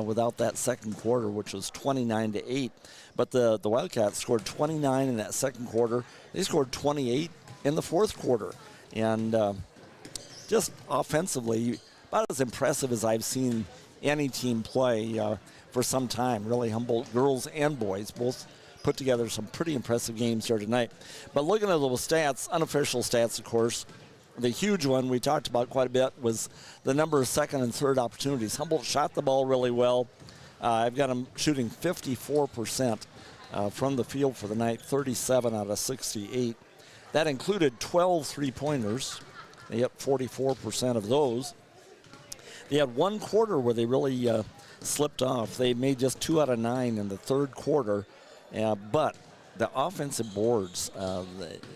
without that second quarter, which was 29-8. But the Wildcats scored 29 in that second quarter. They scored 28 in the fourth quarter, and just offensively, about as impressive as I've seen any team play for some time. Really, Humboldt girls and boys both put together some pretty impressive games here tonight. But looking at those stats, unofficial stats, of course, the huge one we talked about quite a bit was the number of second and third opportunities. Humboldt shot the ball really well. I've got them shooting 54% from the field for the night, 37 out of 68. That included 12 three-pointers. They hit 44% of those. They had one quarter where they really slipped off. They made just 2 out of 9 in the third quarter, but the offensive boards,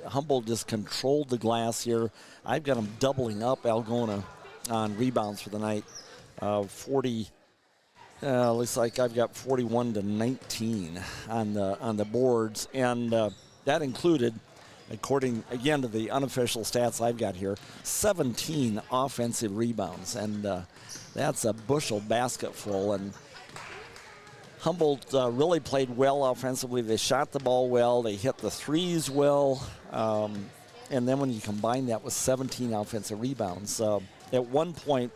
Humboldt just controlled the glass here. I've got them doubling up Algona on rebounds for the night. 40. Looks like I've got 41-19 on the boards, and that included, according again to the unofficial stats I've got here, 17 offensive rebounds, and that's a bushel basket full. And Humboldt really played well offensively. They shot the ball well. They hit the threes well. And then when you combine that with 17 offensive rebounds, at one point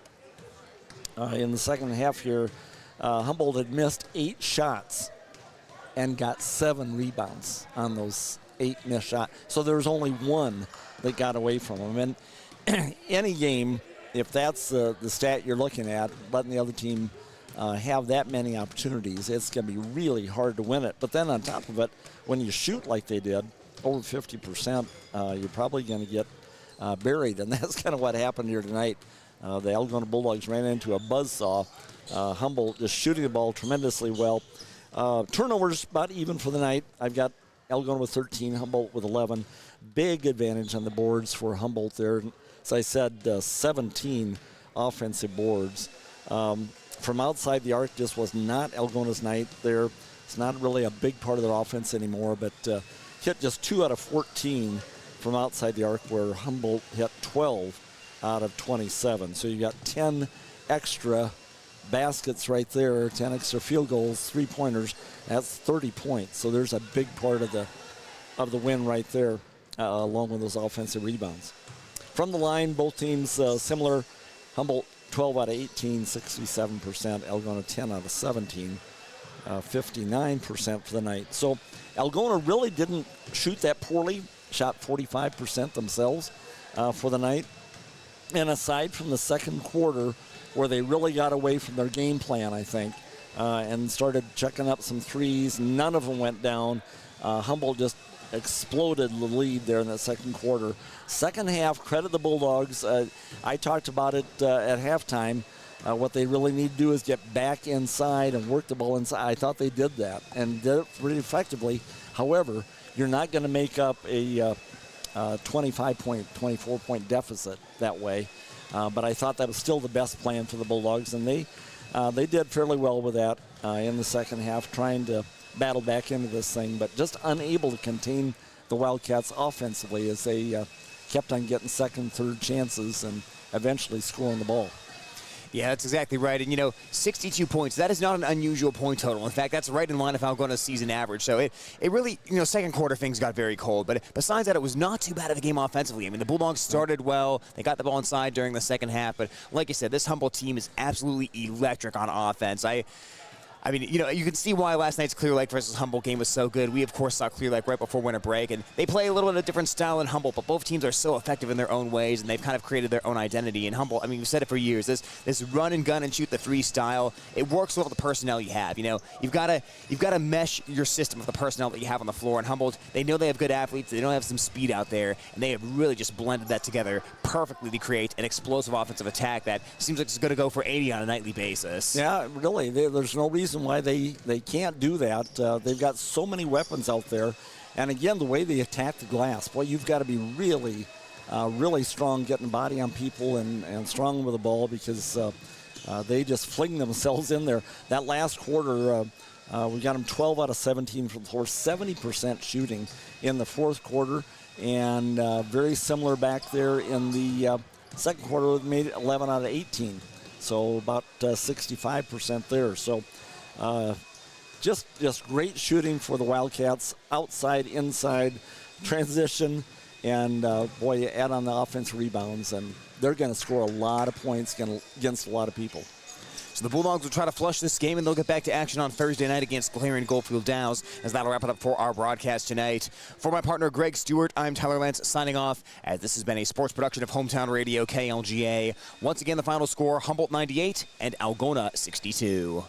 in the second half here, Humboldt had missed 8 shots and got 7 rebounds on those 8 missed shots. So there was only 1 that got away from them. And any game, if that's the stat you're looking at, letting the other team have that many opportunities, it's going to be really hard to win it. But then on top of it, when you shoot like they did, over 50%, you're probably going to get buried. And that's kind of what happened here tonight. The Algona Bulldogs ran into a buzzsaw. Humboldt just shooting the ball tremendously well. Turnovers about even for the night. I've got Algona with 13, Humboldt with 11. Big advantage on the boards for Humboldt there. As I said, 17 offensive boards. From outside the arc, just was not Algona's night there. It's not really a big part of their offense anymore, but hit just 2 out of 14 from outside the arc, where Humboldt hit 12 out of 27. So you got 10 extra baskets right there, 10 extra field goals, 3-pointers. That's 30 points. So there's a big part of the win right there, along with those offensive rebounds. From the line, both teams similar. Humboldt 12 out of 18, 67%. Algona 10 out of 17, 59% for the night. So Algona really didn't shoot that poorly, shot 45% themselves for the night. And aside from the second quarter, where they really got away from their game plan, I think, and started checking up some threes, none of them went down. Humboldt just exploded the lead there in that second quarter. Second half, credit the Bulldogs. I talked about it at halftime. What they really need to do is get back inside and work the ball inside. I thought they did that and did it pretty effectively. However, you're not going to make up a 25-point, 24-point deficit that way. But I thought that was still the best plan for the Bulldogs, and they did fairly well with that in the second half, trying to battle back into this thing, but just unable to contain the Wildcats offensively as they kept on getting second, third chances and eventually scoring the ball. Yeah, that's exactly right. And, 62 points, that is not an unusual point total. In fact, that's right in line with Algona's season average. So it really, second quarter things got very cold. But besides that, it was not too bad of a game offensively. I mean, the Bulldogs started well. They got the ball inside during the second half. But like you said, this Humboldt team is absolutely electric on offense. I mean, you can see why last night's Clear Lake versus Humboldt game was so good. We, of course, saw Clear Lake right before winter break, and they play a little bit of a different style than Humboldt, but both teams are so effective in their own ways, and they've kind of created their own identity. And Humboldt, I mean, we've said it for years, this run and gun and shoot the three style, it works well with the personnel you have. You've got to mesh your system with the personnel that you have on the floor. And Humboldt, they know they have good athletes, they don't have some speed out there, and they have really just blended that together perfectly to create an explosive offensive attack that seems like it's going to go for 80 on a nightly basis. Yeah, really. There's no reason why they can't do that. They've got so many weapons out there. And again, the way they attack the glass, boy, you've got to be really, really strong getting body on people and strong with the ball, because they just fling themselves in there. That last quarter, we got them 12 out of 17 from the floor, 70% shooting in the fourth quarter, and very similar back there in the second quarter, made it 11 out of 18. So about 65% there. So just great shooting for the Wildcats, outside, inside, transition, and boy, you add on the offensive rebounds, and they're going to score a lot of points against a lot of people. So the Bulldogs will try to flush this game, and they'll get back to action on Thursday night against Clarion Goldfield Downs, as that'll wrap it up for our broadcast tonight. For my partner, Greg Stewart, I'm Tyler Lentz signing off, as this has been a sports production of Hometown Radio KLGA. Once again, the final score, Humboldt 98 and Algona 62.